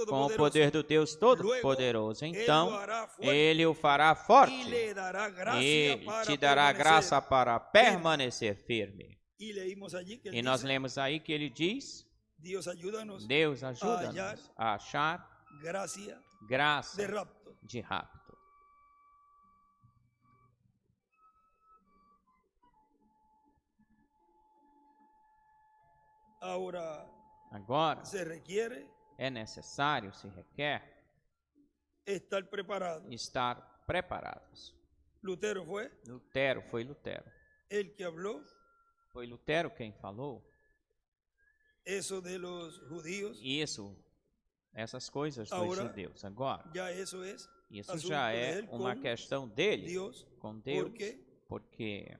Speaker 1: com o poder do Deus Todo-Poderoso. Então, ele o fará forte e te dará graça para permanecer firme. E nós lemos aí que ele diz, Deus ajuda-nos a achar graça de rapto. Agora, é necessário, se requer, estar preparados. Lutero foi Lutero. Foi Lutero quem falou. Essas coisas dos judeus. Agora, isso já é uma questão dele com Deus, porque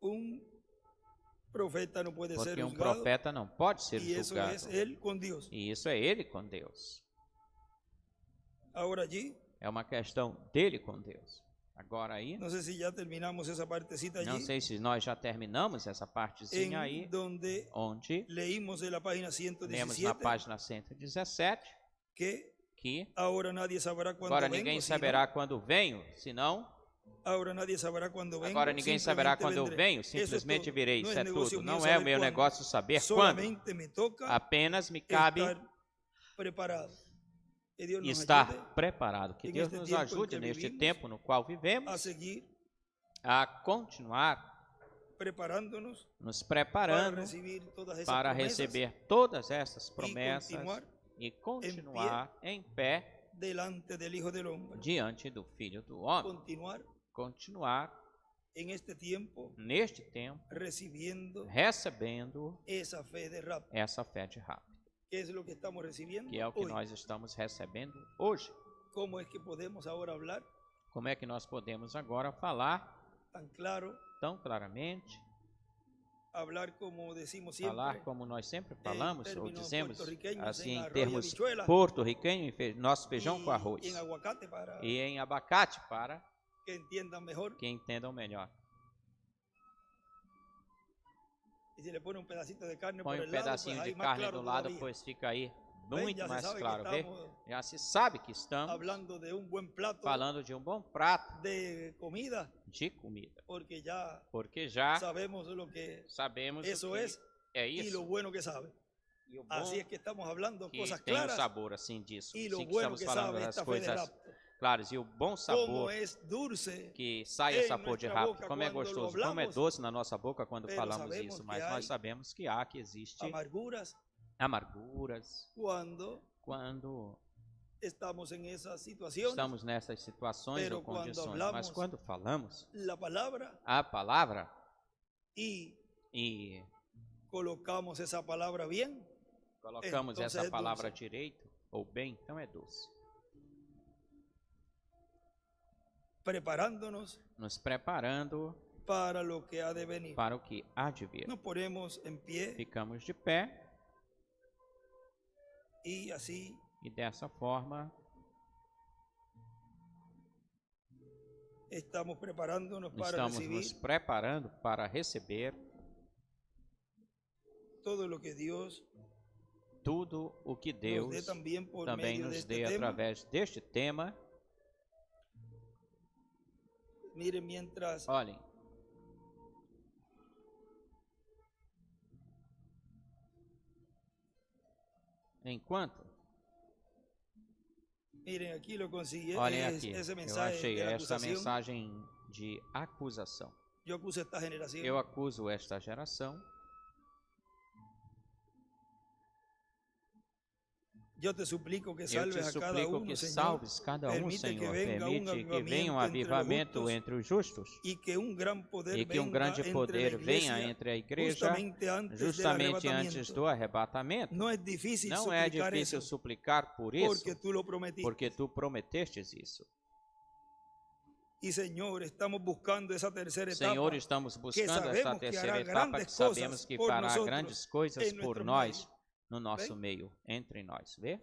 Speaker 1: um profeta não pode ser julgado. E isso é ele com Deus. É uma questão dele com Deus. Agora aí, não sei se nós já terminamos essa partezinha aí, onde lemos na página 117 que agora ninguém saberá quando venho, senão agora ninguém saberá quando eu venho, simplesmente virei, isso é tudo. Não é o meu negócio saber quando, apenas me cabe estar preparado. Que Deus nos ajude neste tempo no qual vivemos a continuar nos preparando para receber todas essas promessas e continuar em pé diante do Filho do Homem. Continuar neste tempo recebendo essa fé de rapto. Que é o que nós estamos recebendo hoje. Como é que nós podemos agora falar tão claramente, falar como nós sempre falamos, ou dizemos assim em termos porto-riquenhos, nosso feijão com arroz, e em abacate para que entendam melhor. Põe um pedacinho de carne do lado, pois fica aí muito mais claro. Vê? Já se sabe que estamos falando de um bom prato de comida. Porque já sabemos o que é isso. E o bom que tem o sabor assim disso. Assim que estamos falando das coisas claras. E o bom sabor que sai esse sabor de rapto. Como é gostoso, como é doce na nossa boca quando falamos isso. Mas nós sabemos que existe amarguras quando estamos nessas situações ou condições. Mas quando falamos a palavra,
Speaker 2: e colocamos essa palavra bem,
Speaker 1: essa palavra direito ou bem, então é doce.
Speaker 2: Preparando-nos,
Speaker 1: nos preparando
Speaker 2: para o que há de venir.
Speaker 1: Para o que há de vir.
Speaker 2: Nos ponemos em pé.
Speaker 1: Ficamos de pé.
Speaker 2: E assim.
Speaker 1: E dessa forma.
Speaker 2: Estamos preparando-nos para
Speaker 1: Estamos
Speaker 2: receber.
Speaker 1: nos preparando para receber.
Speaker 2: Tudo o que Deus.
Speaker 1: Tudo o que Deus também nos dê através deste tema.
Speaker 2: Miren, mientras.
Speaker 1: Olhem. Enquanto.
Speaker 2: Miren, aqui eu consegui.
Speaker 1: Olhem aqui. Eu achei esta mensagem de acusação. Eu acuso esta geração.
Speaker 2: Eu te suplico que
Speaker 1: salves cada um, Senhor. Permite que venha um avivamento entre os justos
Speaker 2: e que um
Speaker 1: grande poder venha entre a igreja justamente antes do arrebatamento.
Speaker 2: Não é difícil
Speaker 1: suplicar por isso, porque tu prometestes isso.
Speaker 2: E Senhor, estamos buscando essa terceira etapa.
Speaker 1: Senhor, estamos buscando essa terceira etapa que sabemos que fará grandes coisas por nós. No nosso meio, entre nós, vê?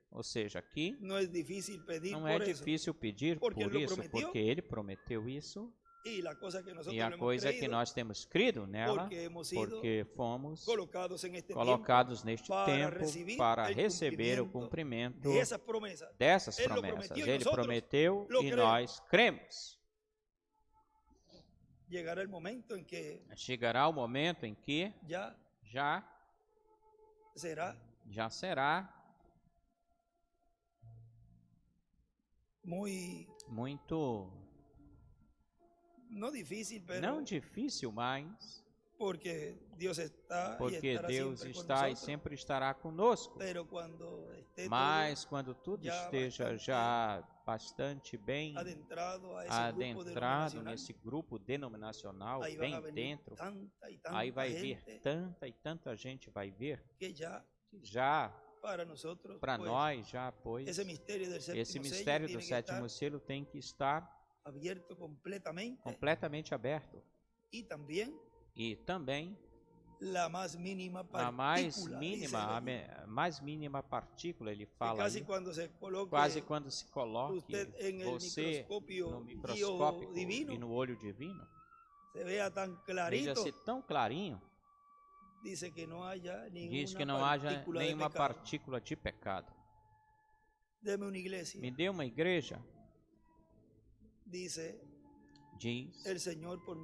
Speaker 1: Ou seja, aqui não é difícil pedir por isso, porque Ele prometeu isso. E a coisa que nós temos crido nela, porque fomos colocados neste tempo para receber o cumprimento dessas promessas. Ele prometeu e nós cremos. Chegará o momento em que já será muito não difícil mais, porque Deus está e sempre estará conosco. Mas quando tudo esteja já bastante bem adentrado nesse grupo denominacional, bem dentro, aí vai vir tanta e tanta gente vai ver que já para nós já, pois, esse mistério do sétimo selo tem que estar completamente aberto. E também a mais mínima partícula, ele fala aí, quase quando se coloque você no microscópio e no olho divino, veja-se tão clarinho, diz que não haja nenhuma partícula de pecado. Me dê uma igreja, diz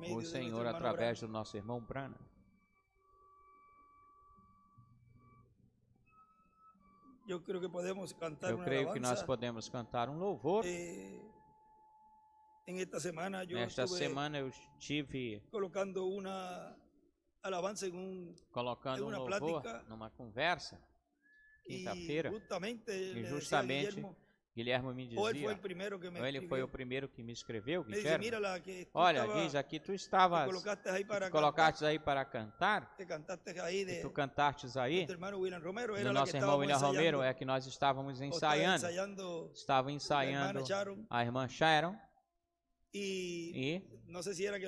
Speaker 1: o Senhor através do nosso irmão Branham. Eu creio que nós podemos cantar um louvor. Nesta semana eu estive colocando um louvor numa conversa, quinta-feira, e justamente Guilherme me dizia, ele foi o primeiro que me escreveu, Guilherme, olha, diz aqui, tu colocaste aí para cantar, e tu cantastes aí, no nosso irmão William Romero, é que nós estávamos ensaiando, a irmã Sharon, e não sei que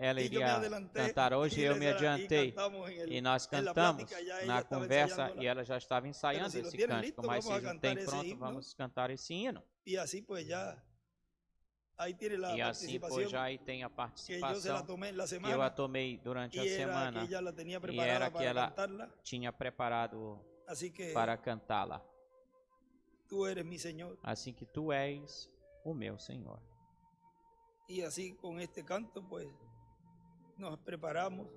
Speaker 1: ela iria cantar hoje, eu me adiantei e nós cantamos na conversa e ela já estava ensaiando esse cântico, mas se não tem pronto, vamos cantar esse hino. E assim pois já aí tem a participação que eu a tomei durante a semana e era que ela tinha preparado para cantá-la. Assim que tu és o meu Senhor. E assim com este canto, pues, nos preparamos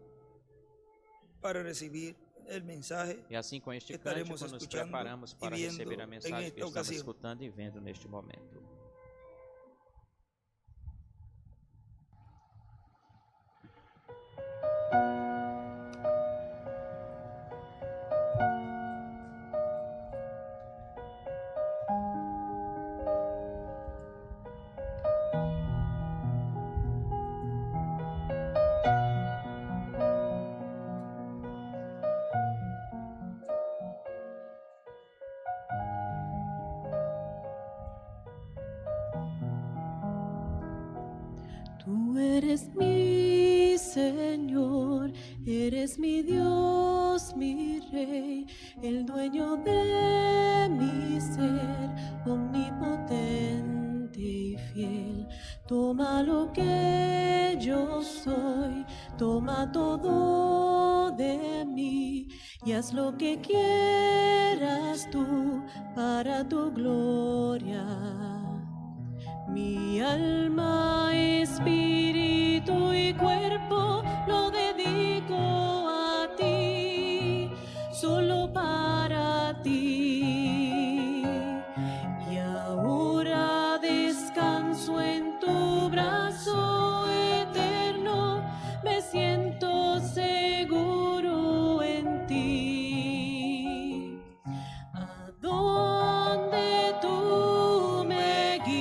Speaker 1: para receber o mensagem. E assim com este cântico nos preparamos para receber a mensagem que estamos escutando e vendo neste momento.
Speaker 3: eres mi Señor, eres mi Dios, mi Rey, el dueño de mi ser, omnipotente y fiel. Toma lo que yo soy, toma todo de mí y haz lo que quieras tú para tu gloria. Mi alma, espíritu y cuerpo lo dedico a ti, solo para ti. Y ahora descanso en tu brazo eterno, me siento seguro en ti. A donde tú me guíes,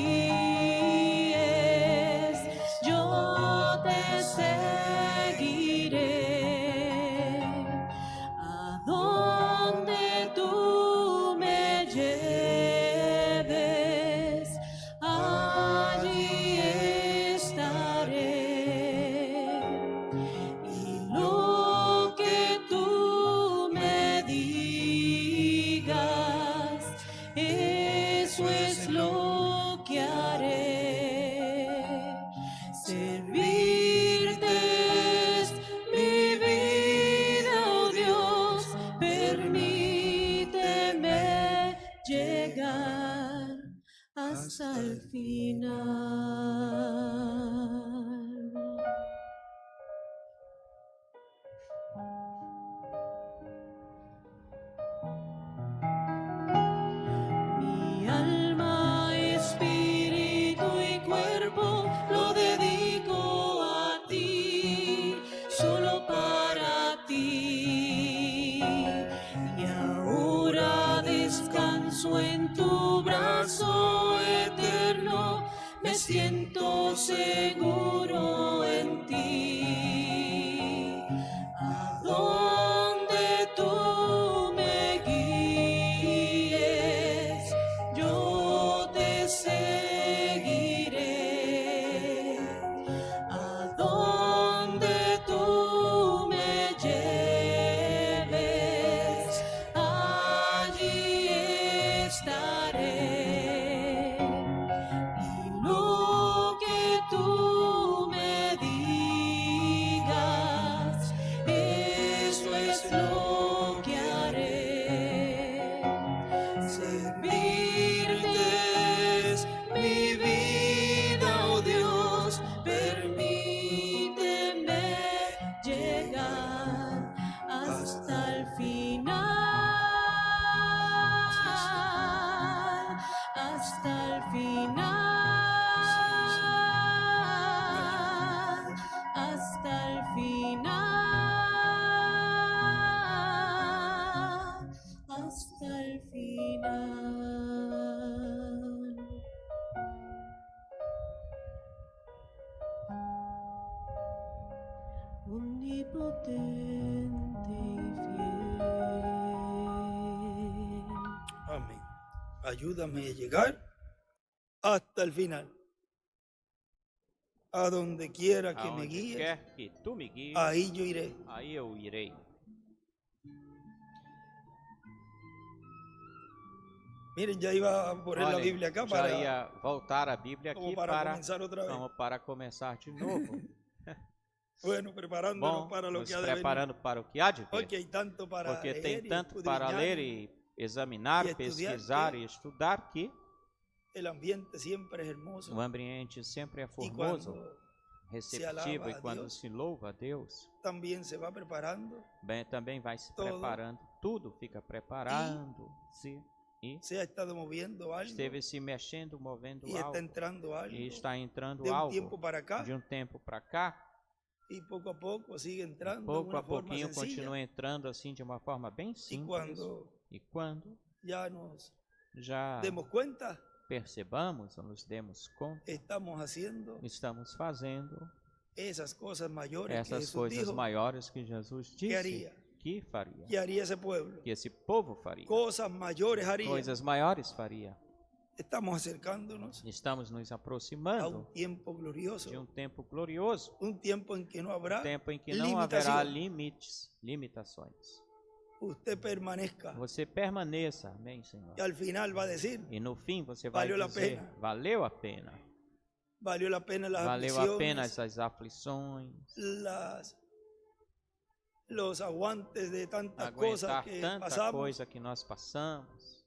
Speaker 3: yo te seguiré. A donde tú me lleves, allí estaré. Y lo que tú me digas, eso es lo que haré. Servirte es mi vida, oh Dios, permíteme llegar hasta el final. Mi alma, espíritu y cuerpo lo dedico a ti, solo para ti. Y ahora descanso en tu brazo eterno, me siento seguro en ti. A donde tú me guíes, yo te seguiré. A donde tú me lleves, allí estaré. Y lo que tú me digas, eso es lo que haré. Servirte es mi vida, oh Dios, permíteme llegar hasta el final, hasta el final, hasta el final, hasta el final. Omnipotente y fiel.
Speaker 2: Amén. Ayúdame a llegar hasta el final. A donde quiera que me
Speaker 1: Aonde
Speaker 2: guíes,
Speaker 1: quer que tu me guies,
Speaker 2: ahí yo iré.
Speaker 1: aí eu irei.
Speaker 2: Miren, ya iba a poner la
Speaker 1: Olhem,
Speaker 2: Biblia acá
Speaker 1: já ia voltar a Bíblia
Speaker 2: como
Speaker 1: aqui
Speaker 2: para comenzar otra vez.
Speaker 1: como para começar de novo.
Speaker 2: Bueno, preparándonos
Speaker 1: Bom,
Speaker 2: para lo
Speaker 1: nos
Speaker 2: que ha de venir.
Speaker 1: preparando para o que há de vir.
Speaker 2: Porque hay tanto para
Speaker 1: Porque
Speaker 2: leer
Speaker 1: tem
Speaker 2: y
Speaker 1: tanto para
Speaker 2: escudriñar,
Speaker 1: ler e examinar,
Speaker 2: e estudar
Speaker 1: pesquisar
Speaker 2: que
Speaker 1: e estudar que
Speaker 2: el ambiente siempre es hermoso.
Speaker 1: o ambiente sempre é
Speaker 2: Y
Speaker 1: formoso,
Speaker 2: cuando
Speaker 1: receptivo,
Speaker 2: alaba
Speaker 1: e
Speaker 2: a
Speaker 1: quando
Speaker 2: Deus,
Speaker 1: se louva a Deus,
Speaker 2: también se va preparando,
Speaker 1: também vai se
Speaker 2: todo.
Speaker 1: preparando, tudo fica preparando-se e
Speaker 2: se ha estado moviendo algo
Speaker 1: esteve se mexendo, movendo
Speaker 2: y está
Speaker 1: algo,
Speaker 2: entrando algo
Speaker 1: e está entrando
Speaker 2: de un
Speaker 1: algo
Speaker 2: tiempo para acá
Speaker 1: de um tempo para cá,
Speaker 2: y poco a poco sigue entrando de
Speaker 1: pouco
Speaker 2: una
Speaker 1: a
Speaker 2: forma
Speaker 1: pouquinho
Speaker 2: sencilla.
Speaker 1: continua entrando assim de uma forma bem
Speaker 2: Y
Speaker 1: simples. E quando
Speaker 2: ya nos
Speaker 1: já
Speaker 2: demos cuenta,
Speaker 1: percebamos ou nos demos conta,
Speaker 2: estamos haciendo
Speaker 1: estamos fazendo
Speaker 2: esas cosas mayores que
Speaker 1: essas
Speaker 2: Jesús
Speaker 1: coisas
Speaker 2: dijo
Speaker 1: maiores que Jesus disse
Speaker 2: haria.
Speaker 1: que faria,
Speaker 2: que haría ese pueblo.
Speaker 1: que esse povo faria,
Speaker 2: Cosas mayores haría.
Speaker 1: coisas maiores faria.
Speaker 2: estamos acercándonos
Speaker 1: Estamos nos
Speaker 2: a
Speaker 1: aproximando
Speaker 2: tiempo glorioso,
Speaker 1: de tempo glorioso,
Speaker 2: tiempo en que no habrá
Speaker 1: tempo em que não haverá
Speaker 2: limitación.
Speaker 1: limitações.
Speaker 2: Usted permanezca
Speaker 1: Você permaneça, amém, Senhor.
Speaker 2: y al final va a decir,
Speaker 1: E no fim você vai
Speaker 2: Valeu a
Speaker 1: dizer,
Speaker 2: pena.
Speaker 1: valeu a pena.
Speaker 2: valió la pena las
Speaker 1: Valeu a pena
Speaker 2: aflicciones,
Speaker 1: essas aflições,
Speaker 2: los aguantes de tantas cosas
Speaker 1: aguentar
Speaker 2: que
Speaker 1: tanta
Speaker 2: pasamos.
Speaker 1: coisa que nós passamos.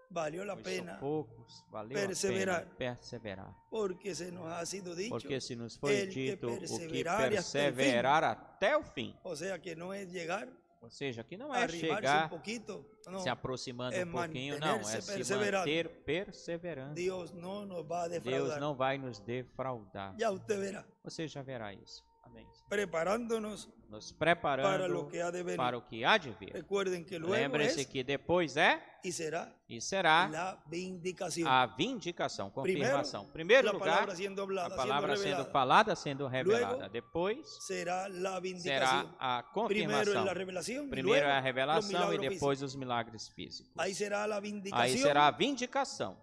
Speaker 2: Valió la
Speaker 1: Os
Speaker 2: pena
Speaker 1: sufocos, valeu
Speaker 2: perseverar.
Speaker 1: a pena perseverar.
Speaker 2: porque se nos ha sido dicho,
Speaker 1: Porque se nos foi
Speaker 2: el que
Speaker 1: dito o que
Speaker 2: perseverar
Speaker 1: perseverar até o fim,
Speaker 2: o sea que no es llegar,
Speaker 1: ou seja, que não é
Speaker 2: arrimarse un
Speaker 1: chegar
Speaker 2: poquito, no,
Speaker 1: se aproximando
Speaker 2: é
Speaker 1: um pouquinho, não, é
Speaker 2: manter-se
Speaker 1: se
Speaker 2: perseverando.
Speaker 1: manter perseverando.
Speaker 2: Dios no nos va a
Speaker 1: Deus
Speaker 2: defraudar.
Speaker 1: não vai nos defraudar.
Speaker 2: Ya usted verá,
Speaker 1: Você já verá isso. Amém.
Speaker 2: preparándonos
Speaker 1: Nos
Speaker 2: para
Speaker 1: preparando
Speaker 2: lo que ha de venir.
Speaker 1: para o que há de vir.
Speaker 2: Recuerden que luego
Speaker 1: Lembre-se
Speaker 2: es
Speaker 1: que depois é
Speaker 2: y será
Speaker 1: e será
Speaker 2: la vindicación.
Speaker 1: a vindicação,
Speaker 2: Primero,
Speaker 1: confirmação. Primeiro
Speaker 2: la
Speaker 1: lugar,
Speaker 2: palabra siendo hablada,
Speaker 1: a palavra
Speaker 2: siendo
Speaker 1: sendo
Speaker 2: revelada.
Speaker 1: falada, sendo revelada.
Speaker 2: Luego,
Speaker 1: Depois
Speaker 2: será la vindicación.
Speaker 1: será a
Speaker 2: Primero es
Speaker 1: confirmação.
Speaker 2: la revelación, y
Speaker 1: Primeiro é
Speaker 2: luego
Speaker 1: a revelação
Speaker 2: los
Speaker 1: e
Speaker 2: milagros
Speaker 1: depois os milagres físicos.
Speaker 2: físicos. Ahí será la
Speaker 1: Aí
Speaker 2: vindicación
Speaker 1: será a vindicação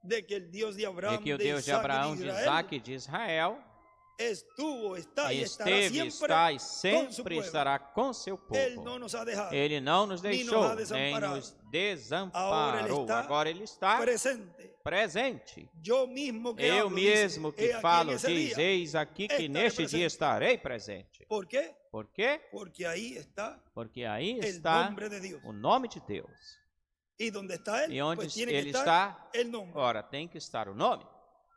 Speaker 2: de que el Dios de
Speaker 1: de
Speaker 2: Abraham,
Speaker 1: que o
Speaker 2: de
Speaker 1: Deus de
Speaker 2: Isaac y
Speaker 1: Abraão,
Speaker 2: de
Speaker 1: de
Speaker 2: Israel,
Speaker 1: Isaac e de Israel
Speaker 2: estuvo, está y estará
Speaker 1: esteve,
Speaker 2: siempre
Speaker 1: está e
Speaker 2: con su
Speaker 1: sempre
Speaker 2: pueblo.
Speaker 1: estará com seu
Speaker 2: Él
Speaker 1: povo.
Speaker 2: no nos ha dejado
Speaker 1: Ele não nos
Speaker 2: nos
Speaker 1: deixou,
Speaker 2: ha
Speaker 1: nem
Speaker 2: desamparado.
Speaker 1: nos desamparou.
Speaker 2: Agora ele está
Speaker 1: Agora ele está
Speaker 2: presente.
Speaker 1: presente.
Speaker 2: Yo mismo que
Speaker 1: Eu
Speaker 2: hablo,
Speaker 1: mesmo
Speaker 2: dice,
Speaker 1: que
Speaker 2: "He aquí
Speaker 1: falo,
Speaker 2: en ese
Speaker 1: diz,
Speaker 2: día".
Speaker 1: eis aqui que
Speaker 2: estaré
Speaker 1: neste
Speaker 2: presente.
Speaker 1: dia estarei presente.
Speaker 2: ¿Por qué?
Speaker 1: Por quê?
Speaker 2: Porque ahí está
Speaker 1: Porque aí
Speaker 2: el
Speaker 1: está
Speaker 2: nombre de Dios.
Speaker 1: o nome de Deus.
Speaker 2: Y donde está Él,
Speaker 1: E onde
Speaker 2: pues tiene que
Speaker 1: ele
Speaker 2: estar
Speaker 1: está,
Speaker 2: el nombre.
Speaker 1: ora, tem que estar o nome.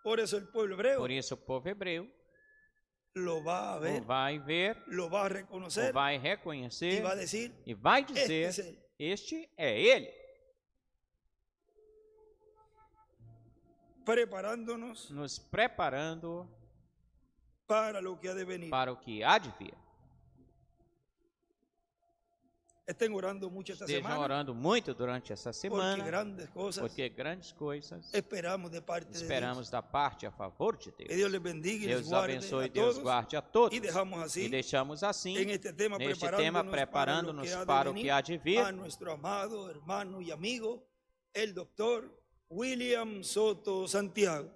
Speaker 2: Por eso el pueblo hebreo
Speaker 1: Por isso o povo hebreu
Speaker 2: lo va a
Speaker 1: o
Speaker 2: ver,
Speaker 1: vai ver,
Speaker 2: lo va a
Speaker 1: o
Speaker 2: reconocer
Speaker 1: vai
Speaker 2: y
Speaker 1: reconhecer
Speaker 2: va a decir,
Speaker 1: e vai
Speaker 2: este
Speaker 1: dizer,
Speaker 2: es Él.
Speaker 1: este é ele.
Speaker 2: Preparándonos
Speaker 1: Nos preparando
Speaker 2: para lo que ha de venir.
Speaker 1: para o que há de vir.
Speaker 2: Estén orando mucho esta
Speaker 1: Estejam
Speaker 2: semana,
Speaker 1: orando muito durante essa
Speaker 2: porque
Speaker 1: semana,
Speaker 2: grandes cosas
Speaker 1: porque grandes coisas
Speaker 2: esperamos de parte de Dios.
Speaker 1: esperamos da parte a favor de
Speaker 2: Que
Speaker 1: Deus.
Speaker 2: Dios les bendiga y les
Speaker 1: Deus
Speaker 2: guarde
Speaker 1: abençoe,
Speaker 2: a
Speaker 1: Deus
Speaker 2: todos.
Speaker 1: guarde a todos.
Speaker 2: Y dejamos así
Speaker 1: E deixamos assim,
Speaker 2: en este tema
Speaker 1: neste tema, preparando-nos para o que há de vir,
Speaker 2: a nuestro amado hermano y amigo, el doctor William Soto Santiago.